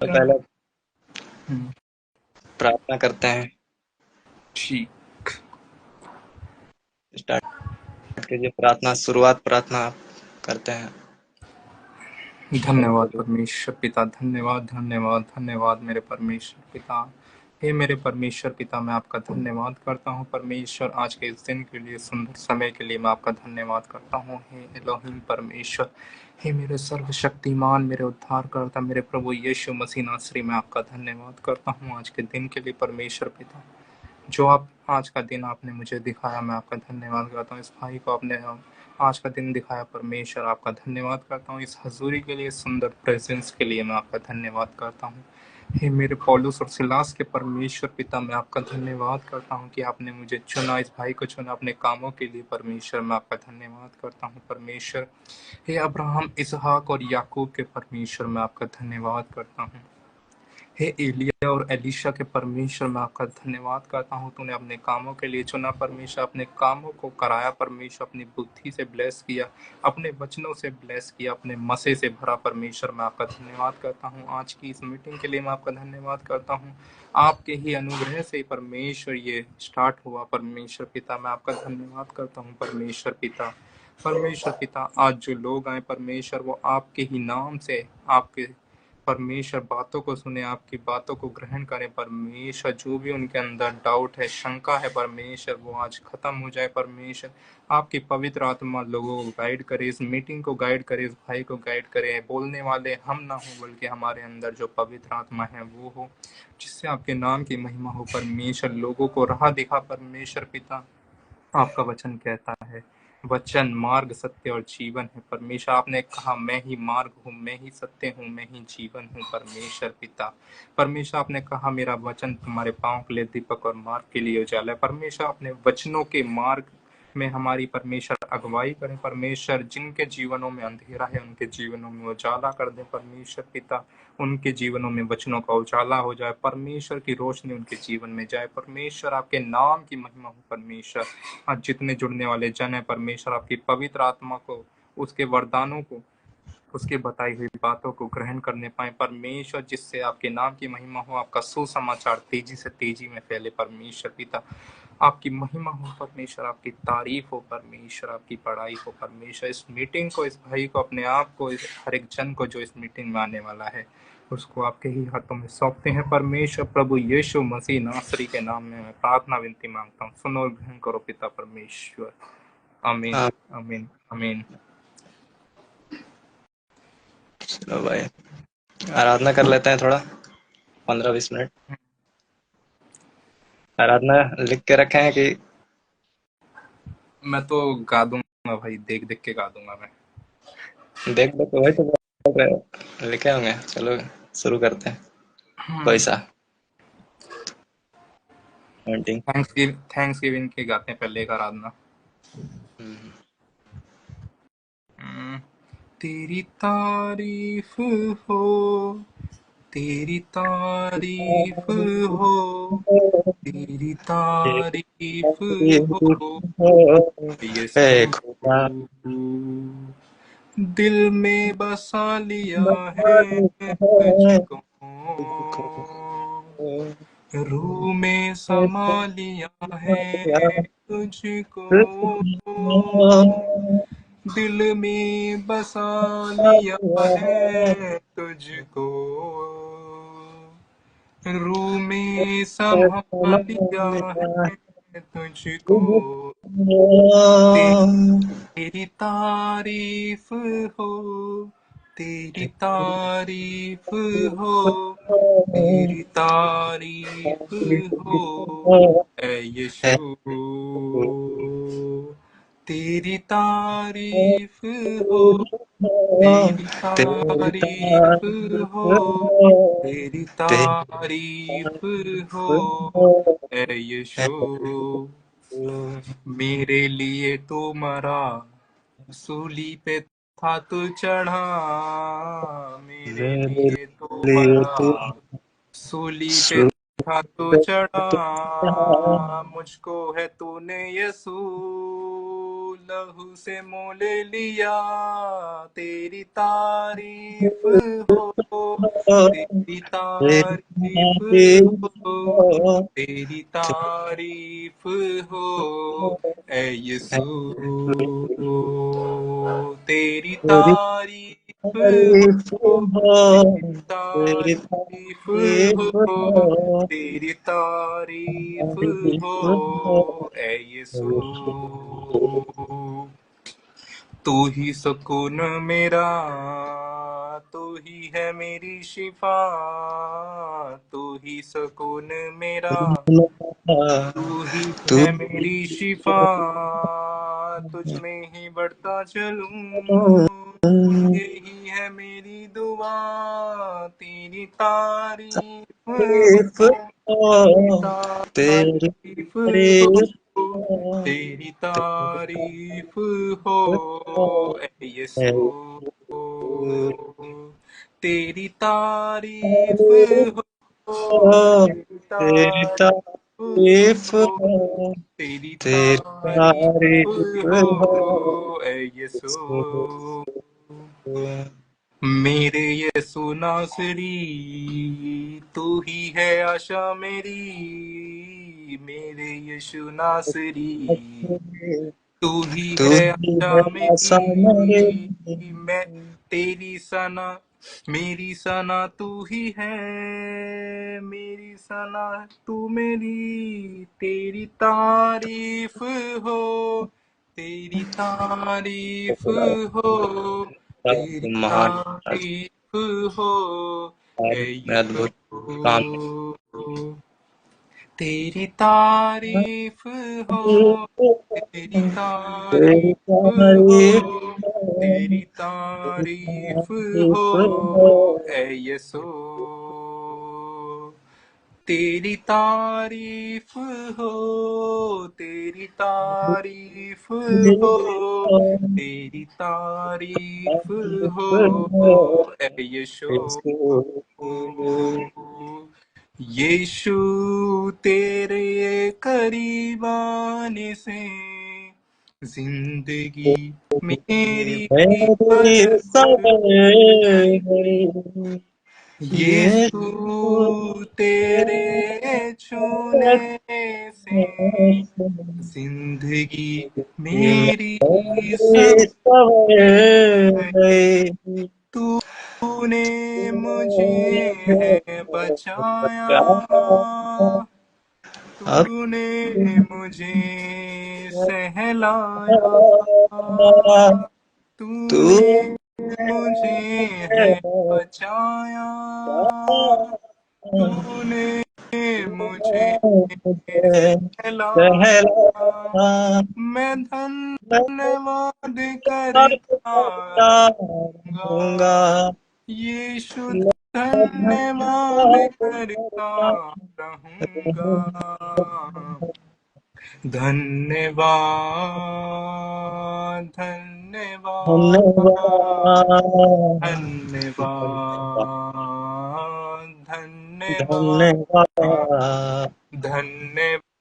तो पहले हम्म, प्रार्थना करते हैं। ठीक। स्टार्ट कीजिए प्रार्थना, शुरुआत प्रार्थना करते हैं। धन्यवाद परमेश्वर पिता, धन्यवाद धन्यवाद धन्यवाद मेरे परमेश्वर पिता। हे मेरे परमेश्वर पिता, मैं आपका धन्यवाद करता हूँ परमेश्वर, आज के इस दिन के लिए, सुंदर समय के लिए मैं आपका धन्यवाद करता हूँ। हे एलोहिम परमेश्वर, हे मेरे सर्वशक्तिमान, मेरे उद्धारकर्ता, मेरे प्रभु यीशु मसीह नासरी, मैं आपका धन्यवाद करता हूँ आज के दिन के लिए परमेश्वर पिता। जो आप आज का दिन आपने मुझे दिखाया, मैं आपका धन्यवाद करता हूँ। इस भाई को आपने आज का दिन दिखाया परमेश्वर, आपका धन्यवाद करता हूँ। इस हजूरी के लिए, सुंदर प्रेजेंस के लिए मैं आपका धन्यवाद करता हूँ। हे मेरे पौलुस और सिलास के परमेश्वर पिता, मैं आपका धन्यवाद करता हूँ कि आपने मुझे चुना, इस भाई को चुना अपने कामों के लिए परमेश्वर, मैं आपका धन्यवाद करता हूँ परमेश्वर। हे अब्राहम, इसहाक और याकूब के परमेश्वर, मैं आपका धन्यवाद करता हूँ। हे एलिया और एलीशा के परमेश्वर, मैं आपका धन्यवाद करता हूँ। तूने अपने कामों के लिए चुना परमेश्वर, अपने कामों को कराया परमेश्वर, अपनी बुद्धि से ब्लेस किया, अपने वचनों से ब्लेस किया, अपने मसे से भरा परमेश्वर, मैं आपका धन्यवाद करता हूँ। आज की इस मीटिंग के लिए मैं आपका धन्यवाद करता हूँ। आपके ही अनुग्रह से परमेश्वर ये स्टार्ट हुआ परमेश्वर पिता, मैं आपका धन्यवाद करता हूँ परमेश्वर पिता। परमेश्वर पिता, आज जो लोग आए परमेश्वर, वो आपके ही नाम से, आपके परमेश्वर बातों को सुने, आपकी बातों को ग्रहण करें परमेश्वर। जो भी उनके अंदर डाउट है, शंका है परमेश्वर, वो आज खत्म हो जाए परमेश्वर। आपकी पवित्र आत्मा लोगों को गाइड करे, इस मीटिंग को गाइड करे, इस भाई को गाइड करे। बोलने वाले हम ना हो, बल्कि हमारे अंदर जो पवित्र आत्मा है वो हो, जिससे आपके नाम की महिमा हो परमेश्वर। लोगों को राह दिखा परमेश्वर पिता। आपका वचन कहता है, वचन मार्ग सत्य और जीवन है परमेश्वर। आपने कहा, मैं ही मार्ग हूँ, मैं ही सत्य हूँ, मैं ही जीवन हूँ परमेश्वर पिता। परमेश्वर, आपने कहा, मेरा वचन तुम्हारे पाँव के लिए दीपक और मार्ग के लिए उजाला है परमेश्वर। अपने वचनों के मार्ग में हमारी परमेश्वर अगुवाई करें परमेश्वर। जिनके जीवनों में अंधेरा है, उनके जीवनों में उजाला कर दे परमेश्वर पिता। उनके जीवनों में वचनों का उजाला हो जाए परमेश्वर, की रोशनी उनके जीवन में जाए परमेश्वर। आपके नाम की महिमा हो परमेश्वर। आज जितने जुड़ने वाले जन है परमेश्वर, आपकी पवित्र आत्मा को, उसके वरदानों को, उसकी बताई हुई बातों को ग्रहण करने पाए परमेश्वर, जिससे आपके नाम की महिमा हो, आपका सुसमाचार तेजी से तेजी में फैले परमेश्वर पिता। आपकी महिमा हो परमेश्वर, आपकी तारीफ हो परमेश्वर, आपकी पढ़ाई हो परमेश्वर। इस मीटिंग को, इस भाई को, अपने आप को, इस हर एक जन को जो इस मीटिंग में आने वाला है, उसको आपके ही हाथों में सौंपते हैं परमेश्वर। प्रभु यीशु मसीह नासरी के नाम में मैं प्रार्थना विनती मांगता हूँ, सुनो और ग्रहण करो पिता परमेश्वर। आमीन हाँ, आमीन आमीन। चलो भाई, आराधना कर लेते हैं थोड़ा, 15-20 मिनट। आराधना लिख के रखे हैं कि मैं तो गा दूंगा भाई, देख देख के गा दूंगा मैं। देख दो, तो वही तो बोल रहे हो, लिखे होंगे। चलो शुरू करते हैं। कोई सा पेंटिंग। थैंक्स गिविंग के गाते हैं पहले एक आराधना। हम्म, तेरी तारीफ हो, तेरी तारीफ हो, तेरी तारीफ हो हे यीशु। खुदा, दिल में बसा लिया है तुझको, रूह में समा लिया है तुझको, दिल में बसा लिया है तुझको, रूह में समा लिया है तुझको। तेरी तारीफ हो, तेरी तारीफ हो, तेरी तारीफ हो ऐ यीशु। तेरी तारीफ हो, तेरी तेरी तारीफ हो, तारीफ, तेरी तेरी तारीफ हो ऐ यीशु। तारीफ। मेरे लिए तू मरा, सूली पे था तू चढ़ा, मेरे मेरे लिए तू लिए मरा, तू सूली पे था तू सूली पे चढ़ा, तू चढ़ा, मुझको है तूने यीशु लहू से मोल लिया, तेरी तारीफ हो, तेरी तारीफ हो, तेरी तारीफ हो, ऐ यीशु तेरी तारीफ हो, तेरी तारीफ हो, तेरी तारीफ हो, ऐ यीशु तू ही सुकून मेरा, तू ही है मेरी शिफा, तू ही सुकून मेरा, तू ही है मेरी शिफा, तुझ में ही बढ़ता चलूं, यही है मेरी दुआ, तेरी तारीफ तारीफ हो, तेरी तारीफ हो, ऐ यीशु तेरी तारीफ हो, तेरी तारीफ हो, तेरी तारीफ हो, ऐ यीशु मेरे यीशु नासरी, तू ही है आशा मेरी, मेरे यीशु नासरी, तू ही है आशा मेरी, मैं तेरी सना, मेरी सना तू ही है, मेरी सना तू मेरी, तेरी तारीफ हो, तेरी तारीफ हो, तेरी महान तारीफ हो, ऐ यीशु अद्भुत काम तेरी तारीफ हो, तेरी तारीफ हो, तेरी तारीफ हो, ऐ यीशु तेरी तारीफ हो, तेरी तारीफ हो, तेरी तारीफ हो, ऐ यीशु यीशु तेरे करीब आने से जिंदगी मेरी बरस गई, यीशु तेरे छूने से जिंदगी मेरी सवर गई, तूने मुझे है बचाया, तूने मुझे सहलाया, तूने मुझे है बचाया, तूने मुझे सहलाया, मैं धन्यवाद करता रहूंगा, यीशु धन्यवाद करता रहूंगा, धन्यवाद धन्यवाद धन्यवाद धन्यवाद धन्यवाद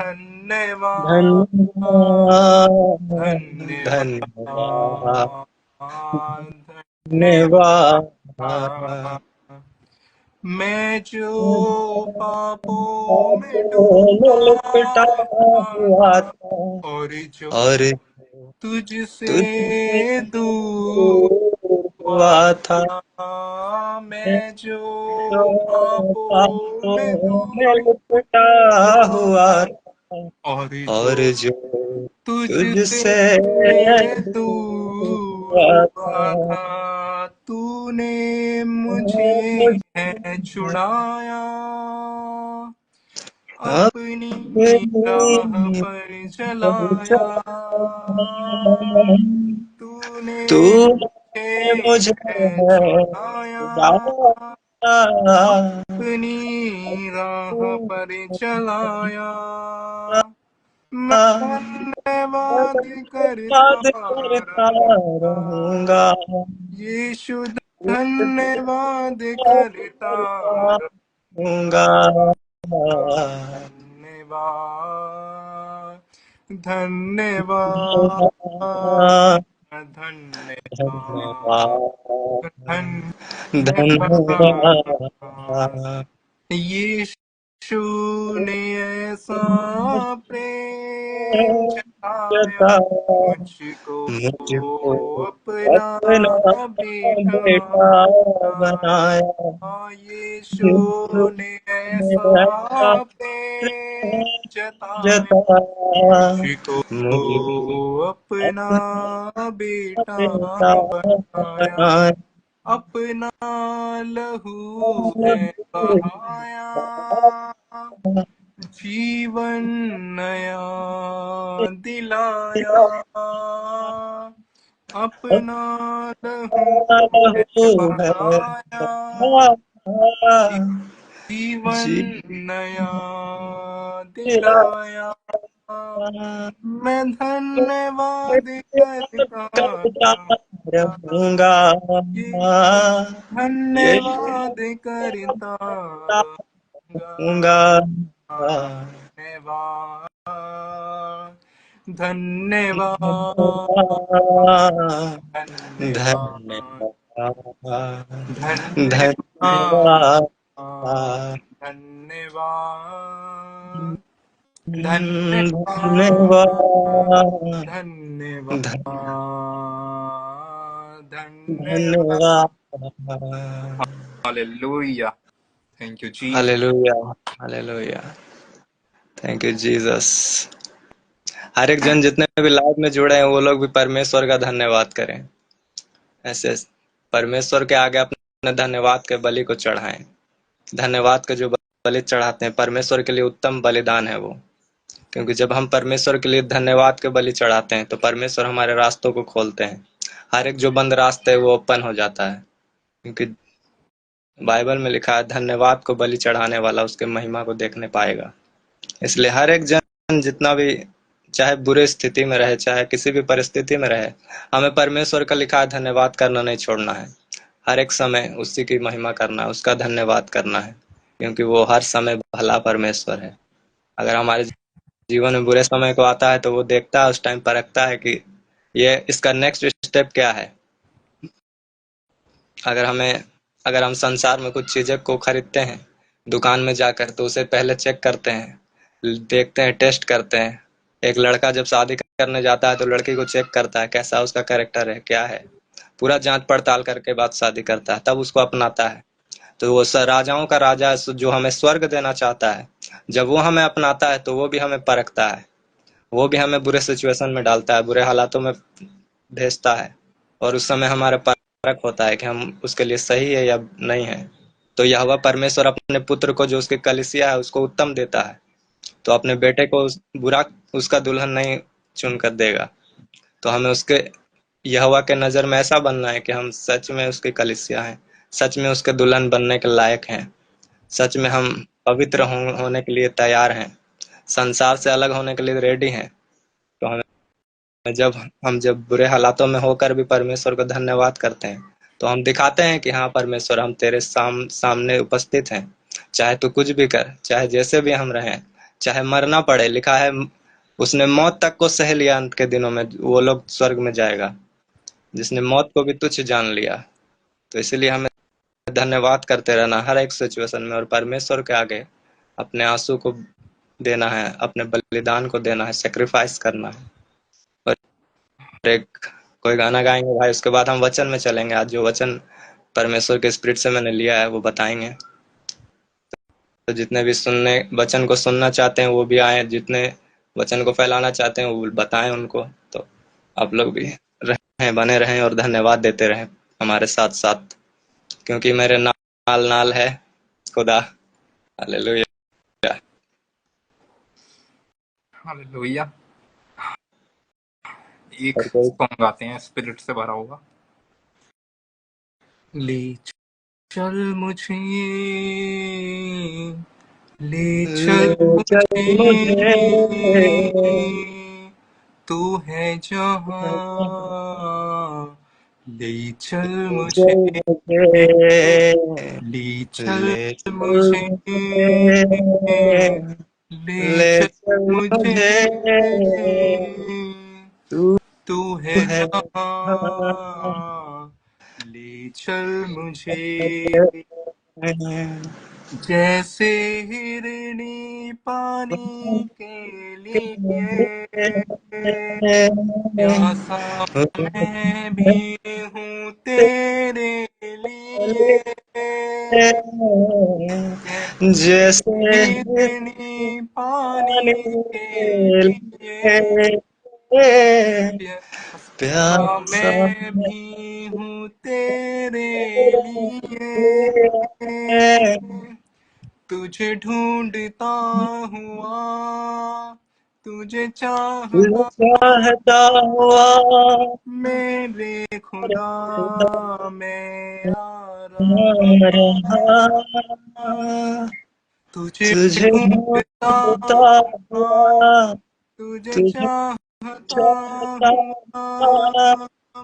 धन्यवाद धन्यवाद मैं जो पापों में डूबा था और जो तुझसे दूर हुआ था, मैं जो पापों में डूबा हुआ और जो तुझसे दूर हुआ था, तूने मुझे है छुड़ाया, अपनी राह पर चलाया, तूने मुझे है छुड़ाया, अपनी राह पर चलाया, मैं धन्यवाद करता रहूंगा, यीशु धन्यवाद करता रहूंगा, धन्यवाद धन्यवाद धन्यवाद धन्यवाद। यीशु ने ऐसा प्रेम जताया मुझको अपना बेटा बनाया। यीशु ने ऐसा प्रेम जताया मुझको अपना बेटा बनाया। अपना लहू है बहाया जीवन नया दिलाया। अपना लहू है बहाया जीवन नया दिलाया। मैं धन्यवाद करता रहूंगा धन्यवाद करता रहूंगा धन्यवाद धन्यवाद धन्यवाद धन्यवाद धन्यवाद धन्यवाद धन्यवाद धन्यवाद। हालेलुया। थैंक यू जी। Hallelujah hallelujah. Thank you Jesus. हर एक जन जितने भी लाइव में जुड़े हैं वो लोग भी परमेश्वर का धन्यवाद करें। ऐसे परमेश्वर के आगे अपने धन्यवाद के बलि को चढ़ाएं। धन्यवाद के जो बलि चढ़ाते हैं परमेश्वर के लिए उत्तम बलिदान है वो। क्योंकि जब हम परमेश्वर के लिए धन्यवाद के बलि चढ़ाते हैं तो परमेश्वर हमारे रास्तों को खोलते हैं। हर एक जो बंद रास्ते है वो ओपन हो जाता है। क्योंकि बाइबल में लिखा है धन्यवाद को बलि चढ़ाने वाला उसके महिमा को देखने पाएगा। इसलिए हर एक जन जितना भी चाहे बुरे स्थिति में रहे चाहे किसी भी परिस्थिति में रहे हमें परमेश्वर का लिखा धन्यवाद करना नहीं छोड़ना है। हर एक समय उसी की महिमा करना है उसका धन्यवाद करना है। क्योंकि वो हर समय भला परमेश्वर है। अगर हमारे जीवन में बुरे समय को आता है तो वो देखता है उस टाइम परखता है कि ये इसका नेक्स्ट स्टेप क्या है। अगर हम संसार में कुछ चीजें को खरीदते हैं दुकान में जाकर तो उसे पहले चेक करते हैं देखते हैं टेस्ट करते हैं। एक लड़का जब शादी करने जाता है तो लड़की को चेक करता है कैसा उसका कैरेक्टर है क्या है। पूरा जांच पड़ताल करके बाद शादी करता है तब उसको अपनाता है। तो वो राजाओं का राजा है जो हमें स्वर्ग देना चाहता है। जब वो हमें अपनाता है तो वो भी हमें परखता है। वो भी हमें बुरे सिचुएशन में डालता है बुरे हालातों में भेजता है। और उस समय हमारा परख होता है कि हम उसके लिए सही है या नहीं है। तो यहोवा परमेश्वर अपने पुत्र को जो उसकी कलीसिया है उसको उत्तम देता है। तो अपने बेटे को बुरा उसका दुल्हन नहीं चुन कर देगा। तो हमें उसके यहोवा के नजर में ऐसा बनना है कि हम सच में उसकी कलीसिया हैं। सच में उसके दुल्हन बनने के लायक हैं। सच में हम पवित्र होने के लिए तैयार हैं। संसार से अलग होने के लिए रेडी हैं। तो जब बुरे हालातों में होकर भी परमेश्वर को धन्यवाद करते हैं तो हम दिखाते हैं कि हाँ परमेश्वर हम तेरे सामने उपस्थित हैं। चाहे तू कुछ भी कर चाहे जैसे भी हम रहें चाहे मरना पड़े लिखा है उसने मौत तक को सह लिया अंत के दिनों में वो लोग स्वर्ग में जाएगा जिसने मौत को भी तुच्छ जान लिया। तो इसलिए हमें धन्यवाद करते रहना हर एक सिचुएशन में और परमेश्वर के आगे अपने आंसू को देना है अपने बलिदान को देना है सेक्रीफाइस करना है। और एक कोई गाना गाएंगे भाई उसके बाद हम वचन में चलेंगे। आज जो वचन परमेश्वर के स्पिरिट से मैंने लिया है वो बताएंगे। तो जितने भी वचन को सुनना चाहते हैं वो भी आए जितने वचन को फैलाना चाहते हैं वो बताएं उनको। तो आप लोग भी रहें बने रहें और धन्यवाद देते रहें हमारे साथ साथ क्योंकि मेरे नाल नाल है खुदा। Hallelujah hallelujah. एक सॉन्ग गाते हैं स्पिरिट से भरा हुआ। ले चल मुझे ले चल मुझे तू है जहाँ ले चल मुझे ले चल मुझे ले ले चल चल मुझे, मुझे, तू तू है है जहां, ले चल मुझे, जहां। जैसे हिरनी पानी के लिए, प्यासा मैं भी हूँ तेरे लिए, जैसे जैसे हिरनी पानी पानी के के लिए, लिए प्यासा प्यासा मैं भी हूँ तेरे लिए, तुझे ढूंढता हुआ, तुझे तुझे चाहता चाहता हुआ मेरे खुदा, मैं आ रहा, रहा, तुझे तुझे ढूंढता ढूंढता हुआ, हुआ, तुझे तुझे चाहता चाहता हुआ, हुआ,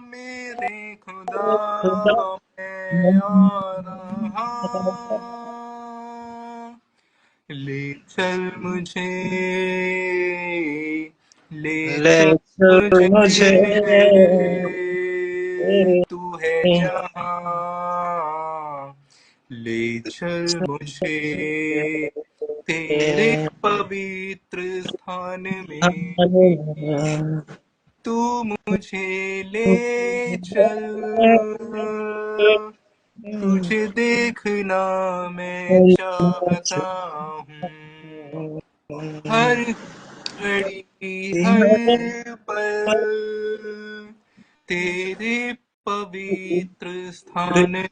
मेरे खुदा, खुदा मैं आ रहा, ले चल मुझे, ले ले चल चल मुझे, मुझे तेरे तू है जहां, ले चल मुझे, तेरे पवित्र स्थान में, तू मुझे ले चल, तुझे देखना मैं चाहता हूँ, हर घड़ी हर पल तेरे पवित्र स्थान में,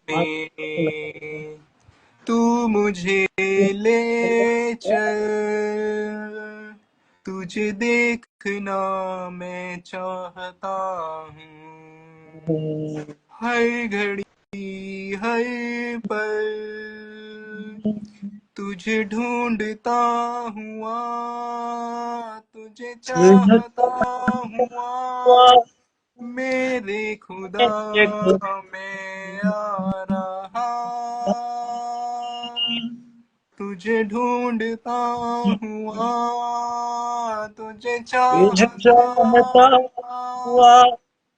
तू मुझे ले चल, तुझे देखना मैं चाहता हूँ, हर घड़ी हर पल तुझे ढूंढता हुआ, तुझे तुझे चाहता हुआ, मेरे खुदा, मैं आ रहा, तुझे ढूंढता हुआ, तुझे तुझे चाहता चाहता हुआ, हुआ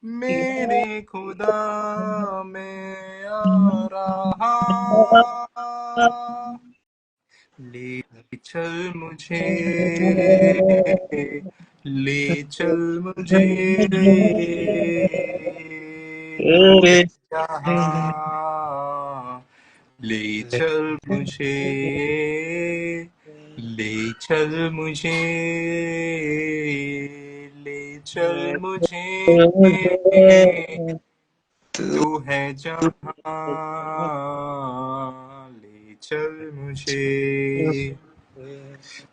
मेरे खुदा, मैं आ रहा, ले चल मुझे, ले चल मुझे, तू है तेरे जहां, ले चल मुझे, ले चल मुझे, ले चल मुझे, तू है जहां, ले चल मुझे,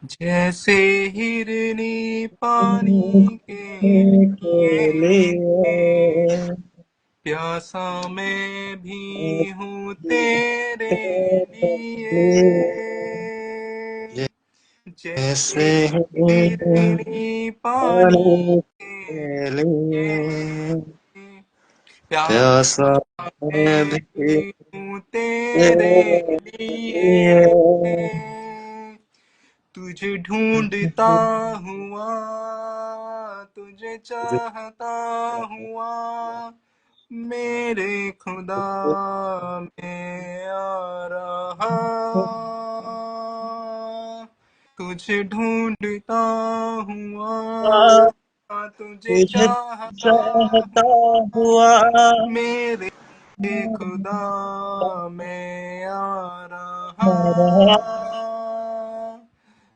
जैसे हिरनी पानी के लिए, प्यासा मैं भी हूँ तेरे लिए, जैसे ऐसे हिरनी पानी पानी के के लिए, लिए प्यासा प्यासा मैं मैं भी भी हूँ तेरे तेरे लिए, लिए तुझे ढूंढता हुआ, तुझे चाहता हुआ, मेरे खुदा, मैं आ रहा, तुझे ढूंढता हुआ, तुझे तुझे चाहता चाहता हुआ, हुआ मेरे खुदा, मैं आ रहा, रहा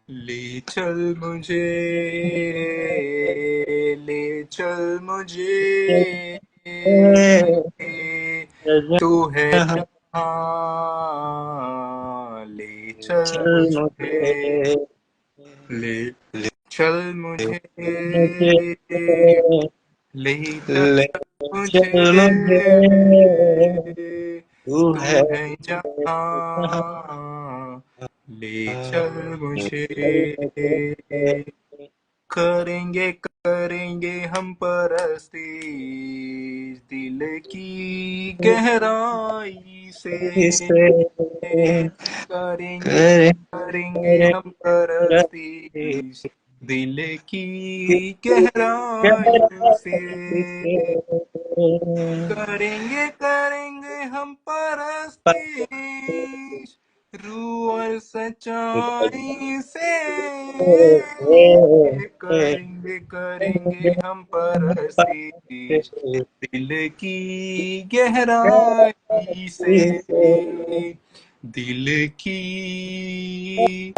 ले चल मुझे, ले चल मुझे, तू है जहां, ले चल चल मुझे, मुझे ले चल मुझे, मुझे ले चल ले मुझे, चल मुझे तू तू है है जहां, ले चल मुझे, करेंगे करेंगे हम परस्ती दिल की गहराई से, करेंगे करे करेंगे करे हम परस्तिश दिल की गहराइयों से। करेंगे करेंगे हम परस्तिश रूह और सच्चाई से। करेंगे करेंगे हम परस्तिश दिल की गहराई से। दिल की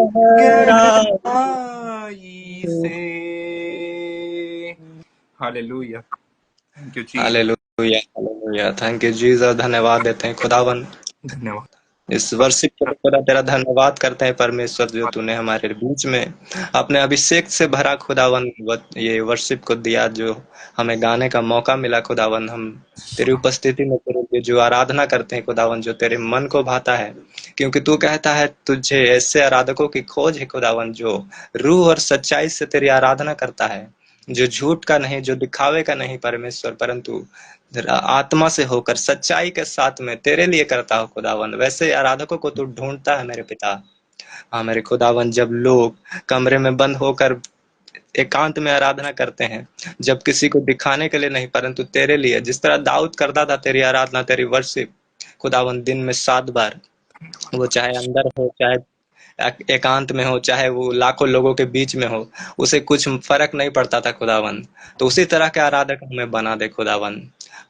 गहराई से। Hallelujah. Thank you Jesus. Hallelujah hallelujah. Thank you Jesus. धन्यवाद देते हैं खुदावन धन्यवाद। इस वर्शिप के लिए। खुदा तेरा धन्यवाद करते हैं परमेश्वर, जो तूने हमारे बीच में अपने अभिषेक से भरा खुदावन ये वर्शिप को दिया, जो हमें गाने का मौका मिला खुदावन। हम तेरी उपस्थिति में तेरे लिए जो आराधना करते हैं खुदावन, जो तेरे मन को भाता है, क्योंकि तू कहता है तुझे ऐसे आराधकों की खोज है खुदावन, जो रूह और सच्चाई से तेरी आराधना करता है, जो झूठ का नहीं, जो दिखावे का नहीं परमेश्वर, परंतु आत्मा से होकर सच्चाई के साथ में तेरे लिए करता हो खुदावन। वैसे आराधकों को तू ढूंढता है मेरे पिता। हाँ मेरे खुदावन, जब लोग कमरे में बंद होकर एकांत में आराधना करते हैं, जब किसी को दिखाने के लिए नहीं परंतु तेरे लिए, जिस तरह दाऊद करता था तेरी आराधना, तेरी वर्शिप खुदावन, दिन में 7 बार, वो चाहे अंदर हो, चाहे एकांत में हो, चाहे वो लाखों लोगों के बीच में हो, उसे कुछ फर्क नहीं पड़ता था खुदावन। तो उसी तरह के आराधक हमें बना दे खुदावन।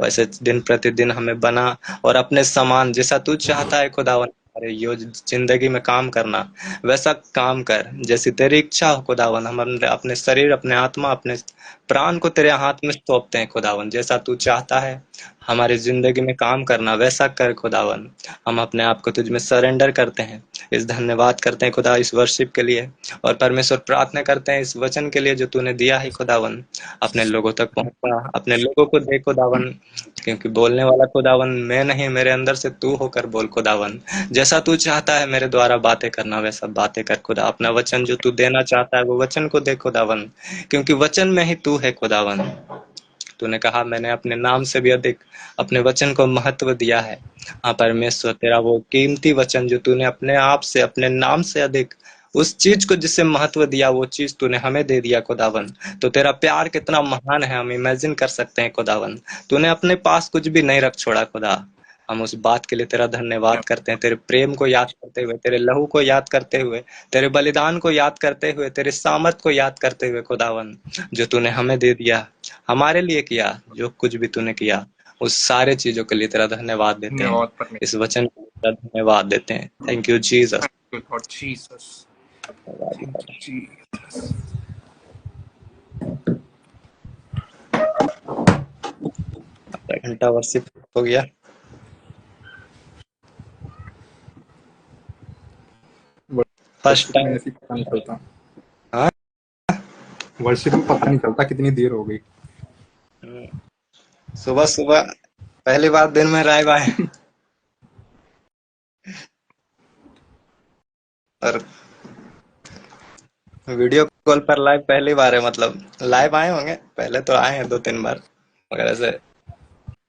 वैसे दिन प्रतिदिन हमें बना, और अपने समान जैसा तू चाहता है खुदावन हमारे यो जिंदगी में काम करना, वैसा काम कर जैसी तेरी इच्छा हो खुदावन। हम अपने शरीर, अपने आत्मा, अपने प्राण को तेरे हाथ में सौंपते हैं खुदावन। जैसा तू चाहता है हमारी जिंदगी में काम करना, वैसा कर खुदावन। हम अपने आप को तुझ में सरेंडर करते हैं। इस धन्यवाद करते हैं खुदा इस वर्शिप के लिए, और परमेश्वर प्रार्थना करते हैं इस वचन के लिए जो तूने दिया है खुदावन, अपने लोगों तक पहुंचा, अपने लोगों को दे खुदावन, क्योंकि बोलने वाला खुदावन मैं नहीं, मेरे अंदर से तू होकर बोल खुदावन। जैसा तू चाहता है मेरे द्वारा बातें करना, वैसा बातें कर खुदा। अपना वचन जो तू देना चाहता है वो वचन को दे खुदावन, क्योंकि वचन में ही तू है खुदावन। तूने कहा मैंने अपने नाम से भी अधिक अपने वचन को महत्व दिया है। हाँ परमेश्वर, तेरा वो कीमती वचन जो तूने अपने आप से, अपने नाम से अधिक उस चीज को जिसे महत्व दिया, वो चीज तूने हमें दे दिया खुदावन। तो तेरा प्यार कितना महान है हम इमेजिन कर सकते हैं खुदावन। तूने अपने पास कुछ भी नहीं रख छोड़ा खुदा। हम उस बात के लिए तेरा धन्यवाद करते हैं, तेरे प्रेम को याद करते हुए, तेरे लहू को याद करते हुए, तेरे बलिदान को याद करते हुए, तेरे सामर्थ को याद करते हुए खुदावन, जो तूने हमें दे दिया, हमारे लिए किया, जो कुछ भी तूने किया, उस सारे चीजों के लिए तेरा धन्यवाद देते हैं। धन्यवाद परमेश्वर। इस वचन के लिए तेरा धन्यवाद देते हैं। Thank you Jesus. Thank you Lord Jesus. Thank you Jesus. आधा घंटा वर्शिप हो गया। फर्स्ट वर्शिप में टाइम। ऐसी पता नहीं चलता। हाँ वर्शिप में पता नहीं चलता कितनी देर हो गई। सुबह सुबह पहली बार दिन में लाइव आए, और वीडियो कॉल पर लाइव पहली बार है। मतलब लाइव आए होंगे, पहले तो आए हैं 2-3 बार, मगर ऐसे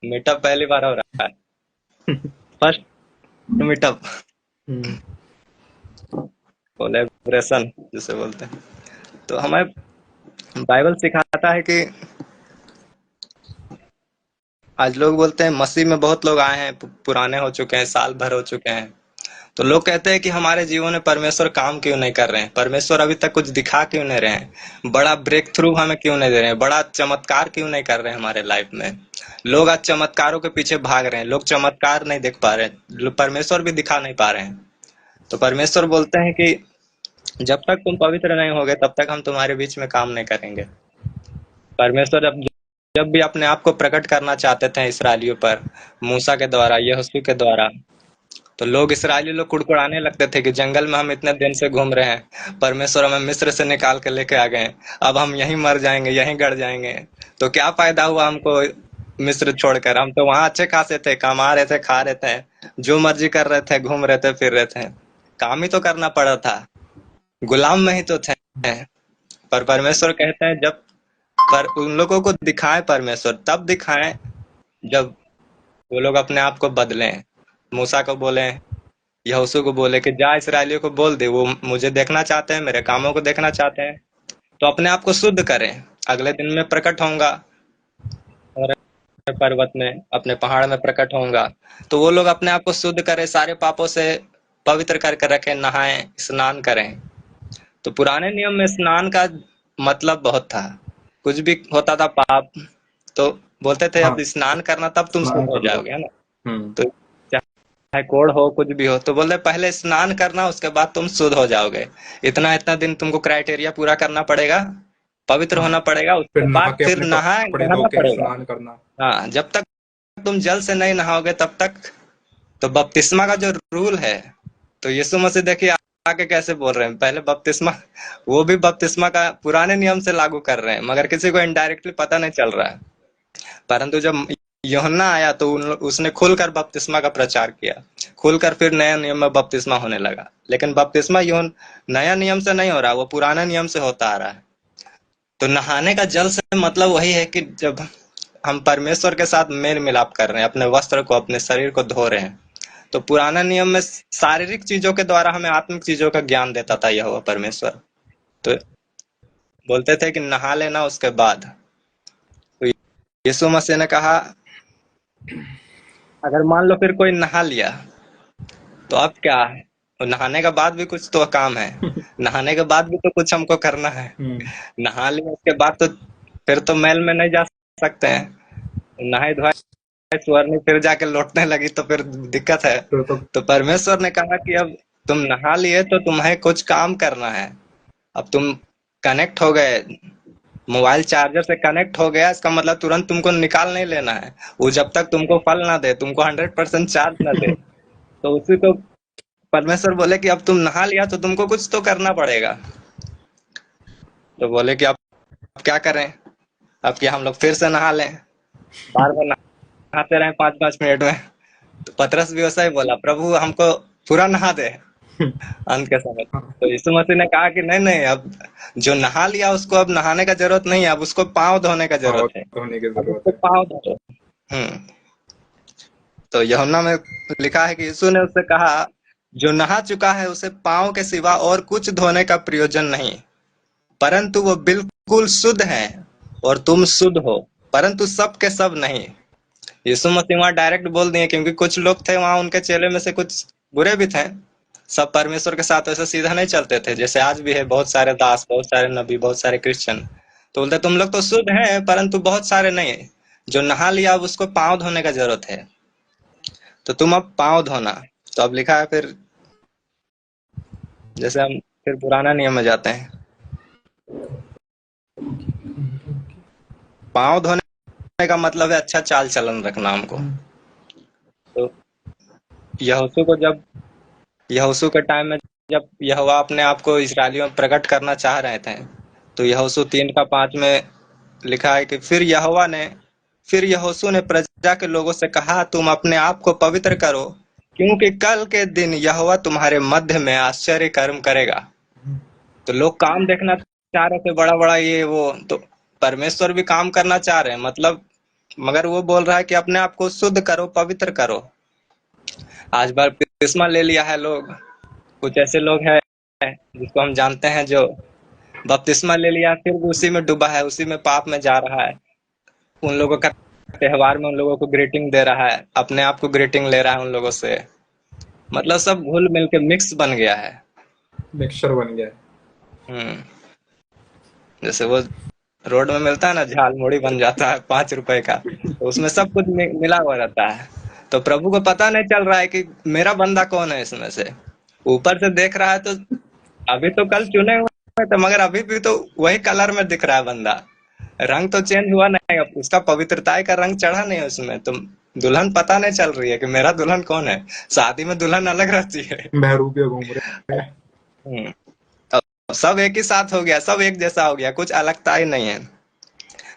मीटअप पहली बार हो रहा है। फर्स्ट मीटअप, कोलैबोरेशन जिसे बोलते हैं। तो हमें बाइबल सिखाता है कि आज लोग बोलते हैं मसीह में बहुत लोग आए हैं, पुराने हो चुके हैं, साल भर हो चुके हैं, तो लोग कहते हैं कि हमारे जीवन में परमेश्वर काम क्यों नहीं कर रहे हैं, परमेश्वर अभी तक कुछ दिखा क्यों नहीं रहे हैं, बड़ा ब्रेक थ्रू हमें क्यों नहीं दे रहे हैं, बड़ा चमत्कार क्यों नहीं कर रहे हैं हमारे लाइफ में। लोग आज चमत्कारों के पीछे भाग रहे हैं, लोग चमत्कार नहीं देख पा रहे हैं, परमेश्वर भी दिखा नहीं पा रहे हैं। तो परमेश्वर बोलते हैं कि जब तक तुम पवित्र नहीं होगे तब तक हम तुम्हारे बीच में काम नहीं करेंगे। परमेश्वर जब जब भी अपने आप को प्रकट करना चाहते थे इसराइलियों पर, मूसा के द्वारा, यहोशू के द्वारा, तो लोग इसराइली लोग कुड़कुड़ाने लगते थे कि जंगल में हम इतने दिन से घूम रहे हैं, परमेश्वर हमें मिस्र से निकाल के लेके आ गए, अब हम यहीं मर जाएंगे, यहीं गड़ जाएंगे, तो क्या फायदा हुआ हमको मिस्र छोड़कर। हम तो वहां अच्छे खासे थे, कमा रहे थे, खा रहे थे, जो मर्जी कर रहे थे, घूम रहे थे, फिर रहे थे, काम ही तो करना पड़ा था, गुलाम में ही तो थे। पर परमेश्वर कहते हैं जब पर उन लोगों को दिखाएं परमेश्वर, तब दिखाएं जब वो लोग अपने आप को बदलें। मूसा को बोले यहोशू को बोले कि जा इसराइलियों को बोल दे, वो मुझे देखना चाहते हैं, मेरे कामों को देखना चाहते हैं, तो अपने आप को शुद्ध करें, अगले दिन में प्रकट होऊंगा और पर्वत में, अपने पहाड़ में प्रकट होऊंगा। तो वो लोग अपने आप को शुद्ध करें, सारे पापों से पवित्र करके रखें, नहाएं, स्नान करें। तो पुराने नियम में स्नान का मतलब बहुत था। कुछ भी होता था पाप, तो बोलते थे हाँ, अब स्नान करना तब तुम शुद्ध स्नान हो कर लो। जाओगे, है ना। हम्म। तो चाहे कोढ़ हो, कुछ भी हो, तो बोलते पहले स्नान करना, उसके बाद तुम शुद्ध हो जाओगे। इतना इतना दिन तुमको क्राइटेरिया पूरा करना पड़ेगा, पवित्र हाँ, होना पड़ेगा, फिर उसके नहा बाद के फिर अपने कपड़े धो नहाना के पड़ेगा। स्नान करना। हाँ, जब तक तुम जल से नहीं नहाओगे तब तक। तो बपतिस्मा का जो रूल है, तो यीशु मसीह देखिए आके कैसे बोल रहे हैं, पहले बपतिस्मा, वो भी बपतिस्मा का पुराने नियम से लागू कर रहे हैं, मगर किसी को इनडायरेक्टली पता नहीं चल रहा है। परंतु जब यूहन्ना आया तो उसने खुलकर बपतिस्मा का प्रचार किया, खुलकर फिर नया नियम में बपतिस्मा होने लगा। लेकिन बपतिस्मा यूहन नया नियम से नहीं हो रहा, वो पुराना नियम से होता आ रहा है। तो नहाने का जल से मतलब वही है कि जब हम परमेश्वर के साथ मेल मिलाप कर रहे हैं, अपने वस्त्र को, अपने शरीर को धो रहे हैं। तो पुराना नियम में शारीरिक चीजों के द्वारा हमें आत्मिक चीजों का ज्ञान देता था यहोवा परमेश्वर। तो बोलते थे कि नहा लेना उसके बाद। तो यीशु मसीह ने कहा अगर मान लो फिर कोई नहा लिया, तो अब क्या है, तो नहाने के बाद भी कुछ तो काम है, नहाने के बाद भी तो कुछ हमको करना है। हम्म। नहा लिया उसके बाद तो फिर तो मैल में नहीं जा सकते हैं। नहाए धोए स्वर्ण फिर जाके लौटने लगी तो फिर दिक्कत है। तो तो परमेश्वर ने कहा कि अब तुम नहा लिए तो तुम्हें कुछ काम करना है। अब तुम कनेक्ट हो गए, मोबाइल चार्जर से कनेक्ट हो गया, इसका मतलब तुरंत तुमको निकाल नहीं लेना है। वो जब तक तुमको फल ना दे, तुमको 100% चार्ज ना दे, तो उसी को परमेश्वर बोले कि अब तुम नहा लिया तो तुमको कुछ तो करना पड़ेगा। तो बोले कि अब क्या करें, अब क्या हम लोग फिर से नहा लें, बार बार नहाते रहे 5-5 मिनट में। तो पतरस भी वैसा ही बोला, प्रभु हमको पूरा नहा दे अंत के समय। तो यीशु मसीह ने कहा कि नहीं नहीं, अब जो नहा लिया उसको अब नहाने का जरूरत नहीं है, अब उसको पाँव धोने का पाँव जरूरत है। धोने की अब जरूरत उसको है। पाँव धो। हम्म। तो यूहन्ना में लिखा है कि यीशु ने उससे कहा जो नहा चुका है उसे पाँव के सिवा और कुछ धोने का प्रयोजन नहीं, परंतु वो बिल्कुल शुद्ध है और तुम शुद्ध हो, परंतु सब के सब नहीं। यीशु मसीह वहां डायरेक्ट बोल दिए, क्योंकि कुछ लोग थे वहां, उनके चेले में से कुछ बुरे भी थे। सब परमेश्वर के साथ ऐसे सीधा नहीं चलते थे, जैसे आज भी है बहुत सारे दास, बहुत सारे नबी, बहुत सारे क्रिश्चियन। तो बोलते तुम लोग तो शुद्ध हैं परंतु बहुत सारे नहीं। जो नहा लिया अब उसको पाँव धोने का जरूरत है, तो तुम अब पाँव धोना। तो अब लिखा है फिर, जैसे हम फिर पुराना नियम में जाते हैं, पाँव धोने का मतलब है अच्छा चाल चलन रखना हमको। तो यहोशू को जब यहोशू के टाइम में जब यहोवा अपने आप को इसराइलियों में प्रकट करना चाह रहे थे, तो यहोशू 3:5 में लिखा है कि फिर यहोशू ने प्रजा के लोगों से कहा तुम अपने आप को पवित्र करो, क्योंकि कल के दिन यहोवा तुम्हारे मध्य में आश्चर्य कर्म करेगा। तो लोग काम देखना चाह रहे थे, बड़ा बड़ा ये वो, तो परमेश्वर भी काम करना चाह रहे हैं, मतलब, मगर वो बोल रहा है कि अपने आप को शुद्ध करो, पवित्र करो। आज बपतिस्मा ले लिया है लोग, कुछ ऐसे लोग हैं जिसको हम जानते हैं जो बपतिस्मा ले लिया फिर भी उसी में डूबा है, उसी में पाप में जा रहा है। उन लोगों का त्योहार में उन लोगों को ग्रीटिंग दे रहा है, अपने आप को ग्रीटिंग ले रहा है उन लोगों से, मतलब सब घुल मिल के मिक्स बन गया है। मिक्सचर बन गया है। हम्म। जैसे वो रोड में मिलता है ना, झाल मुड़ी बन जाता है 5 रुपए का, तो उसमें सब कुछ मिला हुआ रहता है। तो प्रभु को पता नहीं चल रहा है कि मेरा बंदा कौन है इसमें से। ऊपर से देख रहा है तो अभी तो कल चुने हुए थे, मगर अभी भी तो वही कलर में दिख रहा है बंदा, रंग तो चेंज हुआ नहीं, अब उसका पवित्रता का रंग चढ़ा नहीं है उसमें। तो दुल्हन पता नहीं चल रही है कि मेरा दुल्हन कौन है। शादी में दुल्हन अलग रहती है। बहरूपिया घूम रहे हैं। हम्म। अब सब एक ही साथ हो गया, सब एक जैसा हो गया, कुछ अलगता ही नहीं है।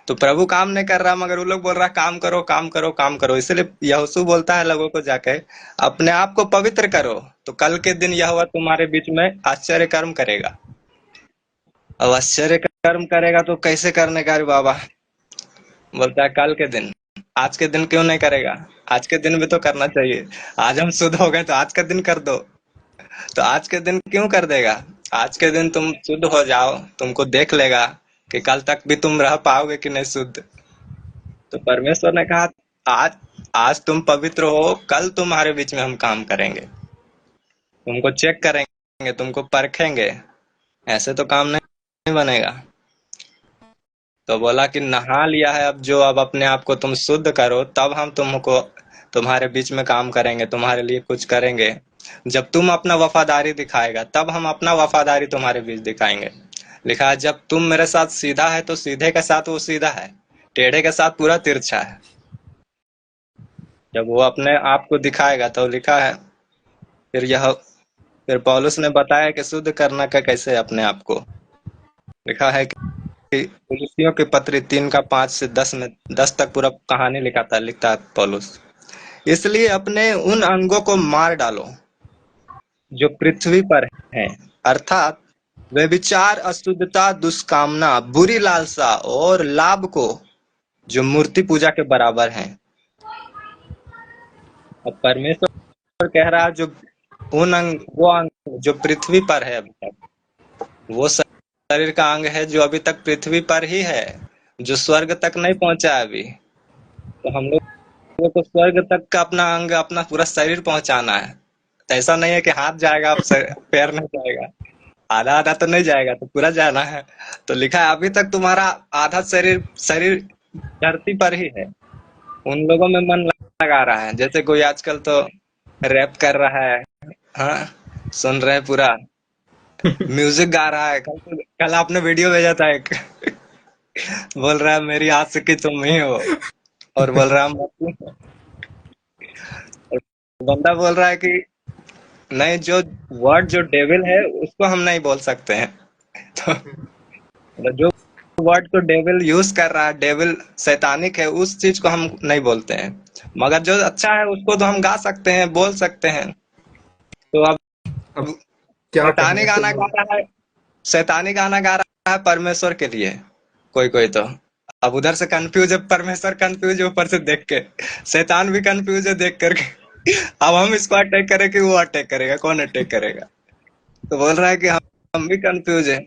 तो प्रभु काम नहीं कर रहा, मगर वो लोग बोल रहा काम करो काम करो काम करो। इसलिए यहोशू बोलता है लोगों को जाके अपने आप को पवित्र करो, तो कल के दिन यहोवा तुम्हारे बीच में आश्चर्य कर्म करेगा। अब आश्चर्य कर्म करेगा तो कैसे करने का रे बाबा। बोलता है कल के दिन, आज के दिन क्यों नहीं करेगा। आज के दिन भी तो करना चाहिए। आज हम शुद्ध हो गए तो आज का दिन कर दो। तो आज के दिन क्यों कर देगा? आज के दिन तुम शुद्ध हो जाओ, तुमको देख लेगा कि कल तक भी तुम रह पाओगे कि नहीं शुद्ध। तो परमेश्वर ने कहा, आज आज तुम पवित्र हो, कल तुम्हारे बीच में हम काम करेंगे, तुमको चेक करेंगे, तुमको परखेंगे। ऐसे तो काम नहीं बनेगा। तो बोला कि नहा लिया है, अब जो अब अपने आप को तुम शुद्ध करो, तब हम तुमको तुम्हारे बीच में काम करेंगे, तुम्हारे लिए कुछ करेंगे। जब तुम अपना वफादारी दिखाएगा, तब हम अपना वफादारी तुम्हारे बीच दिखाएंगे। लिखा है, जब तुम मेरे साथ सीधा है तो सीधे के साथ वो सीधा है, टेढ़े के साथ पूरा तिरछा है। जब वो अपने आप को दिखाएगा तो लिखा है, फिर पौलुस ने बताया कि शुद्ध करना का कैसे अपने आप को। लिखा है कि कुलुस्सियों की पत्री 3:5 से 10 में 10 तक पूरा कहानी लिखता है पौलुस। इसलिए अपने उन अंगों को मार डालो जो पृथ्वी पर हैं, अर्थात वे विचार, अशुद्धता, दुष्कामना, बुरी लालसा और लाभ को, जो मूर्ति पूजा के बराबर हैं। अब परमेश्वर कह रहा है, जो वो अंग जो पृथ्वी पर है अभी तक, वो शरीर का अंग है जो अभी तक पृथ्वी पर ही है, जो स्वर्ग तक नहीं पहुंचा है अभी। तो हम लोग को स्वर्ग तक का अपना अंग, अपना पूरा शरीर पहुंचाना है। तो ऐसा नहीं है कि हाथ जाएगा, अब पैर नहीं जाएगा, आधा आधा तो नहीं जाएगा, तो पूरा जाना है। तो लिखा है, अभी तक तुम्हारा आधा शरीर शरीर धरती पर ही है। उन लोगों में मन लगा रहा है, जैसे कोई आजकल तो रैप कर रहा है, हाँ, सुन रहे हैं पूरा, म्यूजिक गा रहा है। कल आपने वीडियो भेजा था एक, बोल रहा है मेरी आशिकी तुम ही हो, और बोल रहा है, बंदा बोल रहा है कि नहीं, जो वर्ड जो डेविल है उसको हम नहीं बोल सकते हैं। तो जो वर्ड को डेविल यूज कर रहा है, डेविल शैतानिक है, उस चीज को हम नहीं बोलते हैं। मगर जो अच्छा है उसको तो हम गा सकते हैं, बोल सकते हैं। तो अब अब क्या शैतानी कहें गाना गा तो रहा है, शैतानी गाना गा रहा है परमेश्वर के लिए, कोई कोई तो। अब उधर से कंफ्यूज है, परमेश्वर कंफ्यूज है ऊपर से देख के, शैतान भी कंफ्यूज है देख करके। अब हम इसको अटैक करें कि वो अटैक करेगा, कौन अटैक करेगा? तो बोल रहा है कि हम भी कंफ्यूज है।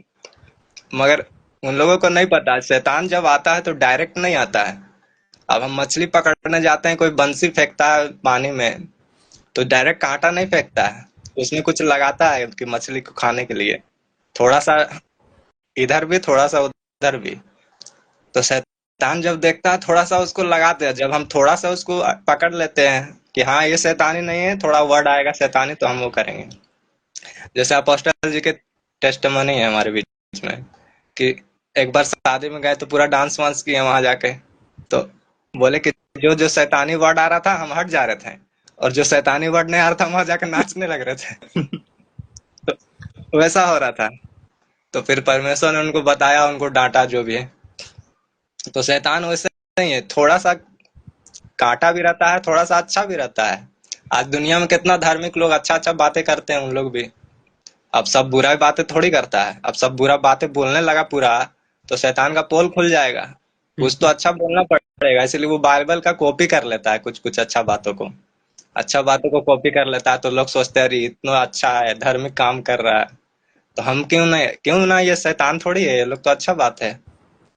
मगर उन लोगों को नहीं पता, शैतान जब आता है तो डायरेक्ट नहीं आता है। अब हम मछली पकड़ने जाते हैं, कोई बंसी फेंकता है पानी में, तो डायरेक्ट कांटा नहीं फेंकता है, उसमें कुछ लगाता है कि मछली को खाने के लिए, थोड़ा सा इधर भी, थोड़ा सा उधर भी। तो शैतान जब देखता है, थोड़ा सा उसको लगाते हैं। जब हम थोड़ा सा उसको पकड़ लेते हैं कि हाँ ये शैतानी नहीं है, थोड़ा वर्ड आएगा शैतानी, तो हम वो करेंगे। जैसे अपोस्टल जी के टेस्टिमनी है हमारे बीच में, कि एक बार शादी में गए तो पूरा डांस वांस किए वहां जाके। तो बोले कि जो जो शैतानी वर्ड आ रहा था हम हट जा रहे थे, और जो शैतानी वर्ड नहीं आ रहा था वहां जाके नाचने लग रहे थे। तो वैसा हो रहा था। तो फिर परमेश्वर ने उनको बताया, उनको डांटा जो भी है। तो शैतान वैसे नहीं है, थोड़ा सा कांटा भी रहता है, थोड़ा सा अच्छा भी रहता है। आज दुनिया में कितना धार्मिक लोग अच्छा अच्छा बातें करते हैं, उन लोग भी। अब सब बुरा बातें थोड़ी करता है, अब सब बुरा बातें बोलने लगा पूरा, तो शैतान का पोल खुल जाएगा। कुछ तो अच्छा बोलना पड़ेगा, इसलिए वो बाइबल का कॉपी कर लेता है, कुछ कुछ अच्छा बातों को कॉपी कर लेता है। तो लोग सोचते हैं, अरे इतना अच्छा है, धार्मिक काम कर रहा है, तो हम क्यों ना, ये शैतान थोड़ी है, ये लोग तो अच्छा बात है।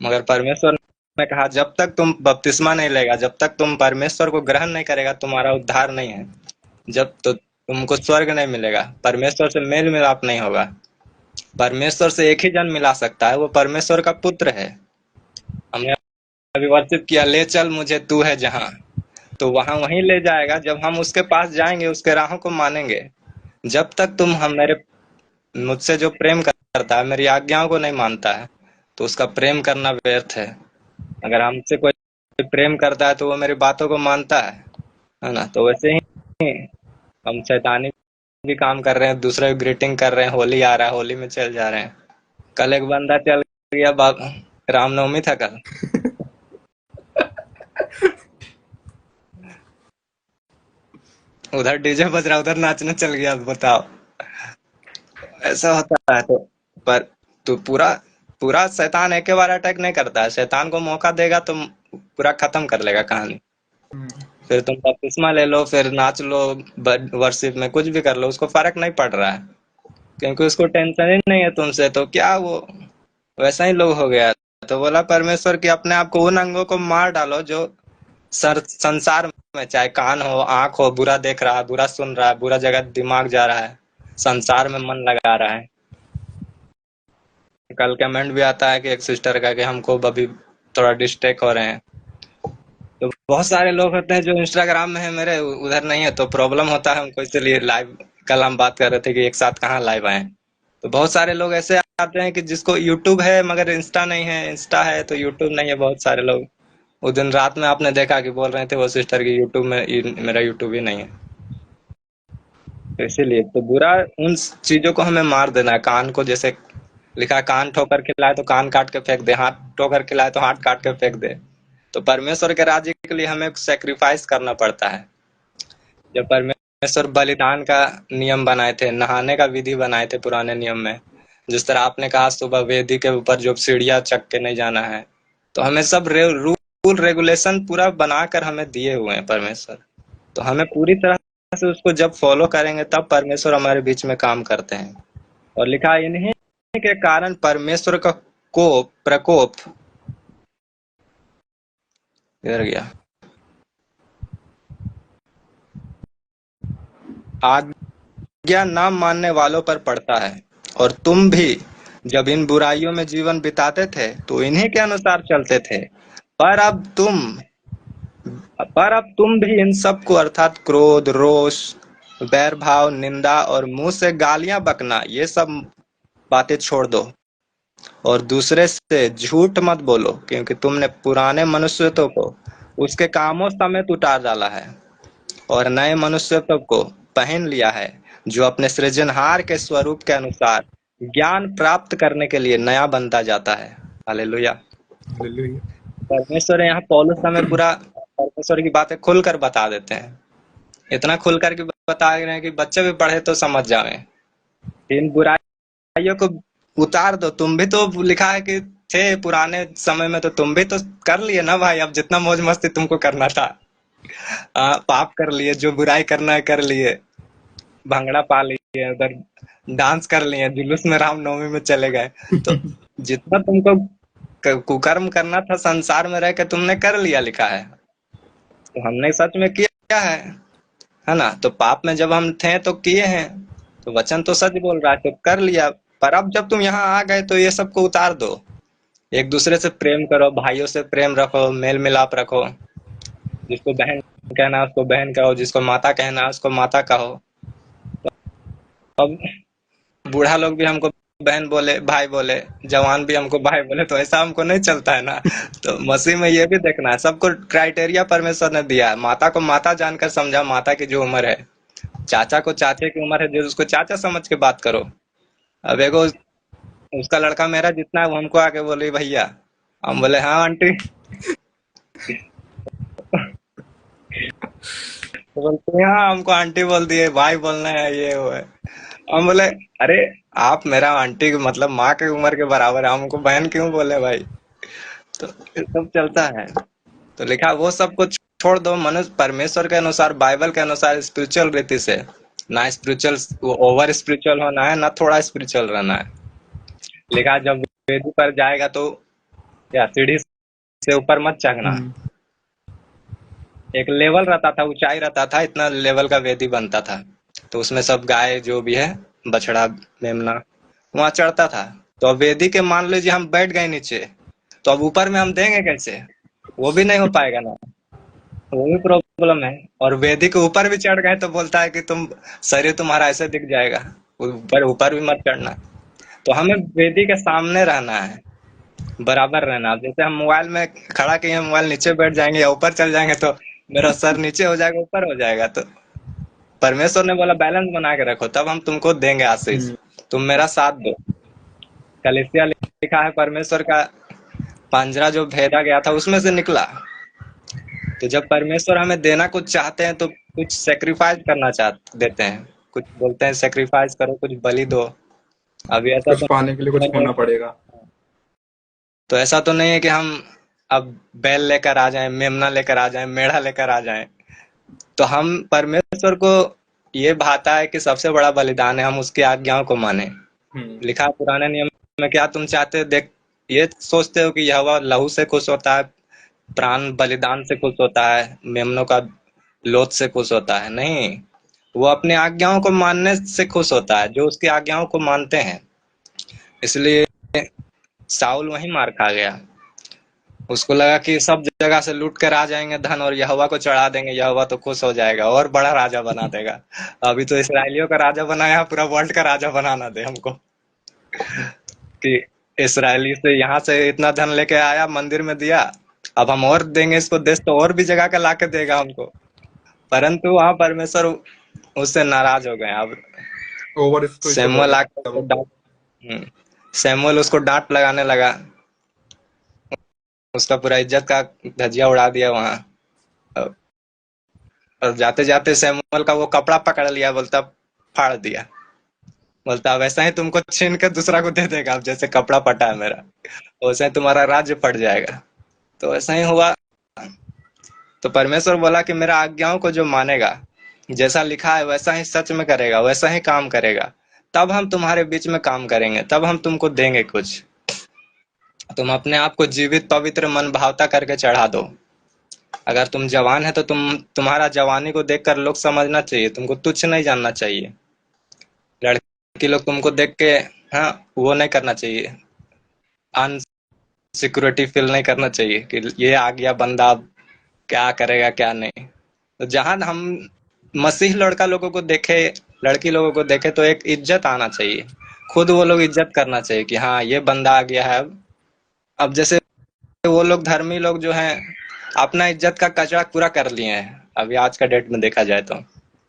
मगर परमेश्वर ने कहा, जब तक तुम बपतिस्मा नहीं लेगा, जब तक तुम परमेश्वर को ग्रहण नहीं करेगा, तुम्हारा उद्धार नहीं है। जब तो तुमको स्वर्ग नहीं मिलेगा, परमेश्वर से मेल मिलाप नहीं होगा। परमेश्वर से एक ही जन मिला सकता है, वो परमेश्वर का पुत्र है। हमने अभी वर्षित किया, ले चल मुझे तू है जहां, तो वहां वहीं ले जाएगा। जब हम उसके पास जाएंगे, उसके राहों को मानेंगे। जब तक तुम हम मेरे मुझसे जो प्रेम करता है, मेरी आज्ञाओं को नहीं मानता है, तो उसका प्रेम करना व्यर्थ है। अगर हमसे कोई प्रेम करता है तो वो मेरी बातों को मानता है ना? तो वैसे ही हम शैतानी भी काम कर रहे हैं, दूसरे को ग्रीटिंग कर रहे हैं, होली आ रहा है, होली में चल जा रहे हैं। कल एक बंदा चल गया, रामनवमी था कल, उधर डीजे बज रहा, उधर नाचने चल गया। बताओ, ऐसा होता है। पर तो पूरा पूरा शैतान एक बार अटैक नहीं करता है, शैतान को मौका देगा तो पूरा खत्म कर लेगा कहानी। फिर तुम बपतिस्मा ले लो, फिर नाच लो, वर्शिप में कुछ भी कर लो, उसको फर्क नहीं पड़ रहा है, क्योंकि उसको टेंशन ही नहीं है तुमसे, तो क्या वो वैसा ही लोग हो गया। तो बोला परमेश्वर कि अपने आप को उन अंगों को मार डालो जो संसार में, चाहे कान हो, आंख हो, बुरा देख रहा है, बुरा सुन रहा है, बुरा जगह दिमाग जा रहा है, संसार में मन लगा रहा है। कल कमेंट भी आता है कि एक सिस्टर का कि हमको अभी थोड़ा डिस्ट्रैक्ट हो रहे हैं। तो बहुत सारे लोग होते हैं जो इंस्टाग्राम में है मेरे, उधर नहीं है, तो प्रॉब्लम होता है हमको, इसलिए लाइव कल हम बात कर रहे थे कि एक साथ कहाँ लाइव आए। तो बहुत सारे लोग ऐसे आते हैं कि जिसको यूट्यूब है मगर इंस्टा नहीं है, इंस्टा है तो यूट्यूब नहीं है। बहुत सारे लोग उस दिन रात में आपने देखा कि बोल रहे थे वो सिस्टर की यूट्यूब में मेरा यूट्यूब ही नहीं है। तो इसीलिए तो बुरा उन चीजों को हमें मार देना है। कान को जैसे लिखा है, कान ठोकर खिलाए तो कान काट के फेंक दे, हाथ ठोकर खिलाए तो हाथ काट के फेंक दे। तो परमेश्वर के राज्य के लिए हमें सेक्रीफाइस करना पड़ता है। जब परमेश्वर बलिदान का नियम बनाए थे, नहाने का विधि बनाए थे पुराने नियम में, जिस तरह आपने कहा सुबह वेदी के ऊपर जो सीढ़ियां चक के नहीं जाना है, तो हमें सब रूल रेगुलेशन पूरा बनाकर हमें दिए हुए हैं परमेश्वर। तो हमें पूरी तरह से उसको जब फॉलो करेंगे तब परमेश्वर हमारे बीच में काम करते हैं। और लिखा है, इन्हीं के कारण परमेश्वर का कोप प्रकोप इधर गया, आज्ञा न मानने वालों पर पड़ता है। और तुम भी जब इन बुराइयों में जीवन बिताते थे तो इन्हीं के अनुसार चलते थे। पर अब तुम पर अब तुम भी इन सब को, अर्थात क्रोध, रोष, बैर भाव, निंदा और मुंह से गालियां बकना, ये सब बातें छोड़ दो। और दूसरे से झूठ मत बोलो, क्योंकि तुमने पुराने मनुष्यत्व को उसके कामों समेत उतार डाला है और नए मनुष्यत्व को पहन लिया है, जो अपने सृजनहार के स्वरूप के अनुसार ज्ञान प्राप्त करने के लिए नया बनता जाता है। हालेलुया। हालेलुया। परमेश्वर यहाँ पौलुस हमें पूरा परमेश्वर की बातें खुलकर बता देते हैं, इतना खुलकर के बता रहे हैं कि बच्चे भी पढ़े तो समझ जावे। इन बुराइयों को उतार दो। तुम भी तो लिखा है कि थे पुराने समय में, तो तुम भी तो कर लिए ना भाई, अब जितना मौज मस्ती तुमको करना था, पाप कर लिए, जो बुराई करना है कर लिए, भंगड़ा पा लिए, उधर डांस कर लिए, जुलूस में रामनवमी में चले गए। तो जितना तुमको कुकर्म करना था संसार में रह के तुमने कर लिया, लिखा है। तो हमने सच में किया है ना। तो पाप में जब हम थे तो किए हैं, तो वचन तो सच बोल रहा है, तो कर लिया। पर अब जब तुम यहाँ आ गए तो ये सबको उतार दो। एक दूसरे से प्रेम करो, भाइयों से प्रेम रखो, मेल मिलाप रखो। जिसको बहन कहना है उसको बहन कहो, जिसको माता कहना है उसको माता कहो। अब बूढ़ा लोग भी हमको बहन बोले, भाई बोले, जवान भी हमको भाई बोले, तो ऐसा हमको नहीं चलता है ना। तो मसीह में ये भी देखना है, सबको क्राइटेरिया परमेश्वर ने दिया है। माता को माता जानकर समझा, माता की जो उम्र है, चाचा को चाचे की उम्र है जो उसको चाचा समझ के बात करो। अब एगो उसका लड़का मेरा जितना है वो हमको आके बोले भैया, हम बोले हाँ आंटी। तो बोलते हैं हाँ, हमको आंटी बोल दिए, भाई बोलना है, ये वो है। हम बोले अरे, आप मेरा आंटी मतलब माँ की उम्र के बराबर है, हमको बहन क्यों बोले भाई। तो ये सब चलता है। तो लिखा वो सब कुछ छोड़ दो, मनुष्य परमेश्वर के अनुसार, बाइबल के अनुसार स्पिरिचुअल रीति से, ना स्पिरिचुअल ओवर स्पिरिचुअल होना है, ना थोड़ा स्पिरिचुअल रहना है। लिखा जब वेदी पर जाएगा तो या सीढ़ी से ऊपर मत चढ़ना। एक लेवल रहता था, ऊंचाई रहता था, इतना लेवल का वेदी बनता था। तो उसमें सब गाय जो भी है, बछड़ा, मेमना, वहां चढ़ता था। तो अब वेदी के मान लीजिए हम बैठ गए नीचे, तो अब ऊपर में हम देंगे कैसे? वो भी नहीं हो पाएगा ना, वो भी प्रॉब्लम है। और वेदी के ऊपर भी चढ़ गए तो बोलता है कि तुम, शरीर तुम्हारा ऐसे दिख जाएगा, ऊपर ऊपर भी मत चढ़ना। तो हमें वेदी के सामने रहना है, बराबर रहना। जैसे हम मोबाइल में खड़ा किए हैं, मोबाइल नीचे बैठ जाएंगे या ऊपर चल जाएंगे तो मेरा सर नीचे हो जाएगा, ऊपर हो जाएगा। तो परमेश्वर ने बोला बैलेंस बना के रखो, तब हम तुमको देंगे आशीष। तुम मेरा साथ दो। कलीसिया लिखा है परमेश्वर का पंजरा जो भेदा गया था उसमें से निकला। तो जब परमेश्वर हमें देना कुछ चाहते हैं तो कुछ सेक्रीफाइस करना चाह देते हैं, कुछ बोलते हैं सेक्रीफाइस करो, कुछ बलि दो। अभी ऐसा कुछ तो पाने के लिए कुछ नहीं है, खोना पड़ेगा। तो ऐसा तो नहीं है कि हम अब बैल लेकर आ जाएं, मेमना लेकर आ जाएं, मेढ़ा लेकर आ जाएं। तो हम परमेश्वर को ये भाता है कि सबसे बड़ा बलिदान है हम उसकी आज्ञाओं को माने। हम्म। लिखा है पुराने नियम में, क्या तुम चाहते हो, देख ये सोचते हो कि यहोवा लहू से खुश होता है, प्राण बलिदान से खुश होता है, मेमनों का लोथ से खुश होता है? नहीं, वो अपने आज्ञाओं को मानने से खुश होता है, जो उसकी आज्ञाओं को मानते हैं। इसलिए साउल वहीं मार खा गया। उसको लगा कि सब जगह से लूट कर आ जाएंगे धन और यहोवा को चढ़ा देंगे, यहोवा तो खुश हो जाएगा और बड़ा राजा बना देगा। अभी तो इसराइलियों का राजा बनाया, पूरा वर्ल्ड का राजा बनाना दे हमको, कि इसराइली से यहाँ से इतना धन लेके आया, मंदिर में दिया, अब हम और देंगे इसको देश, तो और भी जगह का लाके देगा हमको। परंतु वहां परमेश्वर उससे नाराज हो गए। अब ओवर स्पिरिचुअल हो सैमुअल आकर गया उसको वो। सैमुअल उसको डांट लगाने लगा, उसका पूरा इज्जत का धज्जिया उड़ा दिया वहां। और जाते जाते सैमुअल का वो कपड़ा पकड़ लिया, बोलता फाड़ दिया, बोलता वैसा ही तुमको छीन के दूसरा को दे देगा, अब जैसे कपड़ा पटा है मेरा वैसे ही तुम्हारा राज्य पट जाएगा। तो ऐसा ही हुआ। तो परमेश्वर बोला कि मेरा आज्ञाओं को जो मानेगा, जैसा लिखा है वैसा ही सच में करेगा, वैसा ही काम करेगा, तब हम तुम्हारे बीच में काम करेंगे, तब हम तुमको देंगे कुछ। तुम अपने आप को जीवित पवित्र मन भावता करके चढ़ा दो। अगर तुम जवान है तो तुम्हारा जवानी को देखकर लोग समझना चाहिए, तुमको तुच्छ नहीं जानना चाहिए। लड़की लोग तुमको देख के, हाँ, वो नहीं करना चाहिए, अनसिक्योरिटी फील नहीं करना चाहिए कि ये आ गया बंदा, अब क्या करेगा क्या नहीं। तो जहां हम मसीह लड़का लोगों को देखे, लड़की लोगों को देखे, तो एक इज्जत आना चाहिए, खुद वो लोग इज्जत करना चाहिए कि हाँ ये बंदा आ गया है। अब जैसे वो लोग धर्मी लोग जो हैं, अपना इज्जत का कचरा पूरा कर लिए हैं अभी आज का डेट में देखा जाए तो।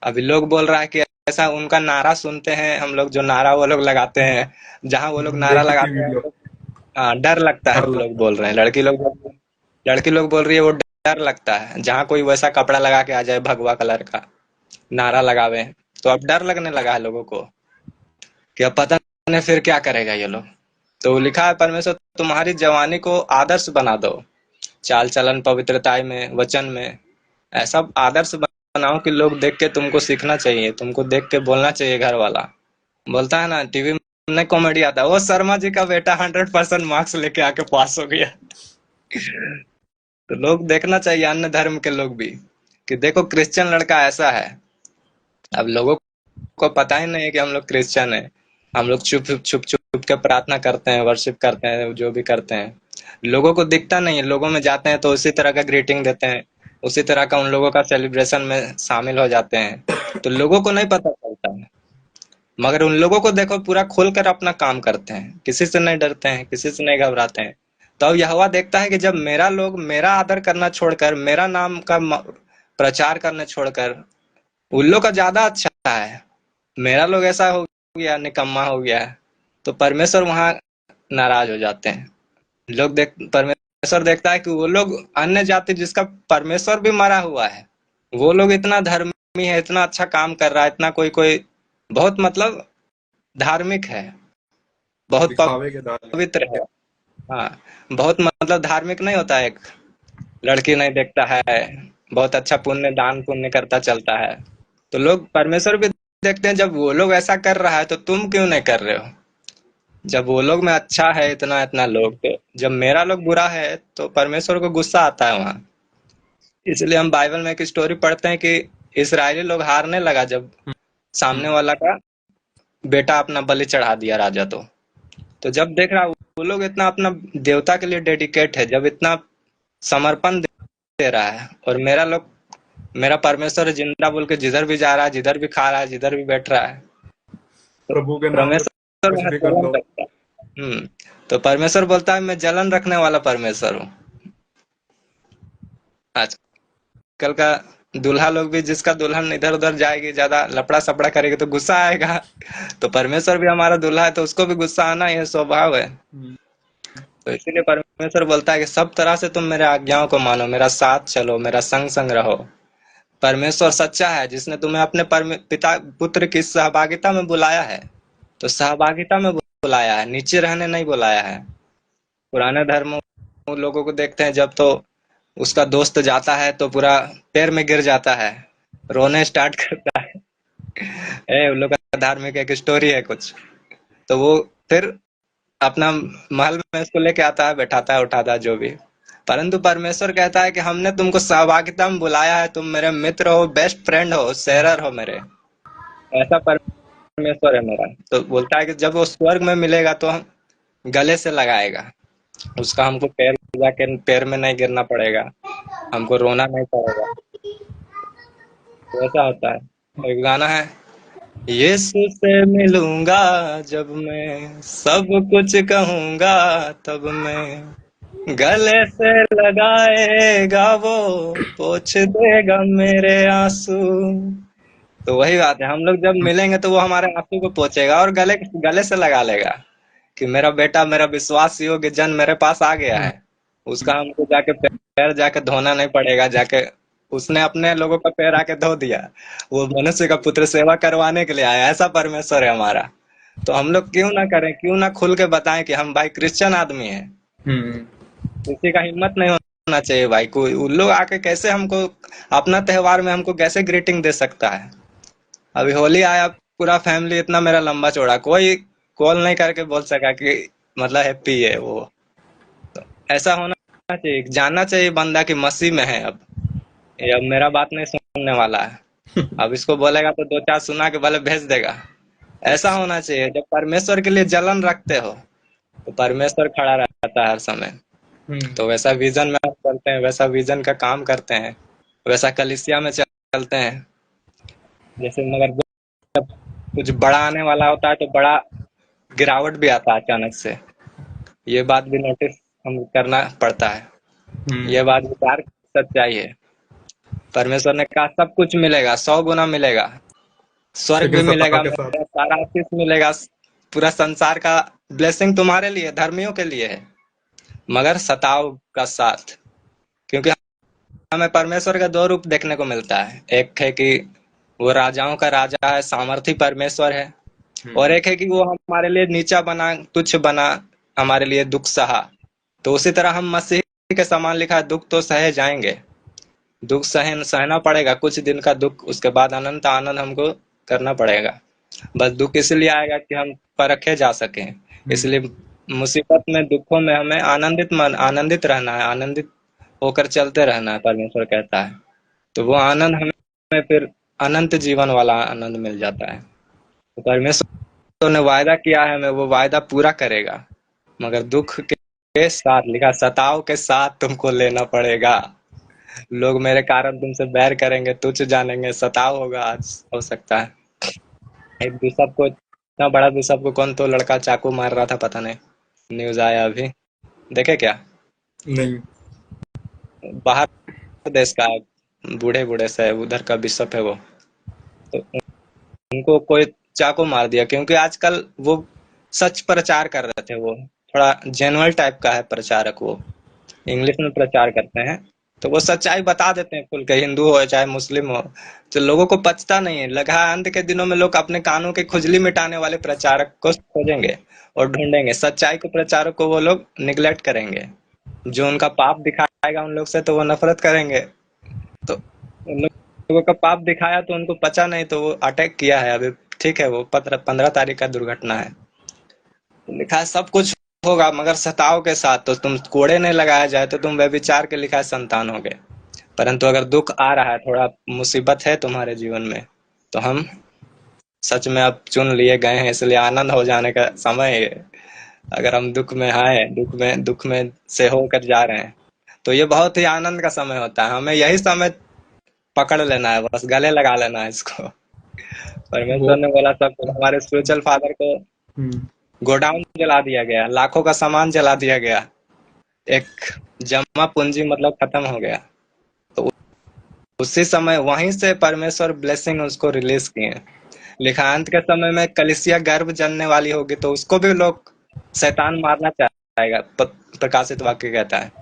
अभी लोग बोल रहा है कि ऐसा उनका नारा सुनते हैं हम लोग, जो नारा वो लोग लगाते हैं, जहां वो लोग नारा देखी थी लगाते हैं वीडियो। तो हाँ डर लगता है, डर लोग लगता बोल रहे हैं, लड़की लोग बोल रही है वो डर लगता है जहां कोई वैसा कपड़ा लगा के आ जाए भगवा कलर का, नारा लगावे। तो अब डर लगने लगा है लोगों को कि अब पता नहीं फिर क्या करेगा ये लोग। तो लिखा है परमेश्वर तुम्हारी जवानी को आदर्श बना दो, चाल चलन पवित्रता में, वचन में, ऐसा आदर्श बनाओ कि लोग देख के तुमको सीखना चाहिए, तुमको देख के बोलना चाहिए। घर वाला बोलता है ना टीवी में कॉमेडी आता है, वो शर्मा जी का बेटा 100% मार्क्स लेके आके पास हो गया। तो लोग देखना चाहिए, अन्य धर्म के लोग भी, कि देखो क्रिश्चियन लड़का ऐसा है। अब लोगों को पता ही नहीं है कि हम लोग क्रिश्चियन है, हम लोग चुप छुप छुप के प्रार्थना करते हैं, वर्शिप करते हैं, जो भी करते हैं, लोगों को दिखता नहीं है। लोगों में जाते हैं तो उसी तरह का ग्रीटिंग देते हैं, उसी तरह का उन लोगों का सेलिब्रेशन में शामिल हो जाते हैं, तो लोगों को नहीं पता चलता है। मगर उन लोगों को देखो पूरा खोल कर अपना काम करते हैं, किसी से नहीं डरते हैं, किसी से नहीं घबराते हैं। तो अब यहोवा देखता है कि जब मेरा लोग मेरा आदर करना छोड़कर, मेरा नाम का प्रचार करना छोड़कर, उन लोग का ज्यादा अच्छा है, मेरा लोग ऐसा हो गया, निकम्मा हो गया है, तो परमेश्वर वहां नाराज हो जाते हैं। परमेश्वर देखता है कि वो लोग अन्य जाति जिसका परमेश्वर भी मरा हुआ है, वो लोग इतना धर्मी है, इतना अच्छा काम कर रहा है, इतना कोई कोई बहुत मतलब धार्मिक है, बहुत दिखावे के दाल। पवित्र है। हाँ, बहुत मतलब धार्मिक नहीं होता है, एक लड़की नहीं देखता है, बहुत अच्छा पुण्य दान पुण्य करता चलता है, तो लोग परमेश्वर भी देखते हैं जब वो लोग ऐसा कर रहा है तो तुम क्यों नहीं कर रहे हो। जब वो लोग में अच्छा है इतना इतना लोग, तो जब मेरा लोग बुरा है तो परमेश्वर को गुस्सा आता है वहां। इसलिए हम बाइबल में एक स्टोरी पढ़ते हैं कि इसराइली लोग हारने लगा जब सामने वाला का बेटा अपना बलि चढ़ा दिया राजा। तो जब देख रहा वो लोग इतना अपना देवता के लिए डेडिकेट है, जब इतना समर्पण दे रहा है, और मेरा परमेश्वर जिंदा बोल के जिधर भी जा रहा है, जिधर भी खा रहा है, जिधर भी बैठ रहा है, तो प्रभु के नाम पे परमेश्वर कुछ वहां भी कर जलन दो। करता है। तो परमेश्वर बोलता है मैं जलन रखने वाला परमेश्वर हूँ। आजकल का दूल्हा लोग भी, जिसका दुल्हन इधर उधर जाएगी, ज्यादा लपड़ा सपड़ा करेगी तो गुस्सा आएगा। तो परमेश्वर भी हमारा दूल्हा है, तो उसको भी गुस्सा आना ये स्वभाव है। तो इसीलिए परमेश्वर बोलता है कि सब तरह से तुम मेरे आज्ञाओं को मानो, मेरा साथ चलो, मेरा संग संग रहो। परमेश्वर सच्चा है जिसने तुम्हें अपने पिता पुत्र की सहभागिता में बुलाया है, तो सहभागिता में बुलाया है, नीचे रहने नहीं बुलाया है। पुराने धर्म लोगों को देखते हैं, जब तो उसका दोस्त जाता है तो पूरा पैर में गिर जाता है, रोने स्टार्ट करता है। उन लोग का धार्मिक एक स्टोरी है कुछ। तो वो फिर अपना महल में इसको लेके आता है, बैठाता है, उठाता है, जो भी। परंतु परमेश्वर कहता है कि हमने तुमको सहभागिता में बुलाया है, तुम मेरे मित्र हो, बेस्ट फ्रेंड हो, शेरर हो मेरे। ऐसा परमेश्वर है मेरा। तो बोलता है कि जब वो स्वर्ग में मिलेगा तो हम गले से लगाएगा उसका, हमको पैर जाके पैर में नहीं गिरना पड़ेगा, हमको रोना नहीं पड़ेगा। तो ऐसा होता है। एक गाना है, यीशु से मिलूंगा जब मैं, सब कुछ कहूंगा तब मैं, गले से लगाएगा वो, पोंछ देगा मेरे आंसू। तो वही बात है, हम लोग जब मिलेंगे तो वो हमारे आंसू को पोंछेगा और गले गले से लगा लेगा कि मेरा बेटा, मेरा विश्वास योग्य जन मेरे पास आ गया है। उसका हमको जाके पैर जाके धोना नहीं पड़ेगा, जाके उसने अपने लोगों का पैर आके धो दिया। वो मनुष्य का पुत्र सेवा करवाने के लिए आया। ऐसा परमेश्वर है हमारा। तो हम लोग क्यों ना करें, क्यों ना खुल के बताएं कि हम भाई क्रिश्चियन आदमी हैं। हम्म। किसी का हिम्मत नहीं होना चाहिए भाई। कोई उन लोग आके कैसे हमको अपना त्योहार में हमको कैसे ग्रीटिंग दे सकता है। अभी होली आया, पूरा फैमिली इतना मेरा लंबा चौड़ा, कोई कॉल नहीं करके बोल सका कि मतलब हैप्पी है वो। तो ऐसा होना चाहिए, जानना चाहिए बंदा कि मसीह में है। अब ये अब मेरा बात नहीं सुनने वाला है। अब इसको बोलेगा तो दो चार सुना के भले भेज देगा। ऐसा होना चाहिए। जब परमेश्वर के लिए जलन रखते हो तो परमेश्वर खड़ा रहता है हर समय। तो वैसा विजन में हम चलते हैं, वैसा विजन का काम करते हैं, वैसा कलीसिया में चलते हैं। जैसे मगर जब कुछ बड़ा आने वाला होता है तो बड़ा गिरावट भी आता है अचानक से। ये बात भी नोटिस हम करना पड़ता है। ये बात विचार सच्चाई है। परमेश्वर ने कहा सब कुछ मिलेगा, 100 गुना मिलेगा, स्वर्ग लेकिन भी सत्ता मिलेगा, के साथ। मेरा सारा आशीष मिलेगा, पूरा संसार का ब्लेसिंग तुम्हारे लिए, धर्मियों के लिए है, मगर सताव का साथ। क्योंकि हमें परमेश्वर का दो रूप देखने को मिलता है। एक है कि वो राजाओं का राजा है, सामर्थी परमेश्वर है। और एक है कि वो हमारे लिए नीचा बना, तुच्छ बना, हमारे लिए दुख सहा। तो उसी तरह हम मसीह के समान, लिखा है दुख तो सहे जाएंगे, दुख सहना पड़ेगा कुछ दिन का दुख, उसके बाद अनंत आनंद हमको करना पड़ेगा। बस दुख इसलिए आएगा कि हम परखे जा सकें। इसलिए मुसीबत में, दुखों में हमें आनंदित रहना है, आनंदित होकर चलते रहना है, परमेश्वर कहता है। तो वो आनंद हमें फिर अनंत जीवन वाला आनंद मिल जाता है। तो परमेश्वर ने वायदा किया है, हमें वो वायदा पूरा करेगा। मगर दुख के साथ, लिखा सताव के साथ तुमको लेना पड़ेगा। लोग मेरे कारण तुमसे बैर करेंगे, तुच्छ जानेंगे, सताव होगा। आज हो सकता है एक बिशप को, इतना बड़ा बिशप को कौन तो लड़का चाकू मार रहा था, पता नहीं, न्यूज आया अभी, देखे क्या? नहीं। बाहर देश का है, बूढ़े बूढ़े से उधर का बिशप है वो। तो उनको कोई चाकू मार दिया, क्योंकि आजकल वो सच प्रचार कर रहे थे। वो थोड़ा जेनुअल टाइप का है प्रचारक, वो इंग्लिश में प्रचार करते हैं। तो वो सच्चाई बता देते हैं खुल के, हिंदू हो चाहे मुस्लिम हो। तो लोगों को पचता नहीं है। लगा है अंत के दिनों में लोग अपने कानों की खुजली मिटाने वाले प्रचारक को खोजेंगे और ढूंढेंगे। सच्चाई को, प्रचारक को वो लोग निगलेक्ट करेंगे। जो उनका पाप दिखाएगा उन लोग से तो वो नफरत करेंगे। तो उन लोगों का पाप दिखाया तो उनको पचा नहीं, तो वो अटैक किया है अभी। ठीक है, वो 15 तारीख का दुर्घटना है। तो लिखा है सब कुछ होगा मगर सताव के साथ। तो तुम कोड़े नहीं लगाया जाए तो तुम व्यभिचार के, लिखा है, संतान होगे। परंतु अगर दुख आ रहा है, थोड़ा मुसीबत है तुम्हारे जीवन में, तो हम सच में अब चुन लिए गए हैं, इसलिए आनंद हो जाने का समय है। अगर हम दुख में आए, दुख में से होकर जा रहे हैं, तो ये बहुत ही आनंद का समय होता है। हमें यही समय पकड़ लेना है, बस गले लगा लेना है इसको। वो। परमेश्वर ने बोला सब कुछ। हमारे स्पिरिचुअल फादर को हम्म। गोडाउन जला दिया गया, लाखों का सामान जला दिया गया, एक जमा पूंजी मतलब खत्म हो गया। तो उसी समय वहीं से परमेश्वर ब्लेसिंग उसको रिलीज किए। लिखा अंत के समय में कलिसिया गर्भ जनने वाली होगी, तो उसको भी लोग शैतान मारना चाहेगा। प्रकाशित वाक्य कहता है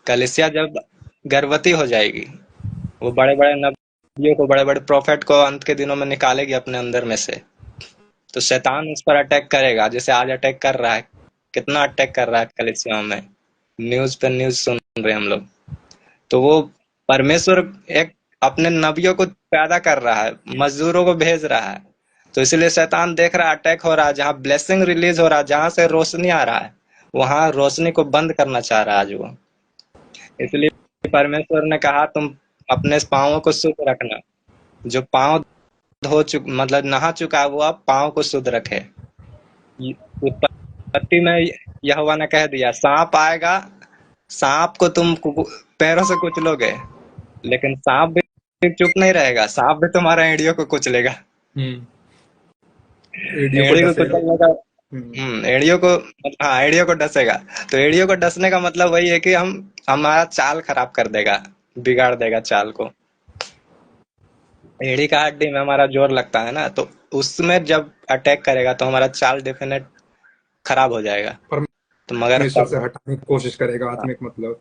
कलिसिया जब गर्भवती हो जाएगी, वो बड़े बड़े नबियों को, बड़े बड़े प्रोफेट को अंत के दिनों में निकालेगी अपने अंदर में से। तो शैतान उस पर अटैक करेगा, जैसे आज अटैक कर रहा है। कितना अटैक कर रहा है कलीसिया में, न्यूज पे न्यूज सुन रहे हैं हम लोग। तो वो परमेश्वर एक अपने नबियों को पैदा कर रहा है, मजदूरों को भेज रहा है। तो इसलिए शैतान देख रहा है अटैक हो रहा है, जहां ब्लेसिंग रिलीज हो रहा है, जहां से रोशनी आ रहा है, वहां रोशनी को बंद करना चाह रहा है आज वो। इसलिए परमेश्वर ने कहा तुम अपने पाँवों को शुद्ध रखना। जो पाँव मतलब नहा चुका है वो अब पाँव को शुद्ध रखे। उत्पत्ति में यहोवा ने कह दिया सांप आएगा, सांप को तुम पैरों से कुचलोगे, लेकिन सांप भी चुप नहीं रहेगा, सांप भी तुम्हारा एड़ियों को कुचलेगा। एडियो को एड़ी को डसेगा। कुचलने का एड़ियों को, हाँ एड़ियों को डसेगा। तो एड़ियों को डसने का मतलब वही है कि हम हमारा चाल खराब कर देगा, बिगाड़ देगा चाल को। एड़ी का हड्डी में हमारा जोर लगता है ना, तो उसमें जब अटैक करेगा तो हमारा चाल डेफिनेट खराब हो जाएगा। तो मगर परमेश्वर से हटाने की कोशिश करेगा, आत्मिक मतलब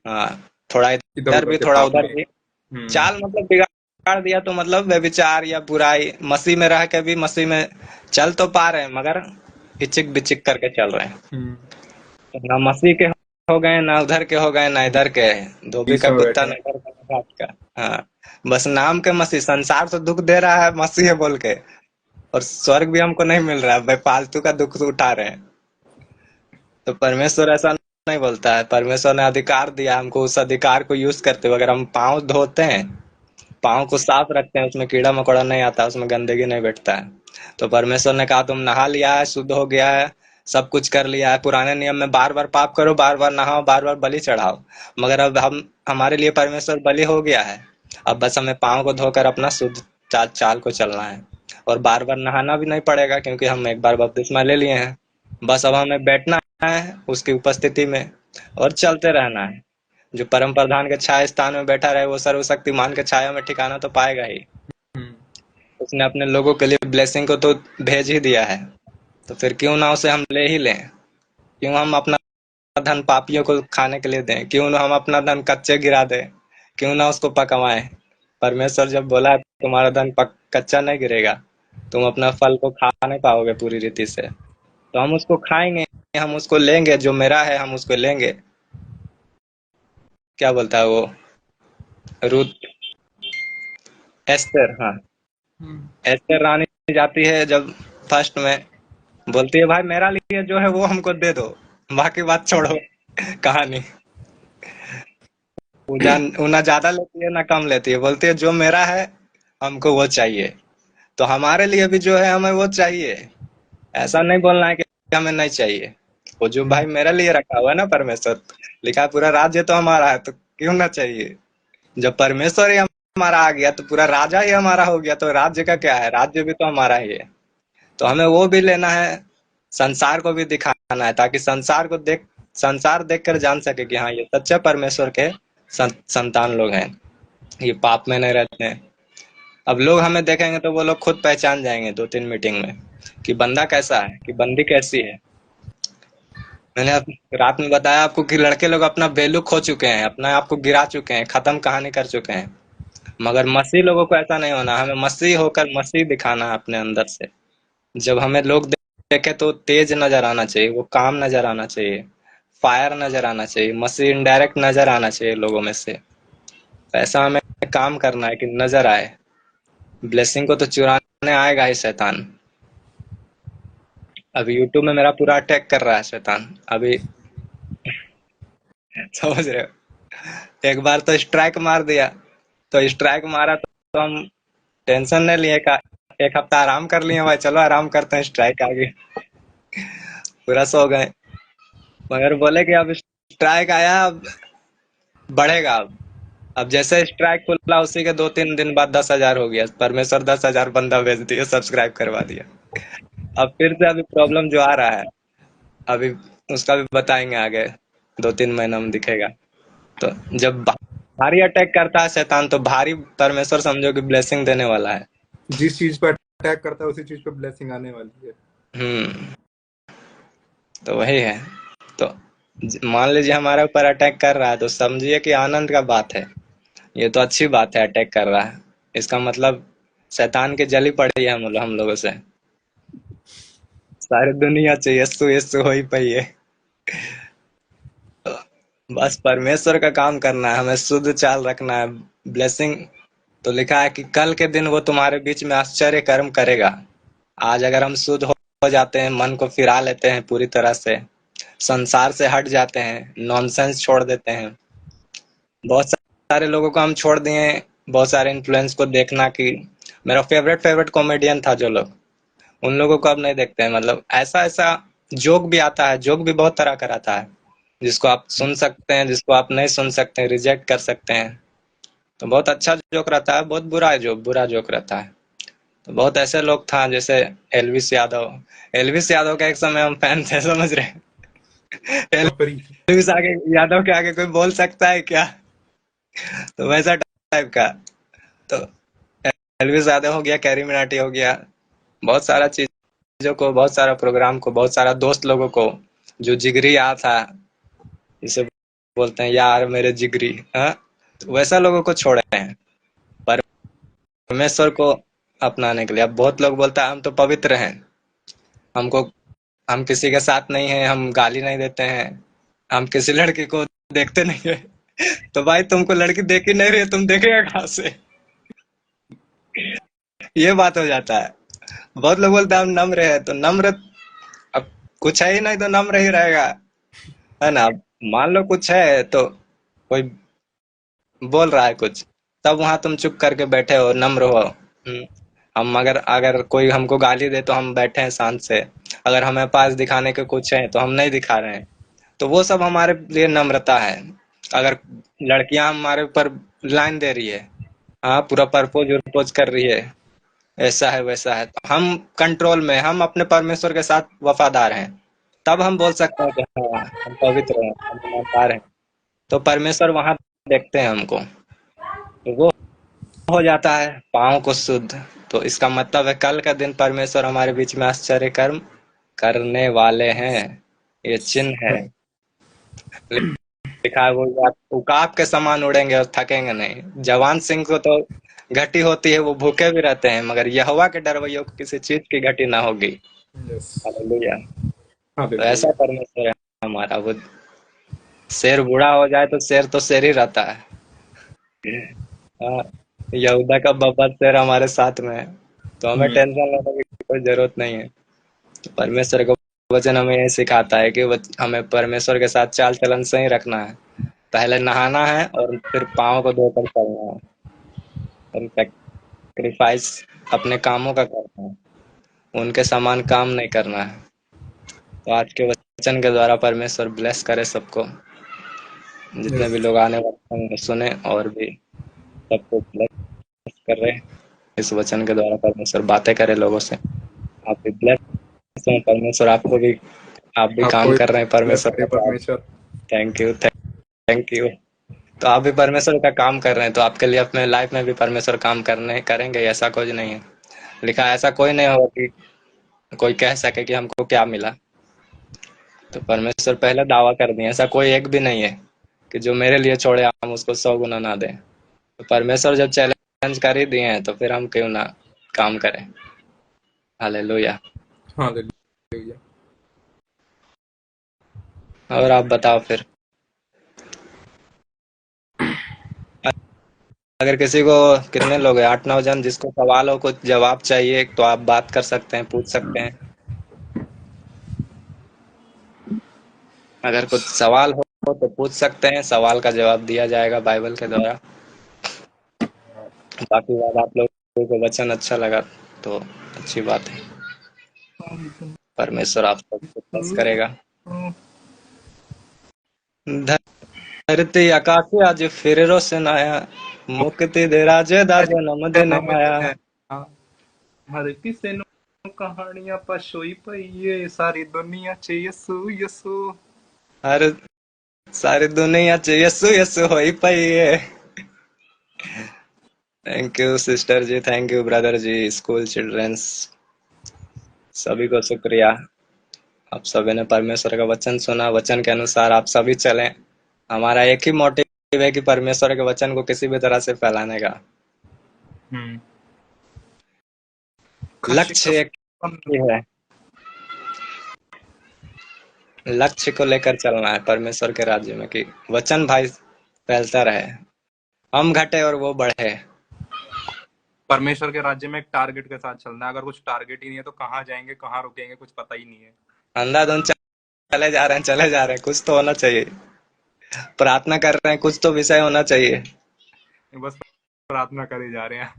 हाँ, थोड़ा इधर इधर उधर भी के थोड़ा पाप उधर में। भी चाल मतलब बिगाड़ दिया, तो मतलब व्यभिचार या बुराई, मसीह में रह के भी मसीह में चल तो पा रहे हैं मगर हिचिक बिचिक करके चल रहे हैं। ना मसीह के हो गए, ना उधर के हो गए, ना इधर के, धोबी बीच का में कुत्ता बैठे ना हैं। इधर का ना घाट का। हाँ, बस नाम के मसीह। संसार तो दुख दे रहा है मसीह है बोल के, और स्वर्ग भी हमको नहीं मिल रहा है, भाई फालतू का दुख तो उठा रहे हैं। तो परमेश्वर ऐसा नहीं बोलता है। परमेश्वर ने अधिकार दिया हमको, उस अधिकार को यूज करते हुए अगर हम पाँव धोते हैं, पाँव को साफ रखते हैं, उसमें कीड़ा मकोड़ा नहीं आता, उसमें गंदगी नहीं बैठता है। तो परमेश्वर ने कहा तुम नहा लिया है, शुद्ध हो गया है, सब कुछ कर लिया है। पुराने नियम में बार बार पाप करो, बार बार नहाओ, बार बार बलि चढ़ाओ, मगर अब हम हमारे लिए परमेश्वर बलि हो गया है। अब बस हमें पाँव को धोकर अपना शुद्ध चाल को चलना है, और बार बार नहाना भी नहीं पड़ेगा क्योंकि हम एक बार बपतिस्मा ले लिए हैं। बस अब हमें बैठना है उसकी उपस्थिति में और चलते रहना है। जो परम प्रधान के छाया स्थान में बैठा रहे वो सर्वशक्तिमान के छाया में ठिकाना तो पाएगा ही। उसने अपने लोगों के लिए ब्लेसिंग को तो भेज ही दिया है, तो फिर क्यों ना उसे हम ले ही लें। क्यों हम अपना धन पापियों को खाने के लिए दें, क्यों ना हम अपना धन कच्चे गिरा दें, क्यों ना उसको पकवाएं। परमेश्वर जब बोला है तुम्हारा धन कच्चा नहीं गिरेगा, तुम अपना फल को खा नहीं पाओगे पूरी रीति से, तो हम उसको खाएंगे, हम उसको लेंगे, जो मेरा है हम उसको लेंगे। क्या बोलता है वो, रूथ, एस्तर, हाँ, एस्तर रानी जाती है जब फर्स्ट में, बोलती है भाई मेरा लिए जो है वो हमको दे दो, बाकी बात छोड़ो कहानी। वो ना ज्यादा लेती है ना कम लेती है, बोलती है जो मेरा है हमको वो चाहिए। तो हमारे लिए भी जो है हमें वो चाहिए। ऐसा नहीं बोलना है कि हमें नहीं चाहिए। वो जो भाई मेरे लिए रखा हुआ है ना परमेश्वर, लिखा है पूरा राज्य तो हमारा है, तो क्यों ना चाहिए। जब परमेश्वर ही हमारा आ गया तो पूरा राजा ही हमारा हो गया, तो राज्य का क्या है, राज्य भी तो हमारा ही है। तो हमें वो भी लेना है, संसार को भी दिखाना है, ताकि संसार देखकर जान सके कि हाँ ये सच्चे परमेश्वर के संतान लोग हैं, ये पाप में नहीं रहते हैं। अब लोग हमें देखेंगे तो वो लोग खुद पहचान जाएंगे 2-3 मीटिंग में कि बंदा कैसा है, कि बंदी कैसी है। मैंने रात में बताया आपको कि लड़के लोग अपना वैल्यू खो चुके हैं, अपना आप को गिरा चुके हैं, खत्म कहानी कर चुके हैं। मगर मसीह लोगों को ऐसा नहीं होना, हमें मसीह होकर मसीह दिखाना है अपने अंदर से। जब हमें लोग देखे तो तेज नजर आना चाहिए, वो काम नजर आना चाहिए, फायर नजर आना चाहिए, मसीह इनडायरेक्ट नजर आना चाहिए लोगों में से। ऐसा हमें काम करना है कि नजर आए। ब्लेसिंग को तो चुराने आएगा ही शैतान। अभी यूट्यूब में मेरा पूरा अटैक कर रहा है शैतान अभी, समझ रहे हो। एक बार तो स्ट्राइक मार दिया, तो स्ट्राइक मारा तो हम टेंशन नहीं लिए, का एक हफ्ता आराम कर लिए, भाई चलो आराम करते हैं, स्ट्राइक आ गई, पूरा सो गए। मगर बोले कि अब स्ट्राइक आया, अब बढ़ेगा। अब जैसे स्ट्राइक खुला उसी के 2-3 दिन बाद 10,000 हो गया। परमेश्वर 10,000 बंदा भेज दिया, सब्सक्राइब करवा दिया। अब फिर से अभी प्रॉब्लम जो आ रहा है अभी, उसका भी बताएंगे आगे, 2-3 महीना में दिखेगा। तो जब भारी अटैक करता है शैतान, तो भारी परमेश्वर समझो कि ब्लेसिंग देने वाला है। जिस चीज पर अटैक करता है उसी चीज पे ब्लेसिंग आने वाली है। तो वही है। तो मान लीजिए हमारे ऊपर अटैक कर रहा है, तो समझिए कि आनंद का बात है, ये तो अच्छी बात है। अटैक कर रहा है इसका मतलब शैतान की जली पड़ी है हम लोगों से। सारी दुनिया चाहिए यस्सु यस्सु हो ही पई है। बस परमेश्वर का काम करना है, हमें शुद्ध चाल रखना है। ब्लेसिंग तो लिखा है कि कल के दिन वो तुम्हारे बीच में आश्चर्य कर्म करेगा। आज अगर हम शुद्ध हो जाते हैं, मन को फिरा लेते हैं पूरी तरह से, संसार से हट जाते हैं, नॉनसेंस छोड़ देते हैं। बहुत सारे लोगों को हम छोड़ दिए, बहुत सारे इन्फ्लुएंस को देखना कि मेरा फेवरेट फेवरेट कॉमेडियन था जो लोग, उन लोगों को अब नहीं देखते हैं। मतलब ऐसा ऐसा जोक भी आता है, जोक भी बहुत तरह का रहता है, जिसको आप सुन सकते हैं, जिसको आप नहीं सुन सकते हैं, रिजेक्ट कर सकते हैं। तो बहुत अच्छा जोक रहता है, बहुत बुरा जोक रहता है। तो बहुत ऐसे लोग था जैसे एलविस यादव। एलविस यादव का एक समय हम फैन थे, समझ रहे हैं? खपरी। एलविस आगे, यादव के आगे कोई बोल सकता है क्या? तो वैसा टाइप का। तो एलविस यादव हो गया, कैरी मिनाटी हो गया, बहुत सारा चीजों को, बहुत सारा प्रोग्राम को, बहुत सारा दोस्त लोगों को जो जिगरी आ था, जिसे बोलते हैं यार मेरे जिगरी, हाँ, तो वैसा लोगों को छोड़े हैं परमेश्वर को अपनाने के लिए। अब बहुत लोग बोलता है हम तो पवित्र हैं, हमको, हम किसी के साथ नहीं है, हम गाली नहीं देते हैं, हम किसी लड़की को देखते नहीं है। तो भाई तुमको लड़की देख ही नहीं रही है, तुम देखेगा कहाँ से? ये बात हो जाता है। बहुत लोग बोलते हैं हम नम्र है, तो नम्र, अब कुछ है ही नहीं तो नम्र ही रहेगा, है ना? अब मान लो कुछ है तो कोई बोल रहा है कुछ, तब वहां तुम चुप करके बैठे हो, नम्र हो। हम अगर अगर कोई हमको गाली दे तो हम बैठे हैं शांत से, अगर हमें पास दिखाने के कुछ है तो हम नहीं दिखा रहे हैं। तो वो सब हमारे लिए नम्रता है। अगर लड़कियां हमारे ऊपर लाइन दे रही है, हाँ, पूरा परपोज उरपोज कर रही है, ऐसा है वैसा है, तो हम कंट्रोल में, हम अपने परमेश्वर के साथ वफादार हैं, तब हम बोल सकते हैं कि हाँ हम पवित्र हैं, हम ईमानदार हैं। तो परमेश्वर वहां देखते हैं हमको, तो वो हो जाता है पाँव को शुद्ध। तो इसका मतलब है कल का दिन परमेश्वर हमारे बीच में आश्चर्य कर्म करने वाले हैं। ये चिन्ह है, लिखा है वो उकाब के समान उड़ेंगे और थकेंगे नहीं। जवान सिंह को तो घटी होती है, वो भूखे भी रहते हैं, मगर यहोवा के डरवैयों को किसी चीज की घटी ना होगी। यस। हालेलुया। तो ऐसा हालेलुया। परमेश्वर है हमारा। वो शेर बूढ़ा हो जाए तो शेर तो शेर ही रहता है। हाँ, यहूदा का बब्बर शेर हमारे साथ में है, तो हमें हम्म। टेंशन लेने की कोई जरूरत नहीं है। तो परमेश्वर का वचन हमें ये सिखाता है कि हमें परमेश्वर के साथ चाल चलन सही रखना है। पहले नहाना है और फिर पाँव को धोकर चलना है, और सेक्रीफाइस अपने कामों का करना है, उनके समान काम नहीं करना है। तो आज के वचन के द्वारा परमेश्वर ब्लेस करे सबको, जितने यस। भी लोग आने वाले हैं सुने, और भी सबको ब्लेस कर रहे हैं। इस वचन के द्वारा परमेश्वर बातें करे लोगों से। आप भी ब्लेस हैं, परमेश्वर आपको भी, आप भी काम आपको भी कर रहे हैं ब्लेस परमेश्वर करे का, तो आप, परमेश्वर। Thank you, thank you. तो आप भी परमेश्वर का काम कर रहे हैं, तो आपके लिए अपने लाइफ में भी परमेश्वर काम करने करेंगे, ऐसा कुछ नहीं है। लिखा है ऐसा कोई नहीं होगा कि कोई कह सके कि हमको क्या मिला। तो परमेश्वर पहले दावा कर दिए, ऐसा कोई एक भी नहीं है कि जो मेरे लिए छोड़े हम उसको 100 गुना ना दें। तो परमेश्वर जब चैलेंज कर ही दिए हैं तो फिर हम क्यों ना काम करें। हालेलुया। हालेलुया। और आप बताओ फिर, अगर किसी को, कितने लोग हैं, 8 9 जन, जिसको सवाल हो, कुछ जवाब चाहिए, तो आप बात कर सकते हैं, पूछ सकते हैं। अगर कुछ सवाल हो तो पूछ सकते हैं, सवाल का जवाब दिया जाएगा बाइबल के द्वारा। बाकी बात, आप लोगों को वचन अच्छा लगा तो अच्छी बात है। परमेश्वर आप सबको ब्लेस करेगा। धरती आकाश आज फिर से नया, मुक्ति दे राजे दाजो नम देने नाम आया। देने। हर किसी नु कहानियां पशोई पई है, सारी दुनिया च यसु यसु। हर सारी दुनिया च यस्सु यस्सु होई पई है। Thank you sister ji, thank you brother ji, school childrens, सभी को शुक्रिया। आप सभी ने परमेश्वर का वचन सुना, वचन के अनुसार आप सभी चलें। हमारा एक ही मोटिव है कि परमेश्वर के वचन को किसी भी तरह से फैलाने का हम्म। लक्ष्य एक ही है। लक्ष्य को लेकर चलना है परमेश्वर के राज्य में, कि वचन भाई फैलता रहे, हम घटे और वो बढ़े। परमेश्वर के राज्य में एक टारगेट के साथ चलना है। अगर कुछ टारगेट ही नहीं है तो कहाँ जाएंगे, कहाँ रुकेंगे, कुछ पता ही नहीं है। अंधाधुंध चले जा रहे हैं, चले जा रहे हैं, कुछ तो होना चाहिए। प्रार्थना कर रहे हैं, कुछ तो विषय होना चाहिए। बस प्रार्थना करे जा रहे हैं,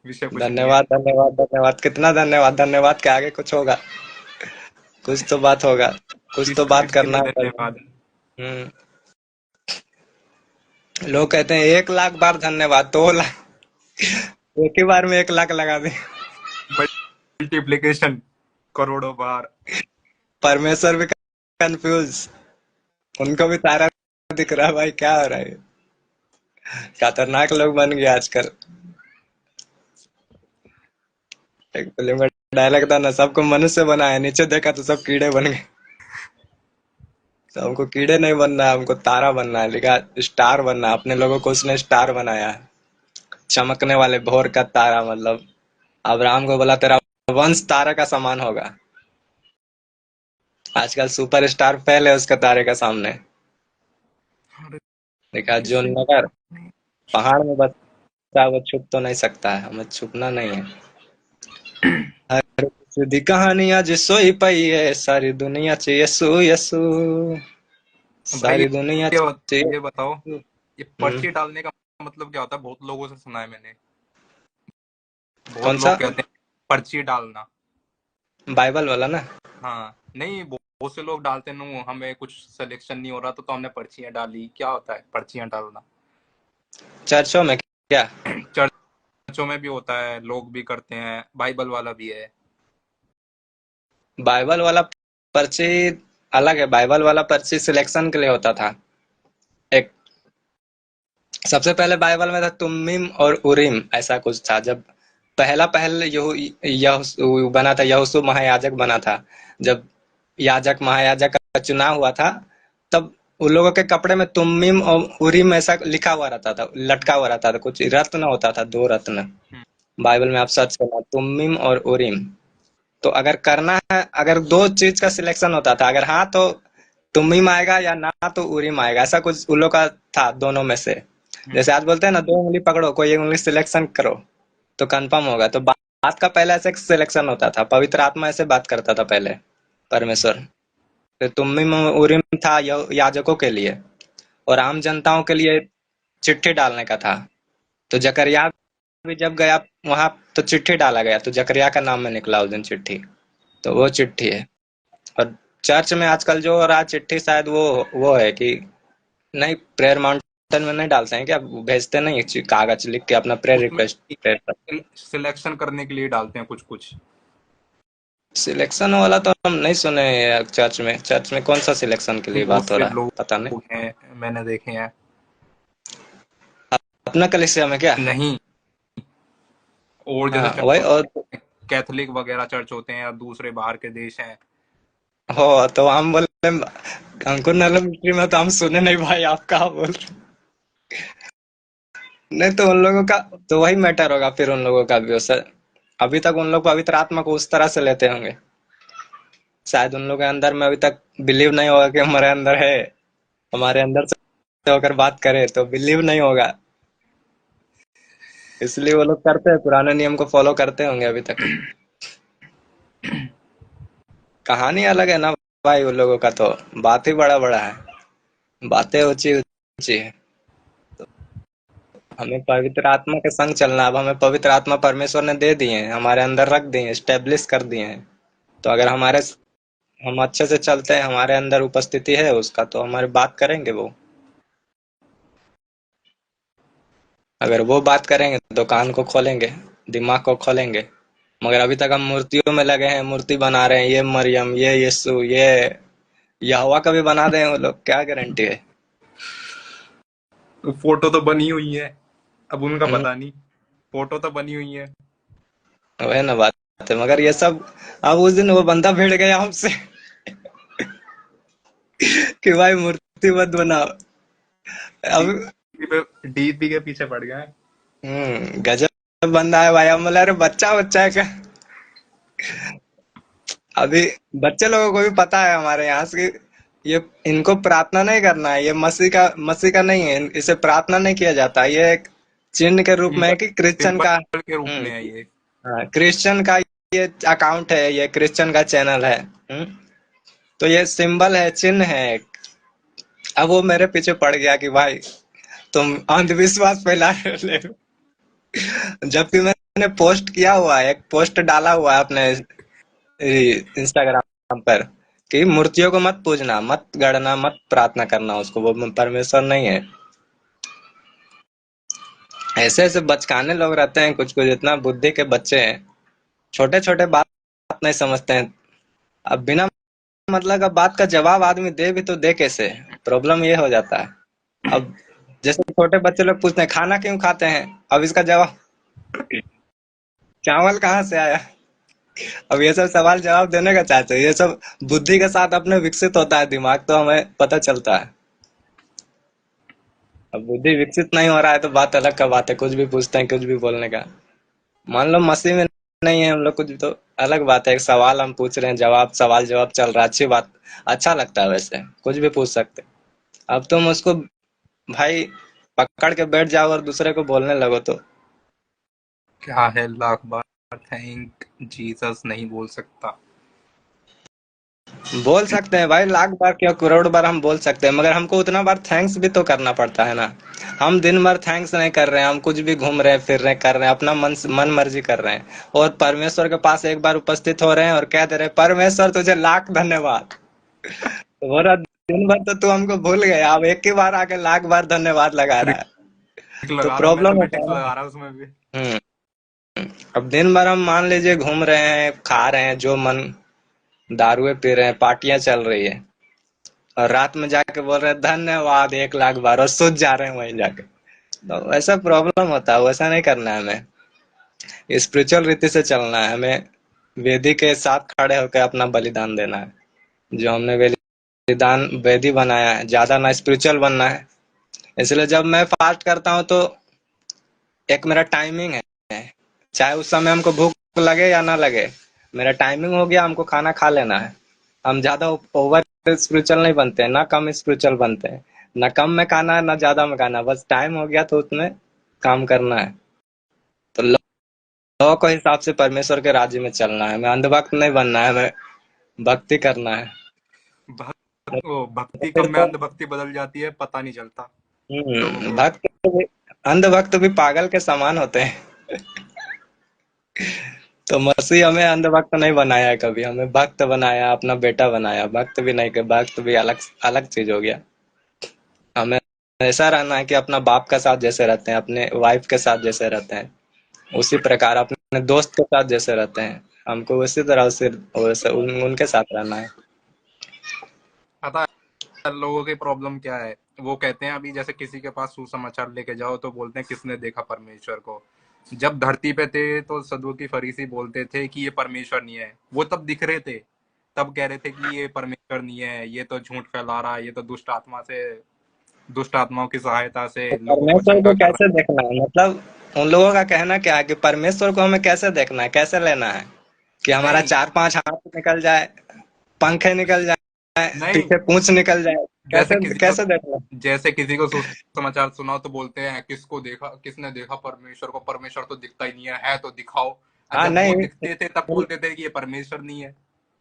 विषय कुछ नहीं है। धन्यवाद, धन्यवाद, धन्यवाद, कितना धन्यवाद, धन्यवाद के आगे कुछ होगा। कुछ तो बात होगा। कुछ तो बात सृष्टि करना में है। धन्यवाद। हम्म। लोग कहते हैं 1 लाख बार धन्यवाद, 2 लाख, एक ही बार में 1 लाख लगा दे। मल्टीप्लीकेशन करोड़ों बार। परमेश्वर भी कंफ्यूज, उनको भी तारा दिख रहा है भाई, क्या हो रहा है। खतरनाक लोग बन गए आजकल। एक फिल्म का डायलॉग था ना, सबको मनुष्य बनाया, नीचे देखा तो सब कीड़े बन गए। तो हमको कीड़े नहीं बनना है, हमको तारा बनना है। लिखा स्टार बनना है। अपने लोगों को उसने स्टार बनाया है, चमकने वाले भोर का तारा। मतलब अब्राहम को बोला तेरा वंश तारा का समान होगा। आजकल सुपर स्टार फेल है उसका तारे का सामने। अरे देखा जो किसी नगर पहाड़ में बसा है, वो छुप तो नहीं सकता है, हमें छुपना नहीं है। हर सीधी कहानियां जिसो ही पई है, सारी दुनिया च यसू यसू, भाई सारी दुनिया च ये बताओ, यसू। ये हम्म। पर्ची डालने का मतलब क्या होता है? बहुत लोगों से सुना है मैंने। बहुत कौन सा? लोग कहते हैं पर्ची डालना। बाइबल वाला ना? हाँ नहीं, बहुत से लोग डालते हैं, "नो, हमें कुछ सिलेक्शन नहीं हो रहा तो हमने पर्चियां डाली"। क्या होता है पर्चियां डालना? चर्चों में क्या? चर्चों में भी होता है, लोग भी करते हैं, बाइबल वाला भी है। बाइबल वाला पर्ची अलग है। बाइबल वाला पर्ची सिलेक्शन के लिए होता था। एक सबसे पहले बाइबल में था तुम्मीम और उरीम, ऐसा कुछ था। जब पहला पहल यह बना था, यहोशू महायाजक बना था। जब याजक महायाजक का चुनाव हुआ था, तब उन लोगों के कपड़े में तुम्मीम और उरीम ऐसा लिखा हुआ रहता था, लटका हुआ रहता था। कुछ रत्न होता था, 2 रत्न। हम्म, बाइबल में आप सर्च करना तुम्मीम और उरीम। तो अगर करना है, अगर दो चीज का सिलेक्शन होता था, अगर हाँ तो तुम्हीम आएगा, या ना तो उरीम आएगा। ऐसा कुछ उन लोग का था, दोनों में से। हम्म, जैसे आज बोलते हैं ना, 2 उंगली पकड़ो, कोई एक उंगली सिलेक्शन करो तो कंफर्म होगा। तो बात का पहले ऐसे सिलेक्शन होता था, पवित्र आत्मा ऐसे बात करता था पहले, परमेश्वर। तो तुम्हीम और उरीम था याजकों के लिए, और आम जनताओं के लिए चिट्ठी डालने का था। तो जकरिया भी जब गया वहां, तो चिट्ठी डाला गया, तो जकरिया का नाम में निकला उस दिन चिट्ठी। तो वो चिट्ठी है। और चर्च में आजकल जो हो रहा है चिट्ठी, शायद वो है कि नहीं, प्रेयर माउंटेन में नहीं डालते हैं क्या? भेजते नहीं कागज लिख के अपना प्रेयर उसमें रिक्वेस्ट, प्रेयर कर। सिलेक्शन करने के लिए डालते हैं कुछ कुछ। सिलेक्शन वाला तो हम नहीं सुने हैं चर्च में। चर्च में कौन सा सिलेक्शन के लिए बहुत बात हो से रहा है, पता नहीं। लोग हैं, मैंने देखे हैं। अपना कलीसिया में क्या? नहीं, और जैसे हाँ चर्च वही। और होते हैं, कैथोलिक वगैरह चर्च होते हैं, या दूसरे बाहर के देश हैं। हो तो हम बोले, अंकुर नल मिस्ट्री में तो हम सुने नहीं भाई, आप कहाँ बोल रहे? नहीं तो उन लोगों का तो वही मैटर होगा फिर, उन लोगों का भी हो सर। अभी तक उन लोग पवित्र आत्मा को उस तरह से लेते होंगे, शायद उन लोग के अंदर में अभी तक बिलीव नहीं होगा कि हमारे अंदर है। हमारे अंदर से होकर बात करे तो बिलीव नहीं होगा। इसलिए वो लोग करते हैं, पुराने नियम को फॉलो करते होंगे अभी तक। कहानी अलग है ना भाई उन लोगों का, तो बात ही बड़ा बड़ा है, बातें ऊंची ऊंची है। हमें पवित्र आत्मा के संग चलना। अब हमें पवित्र आत्मा परमेश्वर ने दे दिए हैं, हमारे अंदर रख दिए हैं, स्टेब्लिश कर दिए हैं। तो अगर हम अच्छे से चलते हैं, हमारे अंदर उपस्थिति है उसका, तो हमारी बात करेंगे वो। अगर वो बात करेंगे तो कान को खोलेंगे, दिमाग को खोलेंगे। मगर अभी तक हम मूर्तियों में लगे हैं, मूर्ति बना रहे हैं, ये मरियम, ये यीशु, ये यहोवा का भी बना दें वो लोग, क्या गारंटी है। तो फोटो तो बनी हुई है, अब उनका हम्म। पता नहीं। फोटो तो बनी हुई है। वही ना बात है। मगर ये सब, अब उस दिन वो बंदा भिड़ गया हमसे कि भाई मूर्ति मत बनाओ। अब डीपी के पीछे पड़ गया है। गजब बंदा है भाई। हम बोला अरे बच्चा बच्चा है क्या? अभी बच्चे लोगों को भी पता है हमारे यहाँ से कि ये इनको प्रार्थना नहीं करना है, ये मसीह का नहीं है, इसे प्रार्थना नहीं किया जाता। ये एक चिन्ह के रूप में है सिंबल, कि क्रिश्चियन का। सिंबल के रूप में है ये। हाँ, क्रिश्चियन का ये अकाउंट है, ये क्रिश्चियन का चैनल है। तो ये सिंबल है, चिन्ह है एक। अब वो मेरे पीछे पड़ गया कि भाई तुम अंधविश्वास फैला रहे हो, जबकि मैंने पोस्ट किया हुआ है, एक पोस्ट डाला हुआ है अपने इंस्टाग्राम पर कि मूर्तियों को मत पूजना, मत गड़ना, मत प्रार्थना करना उसको, वो परमेश्वर नहीं है। ऐसे ऐसे बचकाने लोग रहते हैं, कुछ कुछ इतना बुद्धि के बच्चे हैं, छोटे छोटे बात नहीं समझते हैं। अब बिना मतलब का बात का जवाब आदमी दे भी तो दे कैसे, प्रॉब्लम ये हो जाता है। अब जैसे छोटे बच्चे लोग पूछते हैं खाना क्यों खाते हैं, अब इसका जवाब चावल कहाँ से आया। अब ये सब सवाल जवाब देने का चाहते हैं, ये सब बुद्धि के साथ अपने विकसित होता है दिमाग, तो हमें पता चलता है। अब बुद्धि विकसित नहीं हो रहा है तो बात अलग का बात है, कुछ भी पूछते हैं, कुछ भी बोलने का। मान लो मसीह में नहीं है हम लोग कुछ, तो अलग बात है। एक सवाल हम पूछ रहे हैं, जवाब सवाल जवाब चल रहा है, अच्छी बात, अच्छा लगता है, वैसे कुछ भी पूछ सकते हैं। अब तुम उसको भाई पकड़ के बैठ जाओ और दूसरे को बोलने लगो तो क्या है, लाख बार थैंक जीसस नहीं बोल सकता। बोल सकते हैं भाई, लाख बार क्यों, करोड़ बार हम बोल सकते हैं, मगर हमको उतना बार थैंक्स भी तो करना पड़ता है ना। हम दिन भर थैंक्स नहीं कर रहे हैं, हम कुछ भी घूम रहे हैं, फिर रहे, कर रहे हैं, अपना मन मर्जी कर रहे हैं, और परमेश्वर के पास एक बार उपस्थित हो रहे हैं और कह दे रहे हैं परमेश्वर तुझे लाख धन्यवाद। तो बोला दिन भर तो तू हमको भूल गया, अब एक ही बार आके लाख बार धन्यवाद लगा रहा है, ट्रिक तो लगा रहा, प्रॉब्लम होता मैथमेटिक्स है ना। लगा रहा है उसमें भी। हम्म। अब दिन भर हम मान लीजिए घूम रहे हैं, खा रहे हैं जो मन, दारुए पी रहे हैं, पार्टियां चल रही है, और रात में जाके बोल रहे हैं धन्यवाद 1 लाख बार, और सोच जा रहे हैं वहीं जाके, तो ऐसा प्रॉब्लम होता है। वैसा नहीं करना है हमें, स्पिरिचुअल रीति से चलना है हमें, वेदी के साथ खड़े होकर अपना बलिदान देना है। जो हमने बलिदान वेदी बनाया है, ज्यादा ना स्पिरिचुअल बनना है। इसलिए जब मैं फास्ट करता हूँ तो एक मेरा टाइमिंग है, चाहे उस समय हमको भूख लगे या ना लगे, मेरा टाइमिंग हो गया, हमको खाना खा लेना है। हम ज्यादा ओवर स्पिरिचुअल नहीं बनते हैं, ना कम स्पिरिचुअल बनते हैं, ना कम में खाना है ना ज्यादा में खाना है, बस टाइम हो गया तो उसमें काम करना है। तो लॉ के हिसाब से परमेश्वर के राज्य में चलना है, हमें अंधभक्त नहीं बनना है, हमें भक्ति करना है। भक्ति कब फिर में तो अंधभक्ति बदल जाती है पता नहीं चलता लोगों को। भक्त भी, अंधभक्त भी पागल के समान होते हैं। तो मसीह हमें अंधभक्त नहीं बनाया है कभी, हमें भक्त बनाया, अपना बेटा बनाया। भक्त भी नहीं, के भक्त भी अलग अलग चीज हो गया। हमें ऐसा रहना है कि अपना बाप का साथ जैसे रहते हैं, अपने वाइफ के साथ जैसे रहते हैं, उसी प्रकार अपने दोस्त के साथ जैसे रहते हैं, हमको उसी तरह से वैसे उनके साथ रहना है। पता है लोगों की प्रॉब्लम क्या है? वो कहते हैं अभी जैसे किसी के पास सुसमाचार लेके जाओ तो बोलते हैं किसने देखा परमेश्वर को। जब धरती पे थे तो सदूकी फरीसी बोलते थे कि ये परमेश्वर नहीं है, वो तब दिख रहे थे, तब कह रहे थे कि ये परमेश्वर नहीं है, ये तो झूठ फैला रहा है, ये तो दुष्ट आत्माओं की सहायता से तो लोगों को परमेश्वर चंगा को कर रहा कैसे देखना है, मतलब उन लोगों का कहना क्या है कि परमेश्वर को हमें कैसे देखना है, कैसे लेना है, कि है। हमारा नहीं, 4 5 हाथ निकल जाए, पंखे निकल जाए, नहीं, पीछे पूंछ निकल जाए, जैसे कैसे किसी को कैसे देखना जैसे किसी को सुसमाचार सुनाओ तो बोलते हैं किसको देखा, किसने देखा परमेश्वर को, परमेश्वर तो दिखता ही नहीं है तो दिखाओ। और हाँ जब वो नहीं, दिखते थे तब उन, बोलते थे कि ये परमेश्वर नहीं है।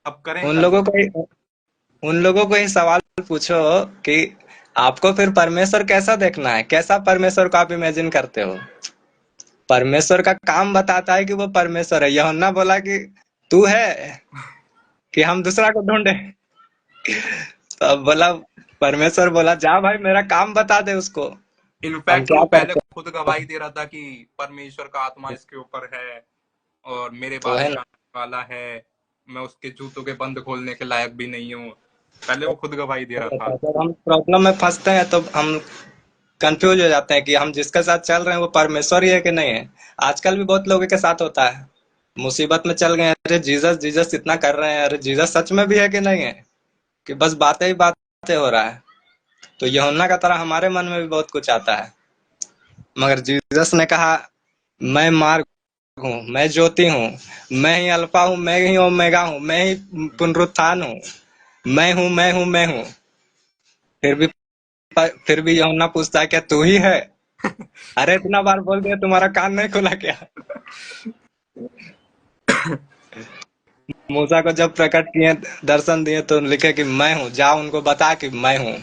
अब करें उन क्या लोगों लोग? को ही उन लोगों को ही सवाल पूछो कि आपको फिर परमेश्वर कैसा देखना है, कैसा परमेश्वर को आप इमेजिन करते हो। परमेश्वर का काम बताता है कि वो परमेश्वर है। यूहन्ना बोला कि तू है कि हम दूसरा को ढूंढे। तो अब बोला, परमेश्वर बोला जा भाई मेरा काम बता दे उसको, हम इनफैक्ट क्या वो पहले करते खुद गवाही दे रहा था कि परमेश्वर का आत्मा हैं। इसके ऊपर है और मेरे तो बाद है एक ना, आने वाला है, मैं उसके जूतों के बंद खोलने के लायक भी नहीं हूँ। पहले वो खुद गवाही दे रहा था। जब हम प्रॉब्लम में फंसते हैं तो हम कंफ्यूज हो जाते हैं कि हम जिसके साथ चल रहे हैं वो परमेश्वर ही है कि नहीं है। आजकल भी बहुत लोगों के साथ होता है, मुसीबत में चल गए, अरे जीसस जीसस इतना कर रहे हैं, अरे जीसस सच में भी है कि नहीं है, कि बस बातें ही बातें हो रहा है। तो यूहन्ना का तरह हमारे मन में भी बहुत कुछ आता है, मगर जीसस ने कहा मैं मार्ग हूँ, मैं ज्योति हूँ, मैं ही अल्फा हूँ, मैं ही ओमेगा हूँ, मैं ही पुनरुत्थान हूँ, मैं हूँ मैं हूँ मैं हूँ। फिर भी यूहन्ना पूछता है क्या तू ही है। अरे इतना बार बोल दिया, तुम्हारा कान नहीं खुला क्या? मूसा को जब प्रकट किए, दर्शन दिए, तो लिखे कि मैं हूँ, जाओ उनको बता कि मैं हूँ।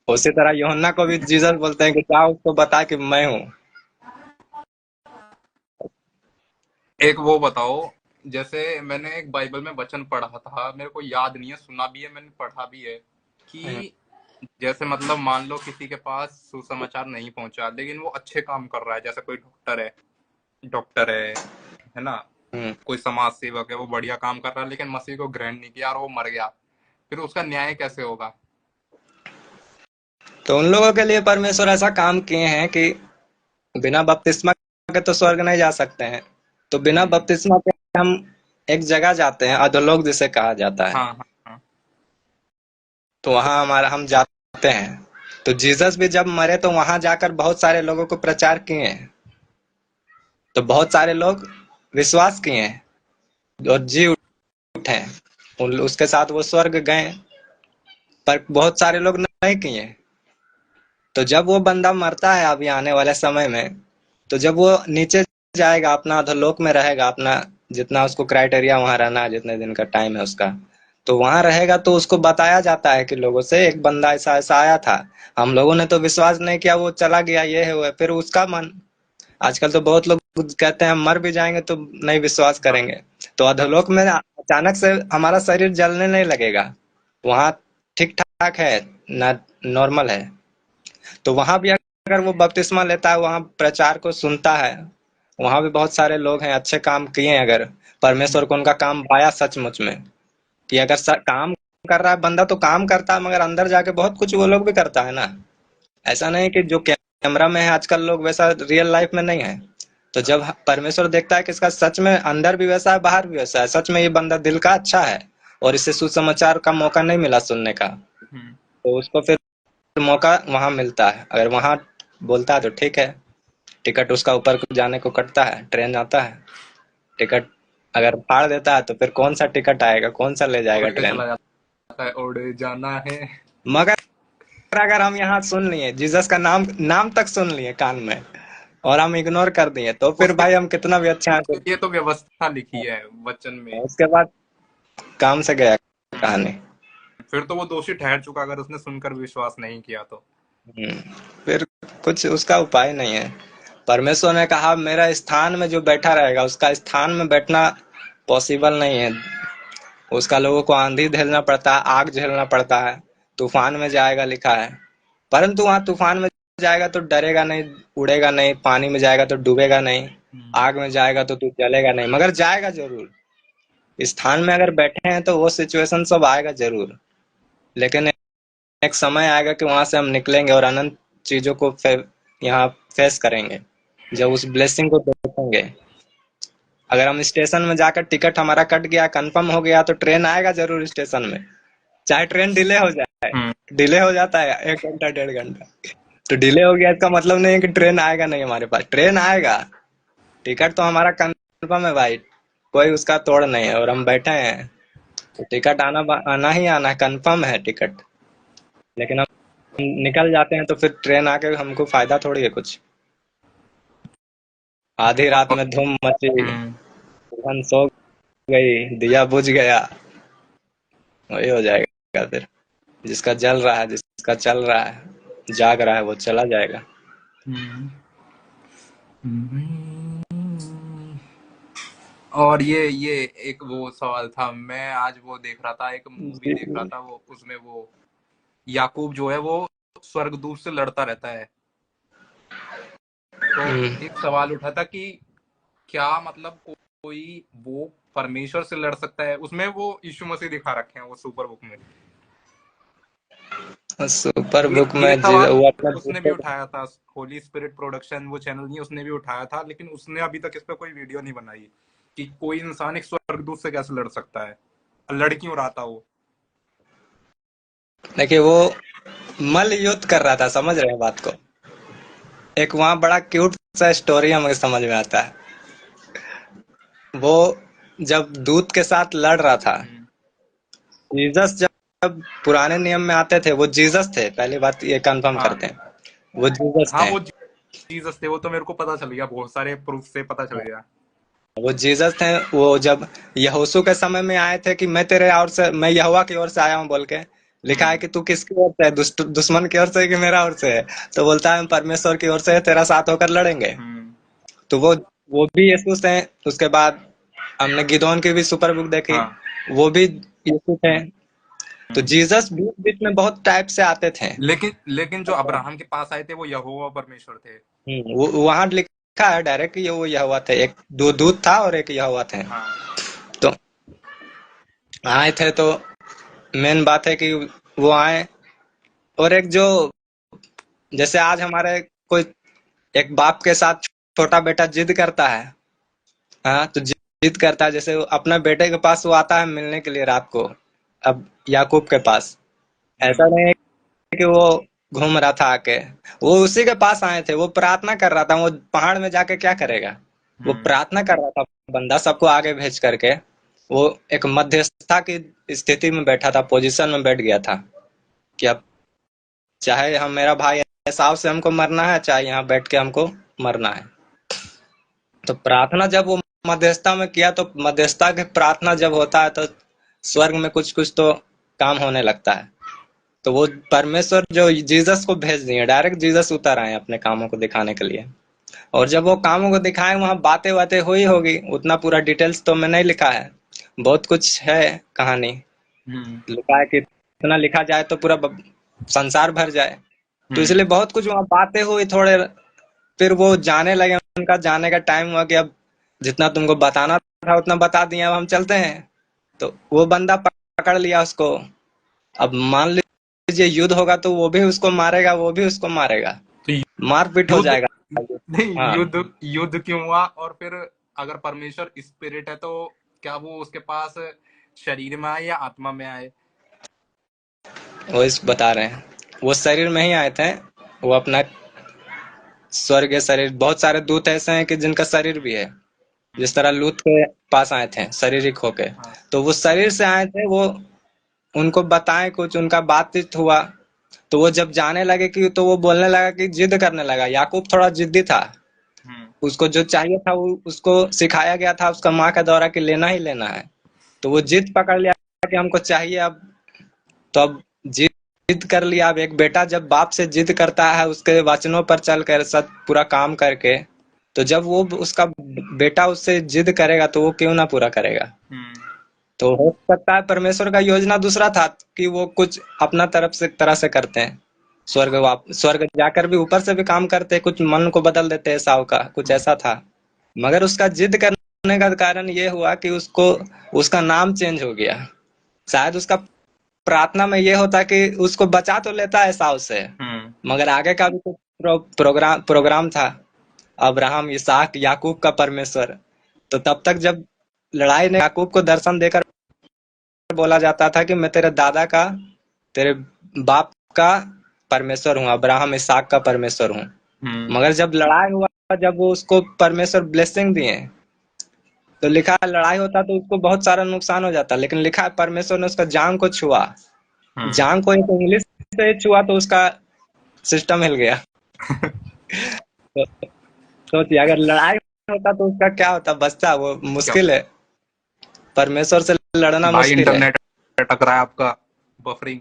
उसी तरह यूहन्ना को भी जीसस बोलते हैं कि जाओ उसको बता कि मैं हूँ। एक वो बताओ, जैसे मैंने एक बाइबल में वचन पढ़ा था, मेरे को याद नहीं है, सुना भी है, मैंने पढ़ा भी है हम्म। कि जैसे मतलब मान लो किसी के पास सुसमाचार नहीं पहुंचा, लेकिन वो अच्छे काम कर रहा है, जैसे कोई डॉक्टर है ना, हम्म। कोई समाज सेवक है, वो बढ़िया काम कर रहा है, लेकिन मसीह को ग्रहण नहीं किया और वो मर गया, फिर उसका न्याय कैसे होगा? तो उन लोगों के लिए परमेश्वर ऐसा काम किए हैं कि बिना बपतिस्मा के तो स्वर्ग नहीं जा सकते हैं। तो बिना हम्म। बपतिस्मा के हम एक जगह जाते हैं, अधोलोक जिसे कहा जाता है। हाँ हाँ हाँ। तो वहां हमारा हम जाते हैं। तो जीसस भी जब मरे तो वहां जाकर बहुत सारे लोगों को प्रचार किए हैं। तो बहुत सारे लोग विश्वास किए हैं और जी उठे। उसके साथ वो स्वर्ग गए। पर बहुत सारे लोग नहीं किए। तो जब वो बंदा मरता है अभी आने वाले समय में, तो जब वो नीचे जाएगा, अपना अधोलोक में रहेगा, अपना जितना उसको क्राइटेरिया वहां रहना है, जितने दिन का टाइम है उसका, तो वहां रहेगा, तो उसको बताया जाता है कि लोगों से एक बंदा ऐसा ऐसा आया था, हम लोगों ने तो विश्वास नहीं किया, वो चला गया, ये है वो है। फिर उसका मन, आजकल तो बहुत लोग कहते हैं हम मर भी जाएंगे तो नहीं विश्वास हाँ। करेंगे। तो अधोलोक में अचानक से हमारा शरीर जलने नहीं लगेगा। वहां ठीक ठाक है ना, नॉर्मल है। तो वहां भी अगर वो बपतिस्मा लेता है, वहां प्रचार को सुनता है, वहां भी बहुत सारे लोग हैं अच्छे काम किए हैं, अगर परमेश्वर को उनका काम पाया सचमुच में, कि अगर काम कर रहा है बंदा तो काम करता है, मगर अंदर जाके बहुत कुछ वो लोग भी करता है ना। ऐसा नहीं कि जो कैमरा में है आजकल लोग, वैसा रियल लाइफ में नहीं है। तो जब परमेश्वर देखता है कि इसका सच में अंदर भी वैसा है, बाहर भी वैसा है, सच में ये बंदा दिल का अच्छा है और इसे सुसमाचार का मौका नहीं मिला सुनने का, हम्म। तो उसको फिर मौका वहां मिलता है। अगर वहां बोलता है तो ठीक है, टिकट उसका ऊपर को जाने को कटता है, ट्रेन आता है, टिकट अगर फाड़ देता है तो फिर कौन सा टिकट आएगा, कौन सा ले जाएगा उड़ के ट्रेन। चला जाता है, उड़ जाना है। मगर अगर हम यहाँ सुन लिए, जीसस का नाम नाम तक सुन लिए कान में, और हम इग्नोर कर दिए, तो फिर उसके भाई हम कितना भी अच्छा है उसके लिए तो व्यवस्था लिखी है वचन में। उसके बाद काम से गया कहानी। फिर तो वो दोषी ठहर चुका अगर उसने सुनकर विश्वास नहीं किया तो। हम्म, फिर कुछ उसका उपाय नहीं है। परमेश्वर ने कहा मेरा स्थान में जो बैठा रहेगा, उसका स्थान में बैठना पॉसिबल नहीं है। उसका लोगों को आंधी झेलना पड़ता है, आग झेलना पड़ता है, तूफान में जाएगा लिखा है। परंतु वहां तूफान में जाएगा तो डरेगा नहीं, उड़ेगा नहीं, पानी में जाएगा तो डूबेगा नहीं, आग में जाएगा तो तू जलेगा नहीं, मगर जाएगा जरूर। स्थान में अगर बैठे हैं तो वो सिचुएशन सब आएगा जरूर। लेकिन एक समय आएगा कि वहां से हम निकलेंगे और अनंत चीजों को यहाँ फेस करेंगे, जब उस ब्लेसिंग को देखेंगे। अगर हम स्टेशन में जाकर टिकट हमारा कट गया, कंफर्म हो गया, तो ट्रेन आएगा जरूर स्टेशन में, चाहे ट्रेन डिले हो जाए। हम्म। डिले हो जाता है 1 घंटा 1.5 घंटा, तो डिले हो गया इसका मतलब नहीं है कि ट्रेन आएगा नहीं, हमारे पास ट्रेन आएगा। टिकट तो हमारा कंफर्म है भाई, कोई उसका तोड़ नहीं है, और हम बैठे हैं, तो टिकट आना आना ही आना है, कंफर्म है टिकट। लेकिन हम निकल जाते हैं तो फिर ट्रेन आके हमको फायदा थोड़ी है कुछ। आधी रात में धूम मची, हम्म। दुल्हन सो गई, दिया बुझ गया, वही हो जाएगा फिर। जिसका जल रहा है, जिसका चल रहा है, जाग रहा है, वो चला जाएगा। हम्म। और ये एक वो सवाल था, मैं आज वो देख रहा था, एक मूवी देख रहा जी। था, वो उसमें वो याकूब जो है वो स्वर्गदूत से लड़ता रहता है। तो हम्म। एक सवाल उठा था कि क्या मतलब कोई वो परमेश्वर से लड़ सकता है? उसमें वो यीशु मसीह दिखा रखे हैं वो सुपर बुक में। सुपर ये बुक ये में सवाल वो अपने उसने भी दूसरे उठाया था, होली स्पिरिट प्रोडक्शन वो चैनल नहीं, उसने भी उठाया था, लेकिन उसने अभी तक इस पे कोई वीडियो नहीं बनाई कि कोई इंसान एक स्वर्गदूत से कैसे लड़ सकता है, लड़ क्यों रहा था वो। देखिए, वो मल युद्ध कर रहा था, समझ रहे हैं बात को। एक वहां बड़ा क्यूट सा स्टोरी हमें समझ में आता है। वो जब दूत के साथ लड़ रहा था, हम्म। जीसस जब पुराने नियम में आते थे, वो जीसस थे, पहली बात ये कंफर्म हाँ। करते हैं। वो जीसस हाँ थे। वो जीसस थे, वो तो मेरे को पता चल गया, बहुत सारे प्रूफ से पता चल गया। वो जीसस थे। वो जब यहोशू के समय में आए थे कि मैं तेरे ओर से, मैं यहोवा की ओर से आया हूँ बोल के, लिखा है हम्म। कि तू किसकी ओर से है, दुश्मन की ओर से है कि मेरा ओर से है? तो बोलता है हम परमेश्वर की ओर से है, तेरा साथ होकर लड़ेंगे। हम्म। तो वो भी यीशु थे। उसके बाद हमने गिदोन की भी सुपर बुक देखी, हाँ। वो भी यीशु थे। तो हम्म। जीसस बीच बीच में बहुत टाइप से आते थे। लेकिन जो अब्राहम के पास आए थे वो यहोवा परमेश्वर थे। वो वहां लिखा है डायरेक्ट कि ये वो यहोवा थे, एक दो दूत था और एक यहोवा थे। हाँ। तो आए थे तो मेन बात है कि वो आए। और एक जो, जैसे आज हमारे कोई एक बाप के साथ छोटा बेटा जिद करता है, हाँ, तो जिद करता है, जैसे वो अपने बेटे के पास वो आता है मिलने के लिए रात को, अब याकूब के पास। ऐसा हम्म। नहीं है कि वो घूम रहा था आके, वो उसी के पास आए थे। वो प्रार्थना कर रहा था। वो पहाड़ में जाके क्या करेगा? वो हम्म। प्रार्थना कर रहा था, बंदा सबको आगे भेज करके। वो एक मध्यस्थता की स्थिति में बैठा था, पोजीशन में बैठ गया था कि अब चाहे हम, मेरा भाई एसाव से हमको मरना है, चाहे यहाँ बैठ के हमको मरना है। तो प्रार्थना जब वो मध्यस्थता में किया, तो मध्यस्थता के प्रार्थना जब होता है तो स्वर्ग में कुछ कुछ तो काम होने लगता है। तो वो परमेश्वर जो जीसस को भेज दिए, डायरेक्ट जीसस उतर आए अपने कामों को दिखाने के लिए। और जब वो कामों को दिखाए, वहां बातें बातें हुई होगी, उतना पूरा डिटेल्स तो मैं नहीं लिखा है, बहुत कुछ है कहानी। हम्म। लिखा है कि इतना लिखा जाए तो पूरा संसार भर जाए। तो हम्म। इसलिए बहुत कुछ वहां बातें हुई थोड़े। फिर वो जाने लगे, उनका जाने का टाइम हुआ कि अब जितना तुमको बताना था उतना बता दिए, अब हम चलते हैं। तो वो बंदा पकड़ लिया उसको। अब मान लीजिए युद्ध होगा तो वो भी उसको मारेगा, वो भी उसको मारेगा, तो मारपीट हो युद्ध जाएगा। नहीं, हाँ, युद्ध क्यों हुआ? और फिर अगर परमेश्वर स्पिरिट है तो क्या वो उसके पास शरीर में आए या आत्मा में आए? वो इस बता रहे हैं, वो शरीर में ही आए थे। वो अपना स्वर्गीय शरीर, बहुत सारे दूत ऐसे हैं कि जिनका शरीर भी है, जिस तरह लूत के पास आए थे शारीरिक होके। हाँ। तो वो शरीर से आए थे। वो उनको बताएं कुछ, उनका बातचीत हुआ। तो वो जब जाने लगे कि, तो वो बोलने लगा कि जिद करने लगा। याकूब थोड़ा जिद्दी था, हम्म। उसको जो चाहिए था वो उसको सिखाया गया था उसका माँ का दौरा कि लेना ही लेना है। तो वो जिद पकड़ लिया कि हमको चाहिए अब। तो अब जिद कर लिया। अब एक बेटा जब बाप से जिद करता है उसके वचनों पर चल कर सब पूरा काम करके, तो जब वो उसका बेटा उससे जिद करेगा तो वो क्यों ना पूरा करेगा? हम्म। तो हो सकता है परमेश्वर का योजना दूसरा था कि वो कुछ अपना तरह से करते हैं। स्वर्ग जाकर भी ऊपर से भी काम करते, कुछ मन को बदल देते हैं साव का, कुछ हम्म। ऐसा था। मगर उसका जिद करने का कारण ये हुआ कि उसको उसका नाम चेंज हो गया। शायद उसका प्रार्थना में ये होता कि उसको बचा तो लेता है साव से, हम्म। मगर आगे का भी कुछ प्रोग्राम था। अब्राहम, इसहाक, याकूब का परमेश्वर। तो तब तक जब लड़ाई ने याकूब को दर्शन देकर बोला जाता था कि मैं तेरे दादा का, तेरे बाप का परमेश्वर हूँ, अब्राहम इसहाक का परमेश्वर हूँ। हम्म। मगर जब लड़ाई हुआ, जब वो उसको परमेश्वर ब्लेसिंग दिए, तो लिखा है लड़ाई होता तो उसको बहुत सारा नुकसान हो जाता, लेकिन लिखा है परमेश्वर ने उसका जांग को छुआ। हम्म। जांग को एक इंग्लिश से छुआ तो उसका सिस्टम हिल गया। तो सोचिए अगर लड़ाई होता तो उसका क्या होता, बचता? वो क्या? मुश्किल है, परमेश्वर से लड़ना भाई मुश्किल है। इंटरनेट अटक रहा है आपका, बफरिंग।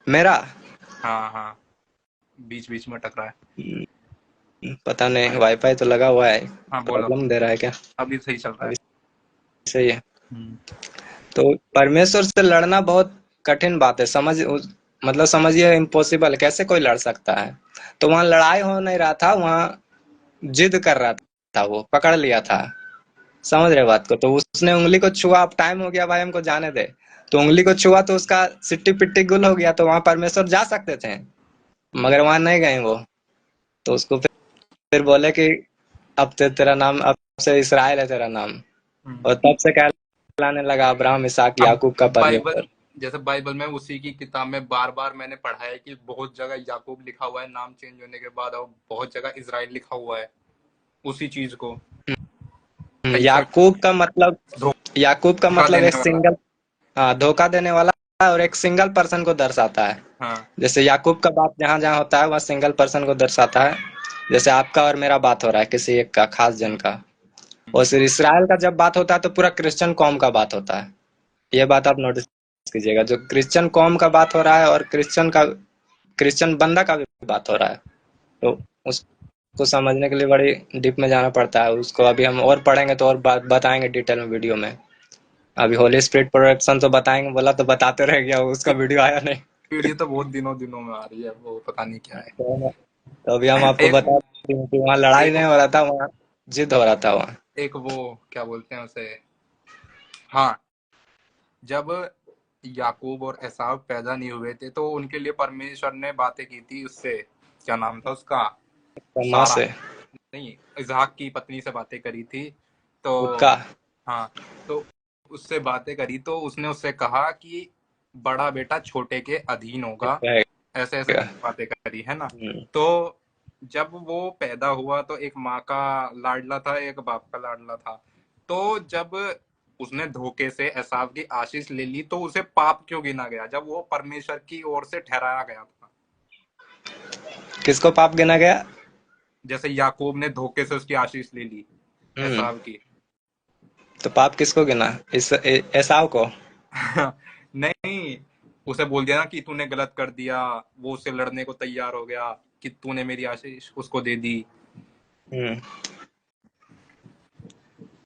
मेरा हाँ हाँ, बीच बीच में अटक रहा है। पता नहीं, वाईफाई तो लगा हुआ है, हाँ बोलो। प्रॉब्लम दे रहा है क्या? अभी सही चल रहा है। अभी सही है। हम्म। तो परमेश्वर से लड़ना बहुत कठिन बात है, मतलब समझिए इम्पॉसिबल, कैसे कोई लड़ सकता है? तो वहां लड़ाई हो नहीं रहा था, वहां जिद कर रहा था, वो पकड़ लिया था। समझ रहे बात को? तो उसने उंगली को छुआ, अब टाइम हो गया भाई हमको जाने दे। तो उंगली को छुआ तो उसका सिट्टी पिट्टी गुल हो गया। तो वहां परमेश्वर जा सकते थे, मगर वहां नहीं गए वो। तो उसको फिर बोले कि अब तेरा नाम, अब से इसराइल है तेरा नाम। हम्म। और तब से कहलाने लगा अब्राहम, इसहाक, अब याकूब का बाइबल, परमेश्वर। जैसे बाइबल में उसी की किताब में बार बार मैंने पढ़ा है कि बहुत जगह याकूब लिखा हुआ है नाम चेंज होने के बाद, और बहुत जगह इजराइल लिखा हुआ है उसी चीज को। ऐसा याकूब का मतलब, याकूब का धोखा मतलब देने एक वाला। सिंगल, हाँ, धोखा देने वाला, और एक सिंगल पर्सन को दर्शाता है। हाँ। जैसे याकूब का बात जहाँ जहाँ होता है वह सिंगल पर्सन को दर्शाता है। जैसे आपका और मेरा बात हो रहा है किसी एक का, खास जन का। और फिर इसराइल का जब बात होता है तो पूरा क्रिश्चियन कौम का बात होता है। ये बात आप नोटिस कीजिएगा, जो क्रिश्चियन कौम का बात हो रहा है और क्रिश्चियन बंदा का भी बात हो रहा है। तो उसको समझने के लिए बड़ी डीप में जाना पड़ता है। उसको अभी हम और पढ़ेंगे तो और बात बताएंगे डिटेल में वीडियो में। अभी होली स्पिरिट प्रोडक्शन तो बताएंगे बोला तो बताते रह गया, उसका वीडियो आया नहीं। वीडियो तो बहुत दिनों दिनों में आ रही है, वो पता नहीं क्या है। तो अभी हम आपको एक बता दें कि वहाँ लड़ाई एक नहीं हो रहा था, वहाँ जिद हो रहा था वहाँ। एक वो क्या बोलते हैं उसे, हाँ, जब याकूब और एसाव पैदा नहीं हुए थे तो उनके लिए परमेश्वर ने बातें की थी उससे, क्या नाम था उसका, माँ सारा, से नहीं, इसहाक की पत्नी से बातें करी थी। तो उसका हाँ, तो उससे बातें करी तो उसने उससे कहा कि बड़ा बेटा छोटे के अधीन होगा, रहेगा। ऐसे ऐसे बातें करी है ना। हम्म, तो जब वो पैदा हुआ तो एक माँ का लाडला था, एक बाप का लाडला था। तो जब उसने धोखे से एसाव की आशीष ले ली तो उसे पाप क्यों गिना गया, जब वो परमेश्वर की ओर से ठहराया गया था। किसको पाप गिना गया? जैसे याकूब ने धोखे से उसकी आशीष ले ली, हम्म, एसाव की। तो पाप किसको गिना? एसाव को। नहीं, उसे बोल दिया ना कि तूने गलत कर दिया, वो उससे लड़ने को तैयार हो गया कि तूने मेरी आशीष उसको दे दी। हम्म,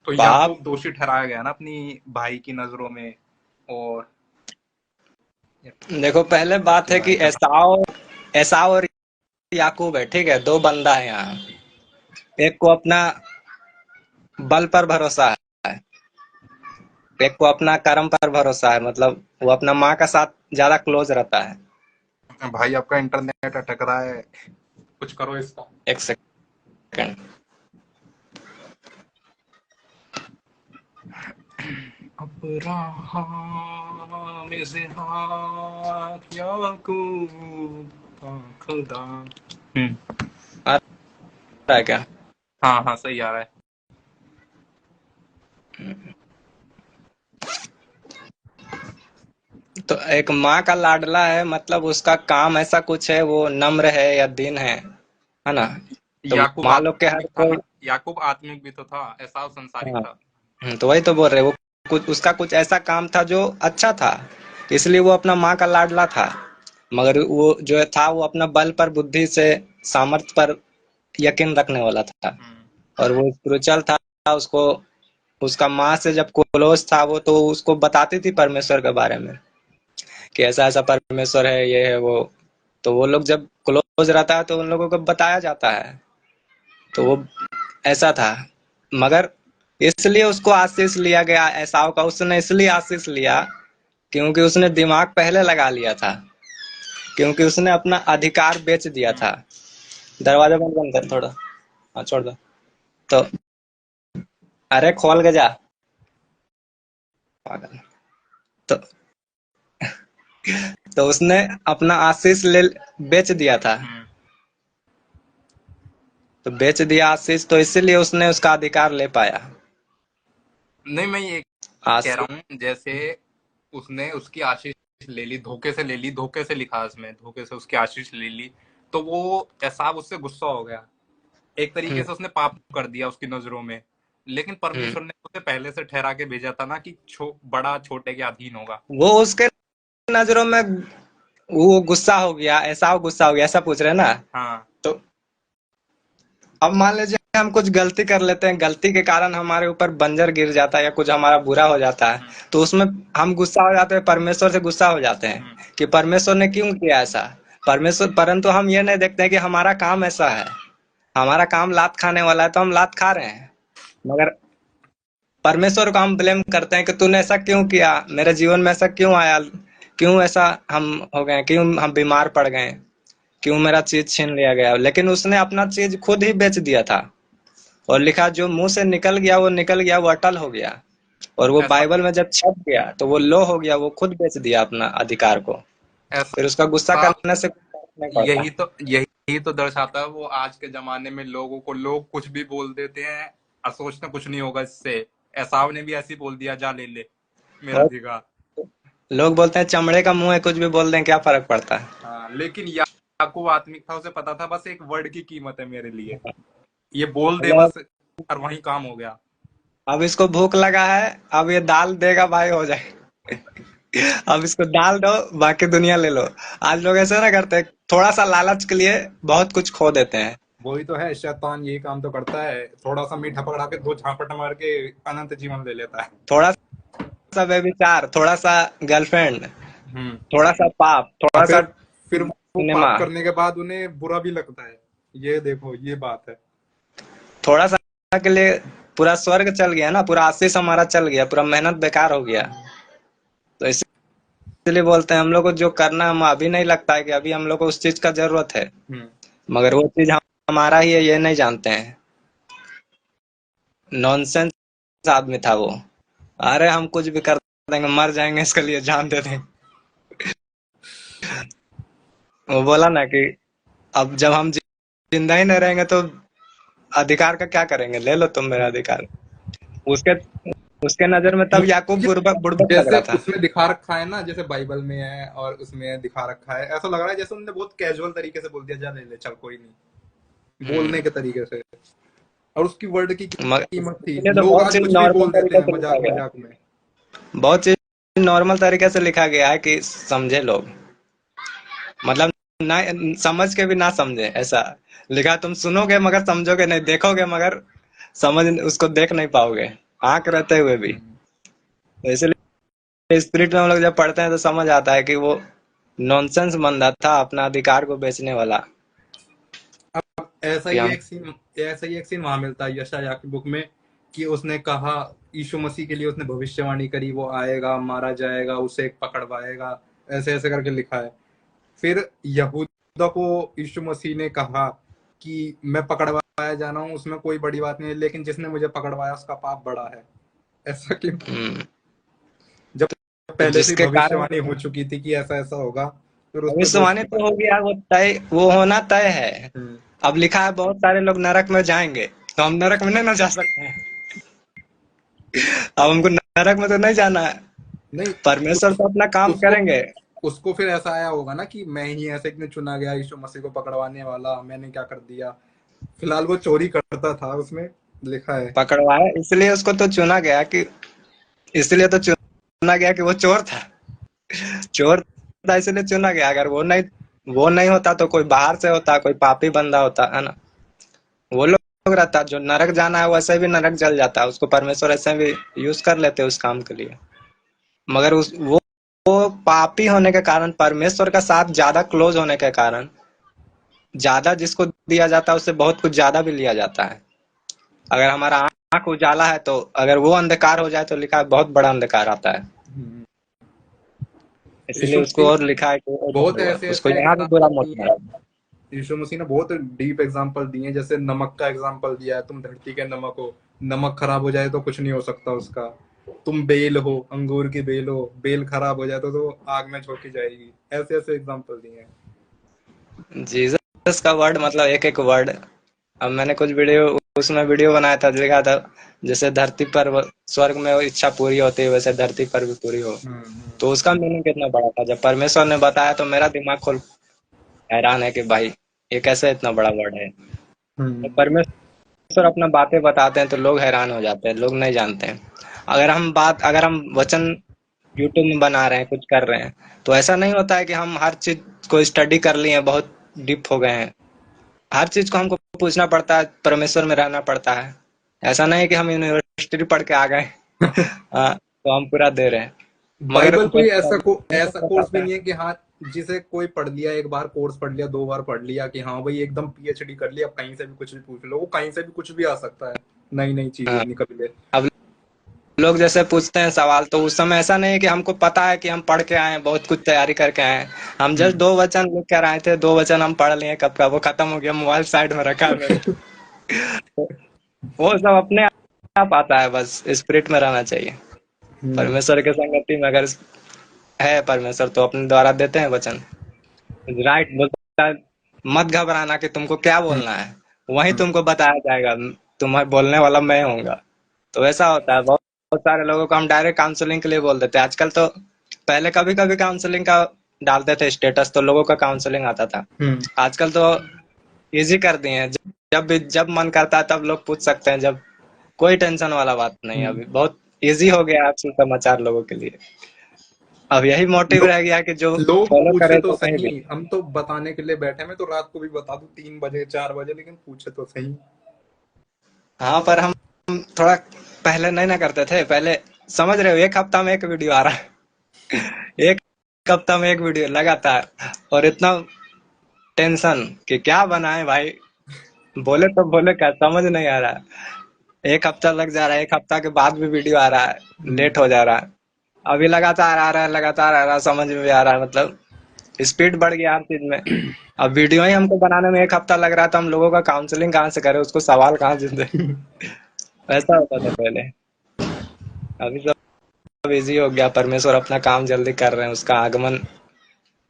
तो पाप याकूब दोषी ठहराया गया ना अपनी भाई की नजरों में। और देखो, पहले बात उसके है कि भाई का एसाव एसाव और याकूब है, ठीक है, दो बंदा है यहाँ। एक को अपना बल पर भरोसा है, एक को अपना कर्म पर भरोसा है, मतलब वो अपना माँ का साथ ज्यादा क्लोज रहता है। भाई, आपका इंटरनेट अटक रहा है, कुछ करो इसका। एक सेकंड। अब्राहम इसहाक याकूब का खुदा। आ रहा है क्या? हाँ हाँ, सही आ रहा है। तो एक माँ का लाडला है, मतलब उसका काम ऐसा कुछ है, वो नम्र है या दीन है ना? तो याकूब माँ लोग के हर आत्मिक था कोई। ना, याकूब आत्मिक भी तो था, एसाव संसारिक हाँ, था। तो वही तो बोल रहे, वो कुछ उसका कुछ ऐसा काम था जो अच्छा था, इसलिए वो अपना माँ का लाडला था। मगर वो जो था वो अपना बल पर, बुद्धि से, सामर्थ्य पर यकीन रखने वाला था। हम्म। और वो स्पिरिचुअल था। उसको उसका माँ से जब क्लोज था वो, तो उसको बताती थी परमेश्वर के बारे में कि ऐसा ऐसा परमेश्वर है, ये है वो। तो वो लोग जब क्लोज रहता है तो उन लोगों को बताया जाता है। तो वो ऐसा था। मगर इसलिए उसको आशीष लिया गया एसाव का, उसने इसलिए आशीष लिया क्योंकि उसने दिमाग पहले लगा लिया था, क्योंकि उसने अपना अधिकार बेच दिया था। दरवाजा बंद बंद कर थोड़ा। हाँ, छोड़ दो। तो अरे खोल के जा पागल। तो तो उसने अपना आशीष ले बेच दिया था। हम्म। तो बेच दिया आशीष, तो इसीलिए उसने उसका अधिकार ले पाया। नहीं, मैं ये कह आशीष। रहा हूँ, जैसे उसने उसकी आशीष ले ली, धोखे से ले ली, धोखे से लिखा उसमें, धोखे से उसकी आशीष ले ली। तो वो एसाव उससे गुस्सा हो गया, एक तरीके हम्म, से उसने पाप कर दिया उसकी नजरों में। लेकिन हम्म। परमेश्वर ने उसे पहले से ठहरा के भेजा था ना कि बड़ा छोटे के अधीन होगा। वो उसके नजरों में वो गुस्सा हो गया, ऐसा गुस्सा हो गया, ऐसा पूछ रहे हैं ना? हाँ। तो अब मान लीजिए हम कुछ गलती कर लेते हैं, गलती के कारण हमारे ऊपर बंजर गिर जाता है या कुछ हमारा बुरा हो जाता है, हम्म। तो उसमें हम गुस्सा हो जाते हैं, परमेश्वर से गुस्सा हो जाते हैं हम्म। कि परमेश्वर ने क्यों किया ऐसा। परमेश्वर, परंतु हम ये नहीं देखते हैं कि हमारा काम ऐसा है, हमारा काम लात खाने वाला है, तो हम लात खा रहे हैं। मगर परमेश्वर को हम ब्लेम करते हैं कि तूने ऐसा क्यों किया, मेरे जीवन में ऐसा क्यों आया, क्यों ऐसा हम हो गए, क्यों हम बीमार पड़ गए, क्यों मेरा चीज छीन लिया गया। लेकिन उसने अपना चीज खुद ही बेच दिया था। और लिखा, जो मुंह से निकल गया वो निकल गया, वो अटल हो गया। और वो ऐसा बाइबल में जब छप गया तो वो लो हो गया, वो खुद बेच दिया अपना अधिकार को। फिर उसका गुस्सा ऐसा करने से कुछ फर्क नहीं पड़ता। यही तो दर्शाता है, वो आज के जमाने में लोगों को लोग कुछ भी बोल देते हैं और सोचते कुछ नहीं होगा इससे। एसाव ने भी ऐसे ही बोल दिया, जा ले ले मेरा और जिगर। लोग बोलते हैं चमड़े का मुंह है, कुछ भी बोल दें, क्या फर्क पड़ता है। हाँ, लेकिन याकूब आत्मिक था, उसे पता था बस एक वर्ड की कीमत है मेरे लिए, ये बोल दे मतलब बस, और वही काम हो गया। अब इसको भूख लगा है, अब ये दाल देगा भाई, हो जाए। अब इसको डाल दो, बाकी दुनिया ले लो। आज लोग ऐसे ना करते हैं, थोड़ा सा लालच के लिए बहुत कुछ खो देते हैं। वही तो है, शैतान यही काम तो करता है, थोड़ा सा मीठा पकड़ा के दो झापट मार के अनंत जीवन ले लेता है। थोड़ा सा व्यभिचार, थोड़ा सा गर्लफ्रेंड, हम्म। थोड़ा सा पाप, और थोड़ा सा फिर वो सिनेमा, पाप करने के बाद उन्हें बुरा भी लगता है। ये देखो, ये बात है। थोड़ा सा के लिए पूरा स्वर्ग चल गया ना, पूरा आशीष हमारा चल गया, पूरा मेहनत बेकार हो गया। तो इसलिए बोलते हैं हम लोग को जो करना, हम अभी नहीं लगता है कि अभी हम लोग को उस चीज का जरूरत है, हम्म। मगर वो चीज हमारा ही है, ये नहीं जानते हैं। नॉनसेंस आदमी था वो। अरे हम कुछ भी कर देंगे, मर जाएंगे इसके लिए जान दे देंगे। वो बोला ना कि अब जब हम जिंदा ही नहीं रहेंगे तो अधिकार का क्या करेंगे, ले लो तुम मेरा अधिकार। उसके उसके नजर में तब याकूब मुझे बुड़बक बुड़बक लग जैसे रहा था। उसमें दिखा रखा है ना, जैसे बाइबल में है और उसमें दिखा रखा है, ऐसा लग रहा है जैसे उन्होंने बहुत कैजुअल तरीके से बोल दिया, जा ले ले चल कोई नहीं, बोलने के तरीके से। और उसकी वर्ड की कीमत थी, इसलिए तो लोग बहुत आज चीज कुछ भी नॉर्मल बोल देते तरीके हैं से लिखा मजाक गया मजाक में। है, बहुत चीज नॉर्मल तरीके से लिखा गया है कि समझे लोग, मतलब ना समझ के भी ना समझे, ऐसा लिखा। तुम सुनोगे मगर समझोगे नहीं, देखोगे मगर समझ उसको देख नहीं पाओगे, आंख रहते हुए भी। तो इसलिए स्पिरिट में हम लोग जब पढ़ते हैं तो समझ आता है कि वो नॉनसेंस बंदा था, अपना अधिकार को बेचने वाला। अब ऐसा कि ही हम एक सीन, ऐसा ही एक सीन वहां मिलता है यशायाह की बुक में, कि उसने कहा, यीशु मसीह के लिए उसने भविष्यवाणी करी, वो आएगा, मारा जाएगा, उसे एक पकड़वाएगा, ऐसे ऐसे करके लिखा है। फिर यहूदा को यीशु मसीह ने कहा कि मैं पकड़वाया जा रहा हूँ, उसमें कोई बड़ी बात नहीं है, लेकिन जिसने मुझे पकड़वाया उसका पाप बड़ा है। ऐसा क्यों, जब तो पहले से ही जिसके कारण भविष्यवाणी हो चुकी थी कि ऐसा ऐसा होगा, फिर उस पर दोष भविष्यवाणी क्यों तो हो लगाया? गया, वो तय, वो होना तय है। हम्म। अब लिखा है बहुत सारे लोग नरक में जाएंगे, तो हम नरक में नहीं ना जा सकते हैं। अब हमको नरक में तो नहीं जाना है, नहीं, परमेश्वर उस तो अपना काम उसको करेंगे। उसको फिर ऐसा आया होगा ना कि मैं ही ऐसे क्यों चुना गया यीशु मसीह को पकड़वाने वाला, मैंने क्या कर दिया। फिलहाल वो चोरी करता था, उसमें लिखा है। पकड़वाए इसलिए उसको तो चुना गया कि, इसलिए तो चुना गया कि वो चोर था। चोर था इसलिए चुना गया, अगर वो नहीं होता तो कोई बाहर से होता, कोई पापी बंदा होता है ना, वो लोग रहता जो नरक जाना है, वैसे भी नरक जल जाता, उसको परमेश्वर ऐसे भी यूज कर लेते उस काम के लिए। मगर उस वो पापी होने के कारण, परमेश्वर का साथ ज्यादा क्लोज होने के कारण, ज्यादा जिसको दिया जाता है उससे बहुत कुछ ज्यादा भी लिया जाता है। अगर हमारा आंख उजाला है, तो अगर वो अंधकार हो जाए तो लिखा है बहुत बड़ा अंधकार आता है। हम्म। इसीलिए यीशु उसको मसीह ने और लिखा है कि वो बहुत हुआ, ऐसे उसको ऐसे यहाँ भी बुरा एग्जाम्पल मत दिए मारो। हैं, यीशु मसीह ने बहुत डीप एग्जाम्पल दिए हैं, जैसे नमक का एग्जाम्पल दिया है, तुम धरती के नमक हो, नमक खराब हो जाए तो कुछ नहीं हो सकता उसका। तुम बेल हो, अंगूर की बेल हो, बेल खराब हो जाए तो आग में झोंकी जाएगी। ऐसे ऐसे एग्जाम्पल दिए हैं। जीसस का वर्ड, मतलब एक एक वर्ड। अब मैंने कुछ वीडियो, उसमें वीडियो बनाया था, लिखा था जैसे धरती पर स्वर्ग में वो इच्छा पूरी होती है, वैसे धरती पर भी पूरी हो। तो उसका मीनिंग कितना बड़ा था, जब परमेश्वर ने बताया तो मेरा दिमाग खोल हैरान है कि भाई ये कैसे इतना बड़ा वर्ड है। तो हम्म। परमेश्वर अपना बातें बताते हैं तो लोग हैरान हो जाते हैं, लोग नहीं जानते हैं। अगर हम वचन यूट्यूब में बना रहे हैं, कुछ कर रहे हैं, तो ऐसा नहीं होता है कि हम हर चीज को स्टडी कर लिए हैं, बहुत डीप हो गए हैं। हर चीज को हमको पूछना पड़ता है, परमेश्वर में रहना पड़ता है। ऐसा नहीं है कि हम यूनिवर्सिटी पढ़ के आ गए, हाँ, तो हम पूरा दे रहे हैं। मगर बाइबल कोई ऐसा परमेश्वर कोर्स भी बताता है। नहीं है कि हाँ, जिसे कोई पढ़ लिया, एक बार कोर्स पढ़ लिया, दो बार पढ़ लिया कि हाँ भाई एकदम पीएचडी कर लिया, अब कहीं से भी कुछ भी पूछ लो, वो कहीं से भी कुछ भी आ सकता है, नई नई चीजें हाँ, निकल ले। अब लोग जैसे पूछते हैं सवाल, तो उस समय ऐसा नहीं है कि हमको पता है कि हम पढ़ के आए हैं, बहुत कुछ तैयारी करके आए हैं। हम जस्ट हम्म। 2 वचन लिख कर आए थे, 2 वचन हम पढ़ लिए, कब का वो खत्म हो गया, मोबाइल साइड में रखा है मेरे। वो सब अपने आप आता है, बस स्पिरिट में रहना चाहिए। हम्म। परमेश्वर के संगति में अगर है परमेश्वर, तो अपने द्वारा देते हैं वचन। राइट बोलता है, मत घबराना कि तुमको क्या बोलना है, वही तुमको बताया जाएगा, तुम्हारे बोलने वाला मैं होऊंगा। तो ऐसा होता है, बहुत बहुत सारे लोगों को हम डायरेक्ट काउंसलिंग के लिए बोल देते हैं आजकल। तो पहले कभी कभी काउंसलिंग का डालते थे स्टेटस तो लोगों का काउंसलिंग आता था। आजकल तो इजी कर दिए हैं, जब मन करता है तब लोग पूछ सकते हैं, जब कोई टेंशन वाला बात नहीं है, अभी बहुत इजी हो गया है आजकल समाचार लोगों के लिए। अब यही मोटिव रह गया कि जो लोग फॉलो पूछे करे तो तो कहीं भी। सही, हम तो बताने के लिए बैठे, मैं तो रात को भी बता दूं 3 बजे 4 बजे, लेकिन पूछे तो सही। हाँ, पर हम थोड़ा पहले नहीं ना करते थे। पहले समझ रहे हो, एक हफ्ता में एक वीडियो आ रहा है। एक हफ्ता में एक वीडियो लगातार, और इतना टेंशन कि क्या बनाए भाई। बोले तो बोले क्या, समझ नहीं आ रहा। एक हफ्ता लग जा रहा है, एक हफ्ता के बाद भी वीडियो आ रहा है, लेट हो जा रहा है। अभी लगातार आ रहा है, लगातार आ रहा है, समझ में भी आ रहा है, मतलब स्पीड बढ़ गया हर चीज में। अब वीडियो ही हमको बनाने में एक हफ्ता लग रहा था, हम लोगों का काउंसलिंग कहाँ से करें, उसको सवाल कहाँ से दें। ऐसा होता था पहले। अभी सब इजी हो गया, परमेश्वर अपना काम जल्दी कर रहे हैं, उसका आगमन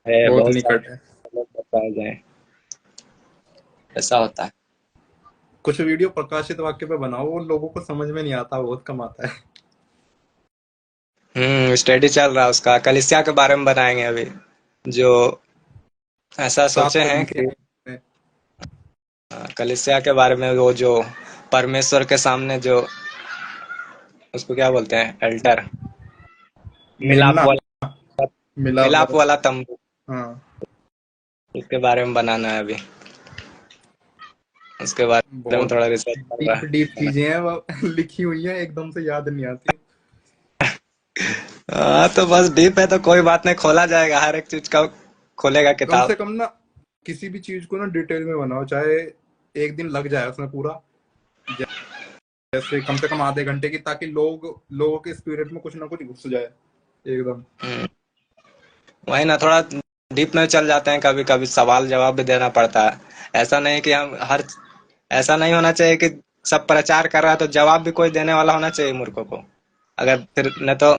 है, बहुत बहुत निकट है। सारे लोग बताए जाए। ऐसा होता है। कुछ वीडियो प्रकाशित वाक्य पे बनाओ, वो लोगों को समझ में नहीं आता, बहुत कम आता है। स्टडी चल रहा है उसका, कलीसिया के बारे में बनाएंगे अभी। जो ऐसा सात सोचे हैं कलीसिया कि हैं। कलीसिया के बारे में, वो जो परमेश्वर के सामने जो, उसको क्या बोलते हैं, अल्टर, मिलाप मेमना, वाला, मिला मिलाप वाला। वाला तंबू, हाँ, उसके बारे में बनाना है अभी। उसके बारे में बहुत थोड़ा रिसर्च कर रहा डीप डीप है। चीजें हैं वो। लिखी हुई है, एकदम से याद नहीं आती। हाँ, तो बस डीप है तो कोई बात नहीं, खोला जाएगा हर एक चीज का, खोलेगा कम से किताब। कम ना, किसी भी चीज को ना डिटेल में बनाओ, चाहे एक दिन लग जाए उसमें पूरा, जैसे कम से कम आधे घंटे की, ताकि लोगों के स्पिरिट में कुछ ना कुछ घुस जाए एकदम। हम्म, वही ना, थोड़ा डीप में चल जाते हैं, कभी कभी सवाल जवाब भी देना पड़ता है। ऐसा नहीं कि हम हर ऐसा नहीं होना चाहिए कि सब प्रचार कर रहा है तो जवाब भी कोई देने वाला होना चाहिए मूर्खों को। अगर फिर न तो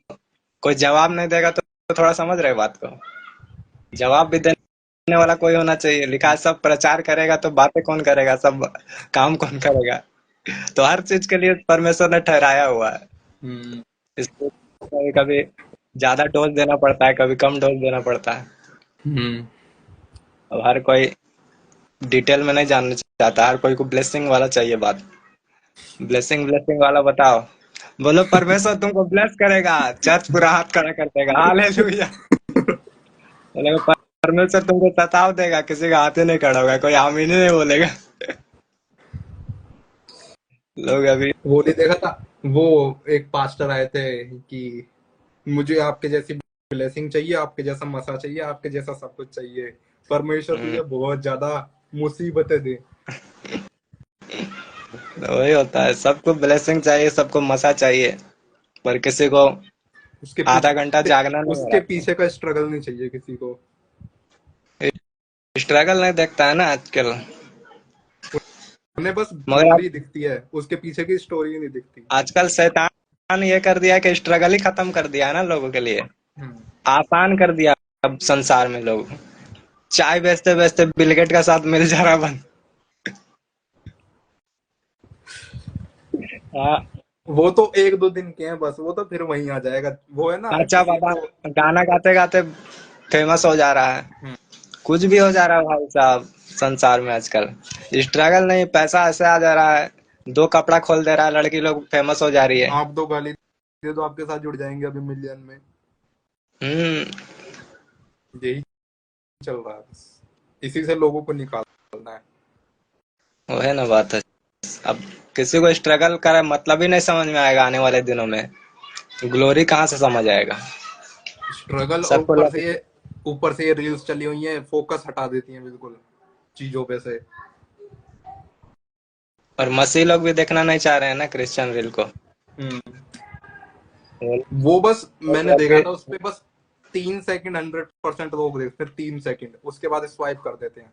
कोई जवाब नहीं देगा तो थोड़ा समझ रहे बात को, जवाब भी देने वाला कोई होना चाहिए। लिखा है सब प्रचार करेगा तो बातें कौन करेगा, सब काम कौन करेगा। तो हर चीज के लिए परमेश्वर ने ठहराया हुआ है। हम्म। इसको कभी कभी ज्यादा डोज देना पड़ता है, कभी कम डोज देना पड़ता है। हम्म। अब हर कोई डिटेल में नहीं जानना चाहता, हर कोई को ब्लेसिंग वाला चाहिए बात। ब्लेसिंग ब्लेसिंग वाला बताओ, बोलो परमेश्वर तुमको ब्लेस करेगा, चर्च पूरा हाथ खड़ा कर देगा, हालेलुया। बोलेगा परमेश्वर तुमको सताव देगा, किसी का हाथ ही नहीं खड़ा होगा, कोई आमीन ही नहीं बोलेगा। लोग अभी वो नहीं देखा था, वो एक पास्टर आए थे कि मुझे आपके जैसी ब्लेसिंग चाहिए, आपके जैसा मसा चाहिए, आपके जैसा सब कुछ चाहिए, परमेश्वर हम्म, तुझे बहुत ज्यादा मुसीबतें दे। तो वही होता है, सबको ब्लेसिंग चाहिए, सबको मसा चाहिए, पर किसी को उसके आधा घंटा पीछे जागना नहीं हो उसके रहा। पीछे का स्ट्रगल नहीं चाहिए किसी को। स्ट्रगल नहीं देखता है ना आजकल। उन्हें बस मगर ग्लोरी दिखती है, उसके पीछे की स्टोरी नहीं दिखती। आजकल शैतान ये कर दिया कि स्ट्रगल ही खत्म कर दिया है ना लोगों के लिए, हम्म। आसान कर दिया। अब संसार में लोग चाय बेचते बेचते बिल गेट का साथ मिल जा रहा बंद। हाँ, वो तो 1-2 दिन के हैं बस, वो तो फिर वहीं आ जाएगा, वो है ना कच्चा किसी को। बादाम गाना गाते गाते फेमस हो जा रहा है। हम्म। कुछ भी हो जा रहा है भाई साहब संसार में आजकल। स्ट्रगल नहीं, पैसा ऐसे आ जा रहा है, दो कपड़ा खोल दे रहा है, लड़की लोग फेमस हो जा रही है। आप दो गाली दे दो, आपके साथ जुड़ जाएंगे अभी मिलियन में। हम्म। यही चल रहा है बस, इसी से लोगों को निकालना है। वो है ना बात है। अब किसी को स्ट्रगल का मतलब ही नहीं समझ में आएगा आने वाले दिनों में, ग्लोरी कहाँ से समझ आएगा। स्ट्रगल, और सबको लग ऊपर से ये रील्स चली हुई हैं, फोकस हटा देती हैं बिल्कुल चीजों पे से। और मसीह लोग भी देखना नहीं चाह रहे हैं ना क्रिश्चियन रील को। हम्म। वो वो बस मैंने लोग देखा भी था उस पे, बस 3 सेकंड 100% लोग देखते, फिर 3 सेकंड उसके बाद स्वाइप कर देते हैं।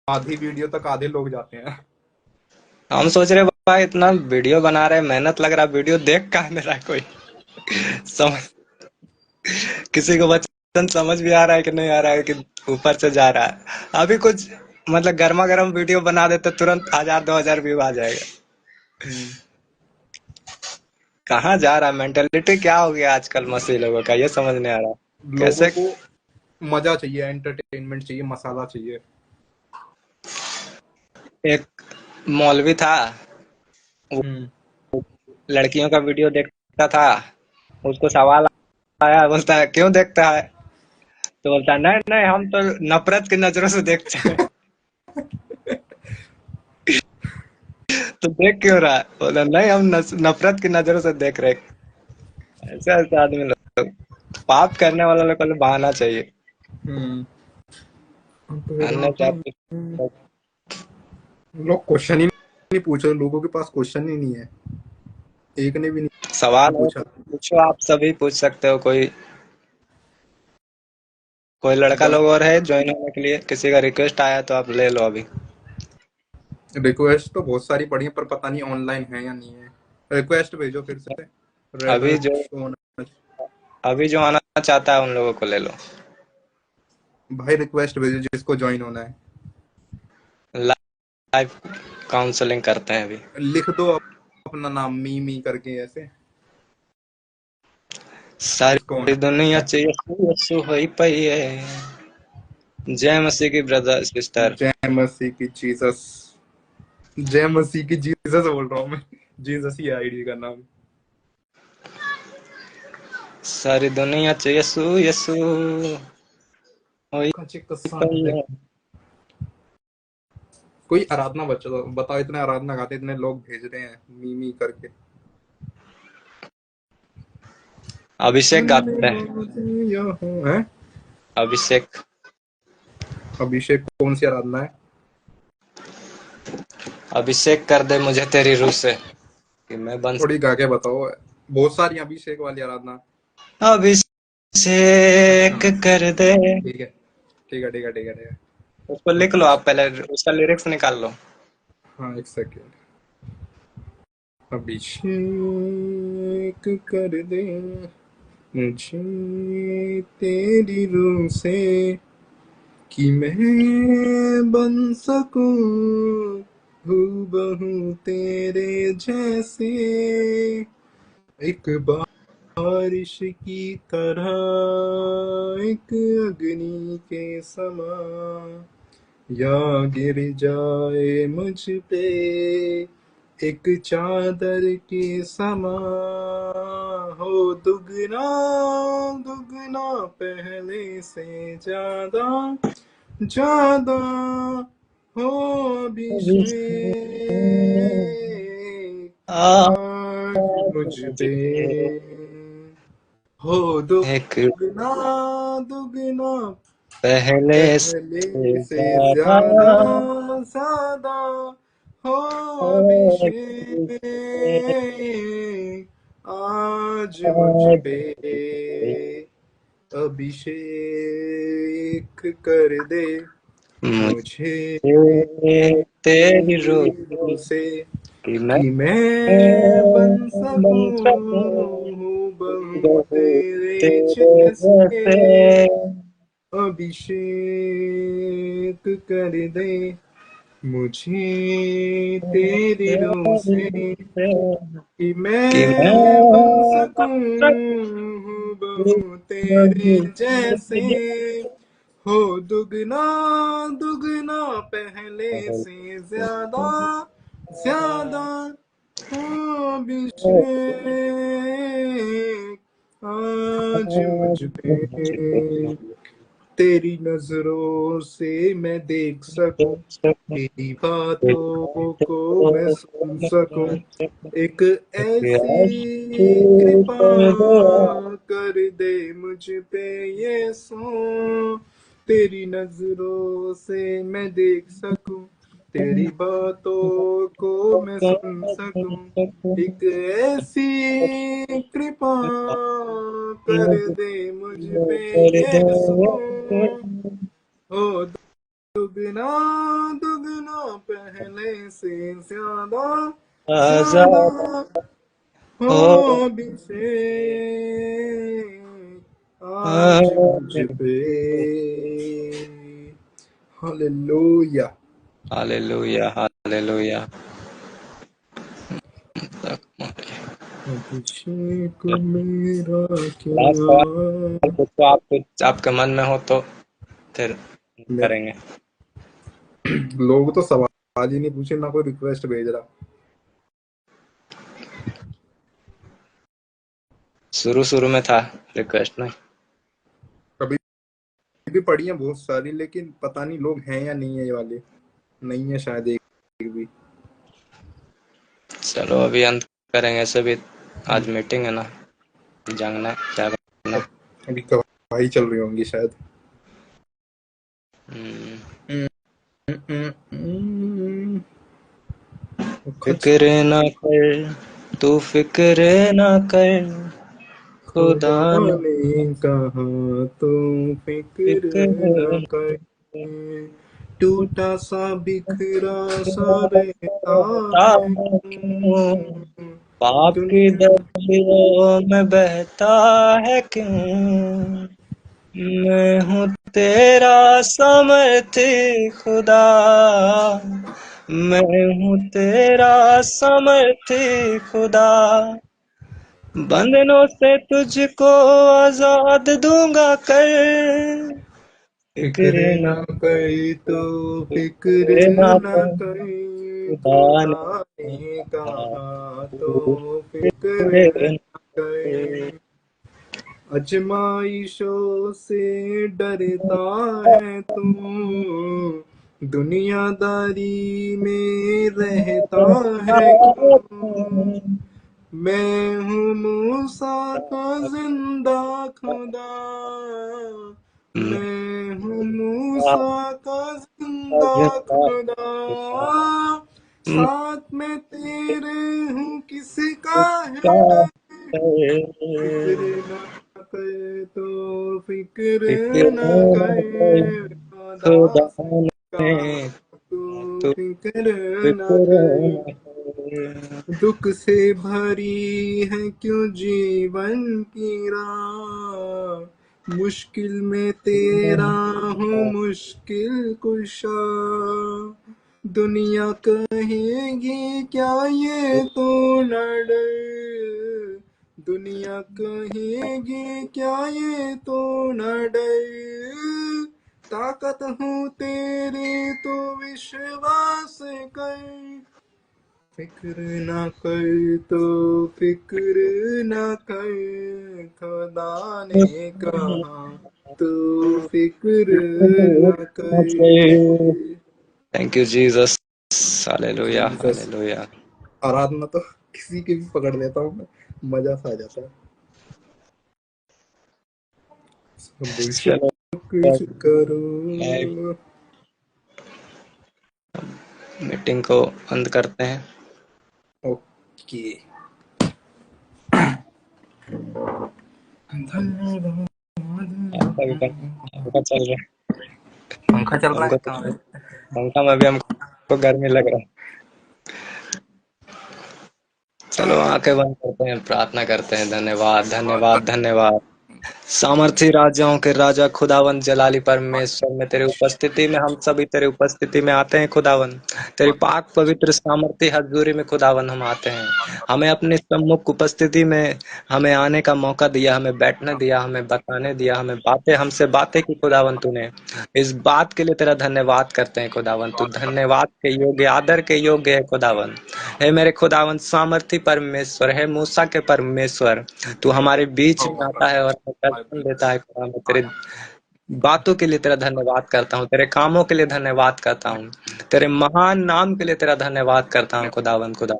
आधी वीडियो तक आधे लोग जाते हैं। हम सोच रहे भाई इतना वीडियो बना रहे, मेहनत लग रहा, वीडियो देख कहाँ दे रहा है कोई। समझ किसी को वचन समझ भी आ रहा है कि नहीं आ रहा है, कि ऊपर से जा रहा है। अभी कुछ मतलब गर्मा गर्म वीडियो बना देते तुरंत 1000 2000 व्यू आ जाएगा। हम्म। कहाँ जा रहा है? मेंटेलिटी क्या हो गया आजकल मसीह लोगों का, ये समझ नहीं आ रहा। लोगों कैसे? को मजा चाहिए, एंटरटेनमेंट चाहिए, मसाला चाहिए। एक मौलवी था, वो हम्म। लड़कियों का वीडियो देखता था। उसको सवाल आया, बोलता है क्यों देखता है? तो बोलता है नहीं नहीं, हम तो नफरत की नजरों से देखते हैं। तो देख क्यों रहा है? बोला नहीं, हम नफरत की नजरों से देख रहे हैं। ऐसे ऐसे आदमी लोग, पाप करने वाला लोग को तो बहाना चाहिए। हम्म। अन्यथा लोग क्वेश्चन ही नहीं पूछ रहे, लोगों के पास क्वेश्चन ही नहीं है, एक ने भी नहीं सवाल हो पूछा। तो पूछो, आप सभी पूछ सकते हो। कोई कोई लड़का बस लोग और है ज्वाइन होने के लिए? किसी का रिक्वेस्ट आया तो आप ले लो अभी। रिक्वेस्ट तो बहुत सारी पड़ी है, पर पता नहीं ऑनलाइन है या नहीं है। रिक्वेस्ट भेजो फिर से। अभी रेड जो सोना। अभी जो आना चाहता है उन लोगों को ले लो। भाई रिक्वेस्ट भेजो जिसको ज्वाइन होना है। लाइव काउंसलिंग करते हैं अभी। लिख दो अपना नाम मी मी करके ऐसे, जिसको होना सारी दुनिया है। चाहिए यीशु यीशु होई पई है। जय मसीह की ब्रदर सिस्टर। जय मसीह की जीसस। जय मसीह की जीसस बोल रहा हूँ मैं। जीसस ही आईडी का नाम। सारी दुनिया चाहिए यीशु यीशु होई कच्चे कसान पई है। है। कोई आराधना बच्चा तो बताओ, इतने आराधना गाते इतने लोग भेज रहे हैं मी मी करके। अभिषेक गाते हैं। है। अभिषेक। अभिषेक कौन सी आराधना है? अभिषेक कर दे मुझे तेरी रूह से कि मैं बन। थोड़ी गा के बताओ। बहुत सारी अभिषेक वाली आराधना। अच्छा। अभिषेक कर दे। ठीक है ठीक है ठीक है ठीक है ठीक है। उसको लिख लो आप, पहले उसका लिरिक्स निकाल लो। हाँ एक सेकेंड। अभिषेक कर दे मुझे तेरी रूह से, कि मैं बन सकूं हूबहू तेरे जैसे, एक बारिश की तरह, एक अग्नि के समान, या गिर जाए मुझ पे एक चादर के समान, हो दुगना दुगना पहले से ज्यादा ज्यादा, हो अभिषेक आ आज मुझ पे, मुझे हो एक दुगना दुगना पहले पहले से से ज्यादा ज्यादा ज्यादा, हो अभिषेक आज मुझ आज पे, अभिषेक कर दे मुझे मुझे तेरी तेरी रूह रूह से, कि मैं कि मैं बन सकूं बन सकूं हूबहू बहू तेरे तेरे जैसे, जैसे। अभिषेक कर दे मुझे तेरी रूह से, कि कि मैं मैं बन सकूं बन सकूं हूबहू तेरे जैसे, जैसे। हो दुगना दुगना पहले से ज्यादा ज्यादा, हो अभिषेक आज मुझ पे, तेरी नजरों से मैं देख सकूं, तेरी बातों को मैं सुन सकूं, एक ऐसी कृपा कर दे मुझ पे यीशु, तेरी नजरों से मैं देख सकूं, तेरी बातों को मैं सुन सकूं, एक ऐसी कृपा कर दे मुझ पे यीशु, ओ दुगना दुगना पहले से ज्यादा ज्यादा, आजाद हो हो अभिषेक आज मुझ हालेलुया। पे। हालेलुया। हालेलुया। अभिषेक मेरा लास्ट क्या। सवाल पूछो आप, कुछ आपके मन में हो तो फिर मैं करेंगे। लोग तो सवाल ही नहीं पूछे ना कोई रिक्वेस्ट भेज रहा। शुरू शुरू में था रिक्वेस्ट में। कभी भी पढ़ी है बहुत सारी, लेकिन पता नहीं लोग हैं या नहीं है ये वाले। नहीं है शायद एक भी। चलो अभी अंत करेंगे, ऐसे भी आज मीटिंग है ना, जागना है क्या करना है। अभी गवाही चल रही होंगी शायद। हम्म, अच्छा। फिक्र न कर, तू फिक्र न कर, खुदा खुदा ने ने कहा तो फिक्र फिक्र न न कर। कर, टूटा सा बिखरा सा रहता रहता है है क्यों, क्यों। पाप की दुनिया दरिया में बहता है क्यों। मैं हूँ तेरा समर्थी खुदा, मैं हूँ तेरा समर्थी खुदा, बंधनों से तुझको आजाद दूंगा कर, फिक्र फिक्र न न कर तो फिक्र फिक्र न न कर, कर। खुदा ने खुदा ने कहा कहा तो तू फिक्र फिक्र न न कर। कर। अजमाइशों से डरता है तू, दुनियादारी में रहता है क्यों। मैं हूँ मूसा का जिंदा खुदा, मैं हूँ मूसा का जिंदा खुदा। साथ में तेरे हूँ किसी का है डर। फिक्र न कर तो फिक्र न कर। खुदा खुदा से ने कहा तो तो फिक्र न फिक्र कर। न कर। दुख से भरी है क्यों जीवन की राह, मुश्किल में तेरा हूँ मुश्किल कुशा। दुनिया कहेगी क्या ये तो न डर, दुनिया कहेगी क्या ये तो न डर। ताकत हूँ तेरे तो विश्वास कर। फिक्र न कर तो फिक्र न कर। खुदा ने कहा तो फिक्र न कर। Thank you Jesus, hallelujah Jesus. Hallelujah. आराधना तो किसी की भी पकड़ लेता हूँ मैं, मजा सा आ जाता है। सब चलो शुक्र करो। मीटिंग को बंद करते हैं। ओके। धन्यवाद। आपका भी पंखा चल रहा है। पंखा चल रहा है हमको तो कहाँ पे? पंखा में भी हमको गर्मी लग रहा है। चलो आंखें बंद करते हैं, प्रार्थना करते हैं। धन्यवाद धन्यवाद धन्यवाद। सामर्थी राजाओं के राजा खुदावन जलाली परमेश्वर, में तेरी उपस्थिति में हम सभी तेरी उपस्थिति में आते हैं खुदावन। तेरी पाक पवित्र सामर्थी हजूरी में खुदावन हम आते हैं। हमें अपनी सम्मुख उपस्थिति में हमें आने का मौका दिया, हमें बैठने दिया, हमें बताने दिया, हमें बातें हमसे बातें की खुदावन तूने। इस बात के लिए तेरा धन्यवाद करते हैं खुदावन। तू धन्यवाद के योग्य, आदर के योग्य है खुदावन। हे मेरे खुदावन सामर्थी परमेश्वर, है मूसा के परमेश्वर, तू हमारे बीच में आता है और हमें दर्शन देता है खुदा। मैं तेरे बातों के लिए तेरा धन्यवाद करता हूँ, तेरे कामों के लिए धन्यवाद करता हूँ, तेरे महान नाम के लिए तेरा धन्यवाद करता हूँ खुदावन। खुदा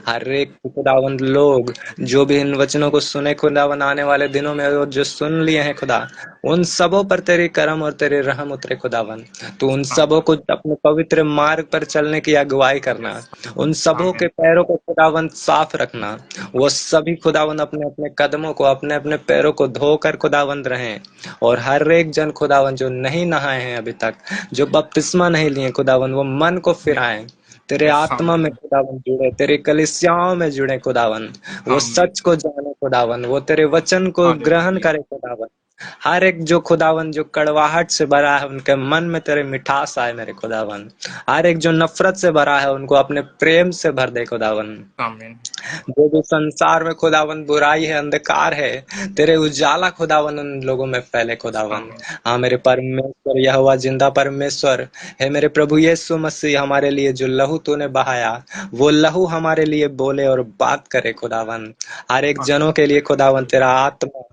हर एक खुदावन लोग जो भी इन वचनों को सुने खुदावन, आने वाले दिनों में और जो सुन लिए हैं खुदा, उन सबों पर तेरी करम और तेरे रहम उतरे खुदावन। तू उन सबों को अपने पवित्र मार्ग पर चलने की अगुवाई करना, उन सबों के पैरों को खुदावन साफ रखना। वो सभी खुदावन अपने अपने कदमों को, अपने अपने पैरों को धोकर खुदावंद रहें। और हर एक जन खुदावन जो नहीं नहाए हैं अभी तक, जो बपतिस्मा नहीं लिए खुदावन, वो मन को फिराएं, तेरे आत्मा में खुदावन जुड़े, तेरे कलिसियाओं में जुड़े खुदावन, वो सच को जाने खुदावन, वो तेरे वचन को ग्रहण करे खुदावन। हर एक जो खुदावन जो कड़वाहट से भरा है उनके मन में तेरे मिठास आए मेरे खुदावन। हर एक जो नफरत से भरा है उनको अपने प्रेम से भर दे खुदावन। आमीन। जो जो संसार में खुदावन बुराई है, अंधकार है, तेरे उजाला खुदावन उन लोगों में फैले खुदावन। आमीन। हाँ मेरे परमेश्वर, यह हुआ जिंदा परमेश्वर है मेरे प्रभु यीशु मसीह, हमारे लिए जो लहू तूने बहाया वो लहू हमारे लिए बोले और बात करे खुदावन। हर एक जनों के लिए खुदावन तेरा आत्मा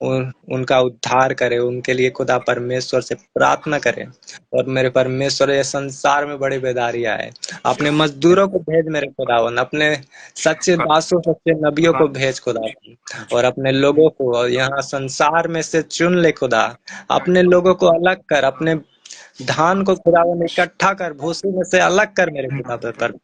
उनका उद्धार करे, उनके लिए खुदा परमेश्वर से प्रार्थना करे। और मेरे परमेश्वर, ये संसार में बड़ी बेदारी आए, अपने मजदूरों को भेज मेरे खुदावन, अपने सच्चे दासों सच्चे नबियों को भेज खुदावन, और अपने लोगों को और यहाँ संसार में से चुन ले खुदा। अपने लोगों को अलग कर, अपने धान को खुदावन इकट्ठा कर, भूसी में से अलग कर मेरे खुदा पर,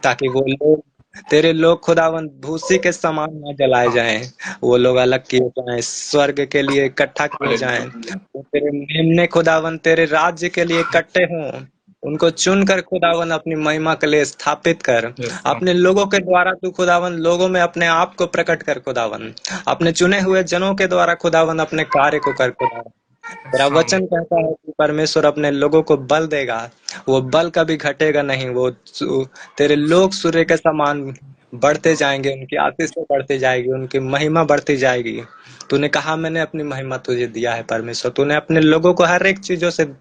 ताकि वो लोग तेरे लोग खुदावन भूसी के समान न जलाए जाएं, वो लोग अलग किए जाएं, स्वर्ग के लिए इकट्ठा किए जाएं। वो तेरे मेमने खुदावन तेरे राज्य के लिए इकट्ठे हों, उनको चुन कर खुदावन अपनी महिमा के लिए स्थापित कर। अपने लोगों के द्वारा तू खुदावन लोगों में अपने आप को प्रकट कर खुदावन, अपने चुने हुए जनों के द्वारा खुदावन अपने कार्य को कर खुदावन। तेरा वचन कहता है कि परमेश्वर अपने लोगों को बल देगा, वो बल कभी घटेगा नहीं। वो तेरे लोग सूर्य के समान बढ़ते जाएंगे, उनकी आशीष से बढ़ती जाएगी, उनकी महिमा बढ़ती जाएगी। तूने कहा मैंने अपनी महिमा तुझे दिया है परमेश्वर, तूने अपने लोगों को हर एक चीजों से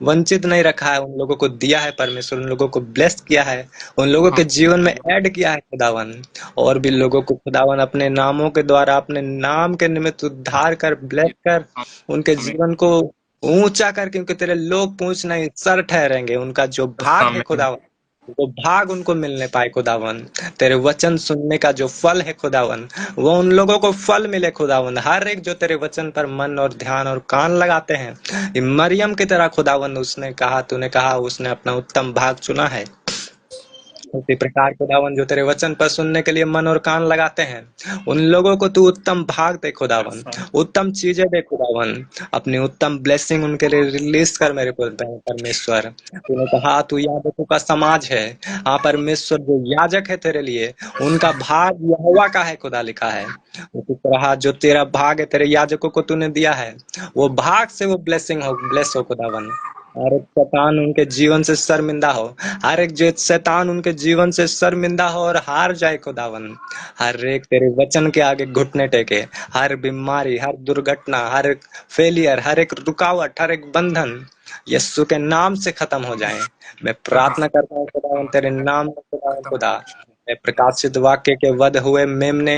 वंचित नहीं रखा है, उन लोगों को दिया है परमेश्वर, उन लोगों को ब्लेस किया है, उन लोगों के जीवन में ऐड किया है खुदावन। और भी लोगों को खुदावन अपने नामों के द्वारा, अपने नाम के निमित्त उद्धार कर, ब्लेस कर, उनके जीवन को ऊंचा कर, क्योंकि तेरे लोग पूंछ नहीं सर ठहरेंगे। उनका जो भाग है खुदावन, वो भाग उनको मिलने पाए खुदावन। तेरे वचन सुनने का जो फल है खुदावन, वो उन लोगों को फल मिले खुदावन। हर एक जो तेरे वचन पर मन और ध्यान और कान लगाते हैं, ये मरियम की तरह खुदावन, उसने कहा, तूने कहा उसने अपना उत्तम भाग चुना है। उसी प्रकार खुदावन जो तेरे वचन पर सुनने के लिए मन और कान लगाते हैं, उन लोगों को तू उत्तम भाग दे खुदावन, उत्तम चीजें दे खुदावन, अपनी उत्तम ब्लेसिंग उनके लिए रिलीज कर मेरे परमेश्वर। तूने कहा तू याजकों का समाज है। हाँ परमेश्वर, जो याजक है तेरे लिए, उनका भाग यहोवा का है खुदा, लिखा है। उसी तरह जो तेरा भाग है तेरे याजकों को तूने दिया है, वो भाग से वो ब्लेसिंग हो, ब्लेस हो खुदावन। हर एक शैतान उनके जीवन से शर्मिंदा हो, हर एक जो शैतान उनके जीवन से शर्मिंदा हो और हार जाए खुदावन। हर एक तेरे वचन के आगे घुटने टेके, हर बीमारी, हर दुर्घटना, हर एक फेलियर, हर एक रुकावट, हर एक बंधन यीशु के नाम से खत्म हो जाए। मैं प्रार्थना करता हूँ खुदावन तेरे नाम में खुदावन, खुदा मैं प्रकाशित वाक्य के वध हुए मेमने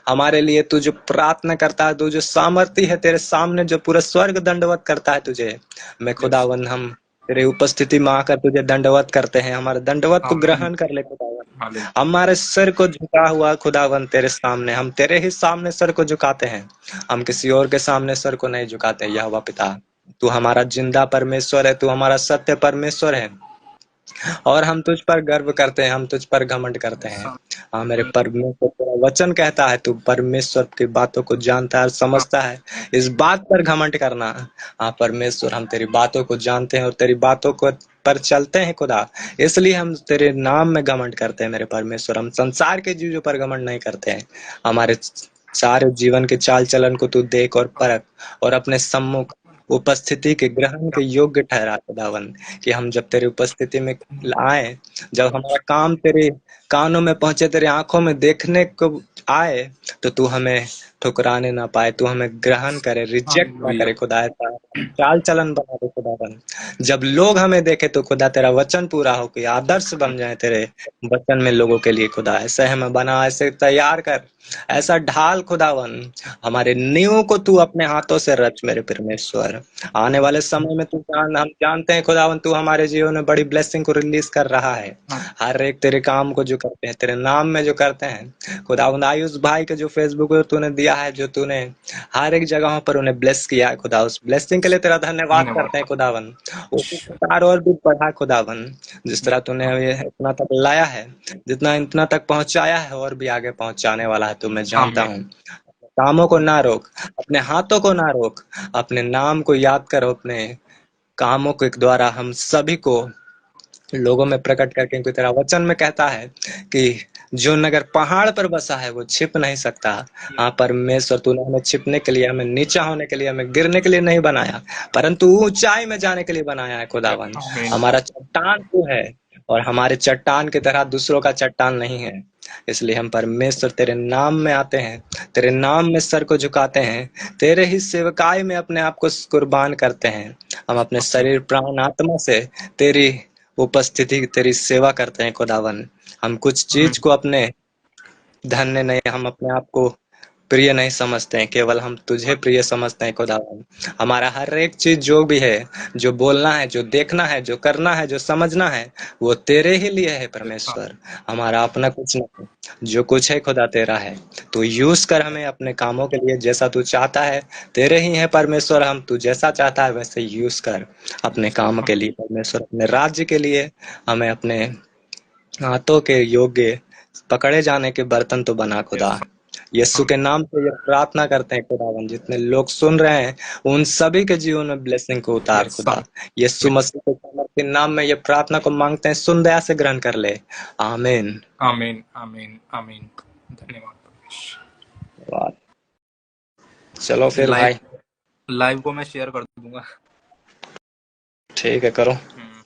हमारे लिए तू जो प्रार्थना करता है, तू जो सामर्थ्य है तेरे सामने, जो पूरा स्वर्ग दंडवत करता है तुझे, मैं खुदावन हम तेरे उपस्थिति में आकर तुझे दंडवत करते हैं। हमारे दंडवत को ग्रहण कर ले खुदावन। हमारे सिर को झुका हुआ खुदावन तेरे सामने, हम तेरे ही सामने सर को झुकाते हैं, हम किसी और के सामने सर को नहीं झुकाते। यहोवा पिता, तू हमारा जिंदा परमेश्वर है, तू हमारा सत्य परमेश्वर है, और हम तुझ पर गर्व करते हैं, हम तुझ पर घमंड करते हैं। हाँ मेरे परमेश्वर, तेरा वचन कहता है तू परमेश्वर की बातों को जानता है और समझता है, इस बात पर घमंड करना। हाँ परमेश्वर, हम तेरी बातों को जानते हैं और तेरी बातों को पर चलते हैं खुदा, इसलिए हम तेरे नाम में घमंड करते हैं मेरे परमेश्वर। हम संसार के चीजों पर घमंड नहीं करते हैं। हमारे सारे जीवन के चाल चलन को तू देख और परख, और अपने सम्मुख उपस्थिति के ग्रहण के योग्य ठहरा खुदावन, कि हम जब तेरी उपस्थिति में आए, जब हमारा काम तेरे कानों में पहुंचे, तेरे आंखों में देखने को आए, तो तू हमें ठुकराने ना पाए, तू हमें ग्रहण करे, रिजेक्ट ना करे खुदा। ऐसा चाल चलन बना दे खुदावन, जब लोग हमें देखे तो खुदा तेरा वचन पूरा हो कि आदर्श बन जाए तेरे वचन में लोगों के लिए खुदा। ऐसे हमें बना, ऐसे तैयार कर, ऐसा ढाल खुदावन, हमारे नींव को तू अपने हाथों से रच मेरे परमेश्वर। आने वाले समय में हम जानते हैं खुदावन, तू हमारे जीवन में बड़ी ब्लेसिंग को रिलीज कर रहा है। हर एक तेरे काम को जो करते हैं, तेरे नाम में जो करते हैं खुदावन, आयुष भाई के जो फेसबुक पर तूने दिया है, जो तूने हर एक जगहों पर उन्हें ब्लेस किया है खुदा, उस ब्लेसिंग के लिए तेरा धन्यवाद करते हैं खुदावन। उसी प्रकार और भी बढ़ा खुदावन, जिस तरह तूने ये इतना तक लाया है, जितना इतना तक पहुंचाया है, और भी आगे पहुंचाने वाला है, तो मैं जानता हूँ। कामों को ना रोक, अपने हाथों को ना रोक, अपने नाम को याद करो, अपने कामों के द्वारा हम सभी को लोगों में प्रकट करके इनको तेरा वचन में कहता है कि जो नगर पहाड़ पर बसा है वो छिप नहीं सकता। हाँ परमेश्वर, तूने हमें छिपने के लिए, हमें नीचा होने के लिए, हमें गिरने के लिए नहीं बनाया, परंतु ऊंचाई में जाने के लिए बनाया है खुदावन। आमीन। हमारा चट्टान तू है, और हमारे चट्टान की तरह दूसरों का चट्टान नहीं है। इसलिए हम परमेश्वर तेरे नाम में आते हैं, तेरे नाम में सर को झुकाते हैं, तेरे ही सेवकाई में अपने आप को कुर्बान करते हैं। हम अपने आमीन। शरीर प्राण आत्मा से तेरी उपस्थिति, तेरी सेवा करते हैं खुदावन। हम कुछ आमीन। चीज को अपने धन्य नहीं, हम अपने आप को प्रिय नहीं समझते हैं, केवल हम तुझे प्रिय समझते हैं खुदावन। हमारा हर एक चीज जो भी है, जो बोलना है, जो देखना है, जो करना है, जो समझना है, वो तेरे ही लिए है परमेश्वर। हमारा अपना कुछ नहीं, जो कुछ है खुदा तेरा है। तू यूज कर हमें अपने कामों के लिए, जैसा तू चाहता है। तेरे ही है परमेश्वर, हम तू जैसा चाहता है वैसे यूज कर अपने काम के लिए परमेश्वर, अपने राज्य के लिए। हमें अपने हाथों के योग्य पकड़े जाने के बर्तन तो बना खुदा। यस। यीशु के नाम से ये प्रार्थना करते हैं खुदावन, जितने लोग सुन रहे हैं उन सभी के जीवन में ब्लेसिंग को उतार यस। खुदा। यीशु मसीह के सामर्थ्य नाम में ये प्रार्थना को मांगते हैं, सुन दया से ग्रहण कर ले। आमीन। आमीन। आमीन। आमीन। धन्यवाद परमेश्वर। वाह। चलो फिर लाइव भाई, लाइव को मैं शेयर कर दूंगा। ठीक है, करो। हम्म।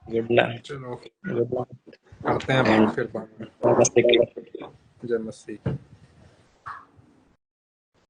Good night. चलो गुड नाइट। करते हैं बात एंड फिर बाद में। नमस्ते। जय मसीह।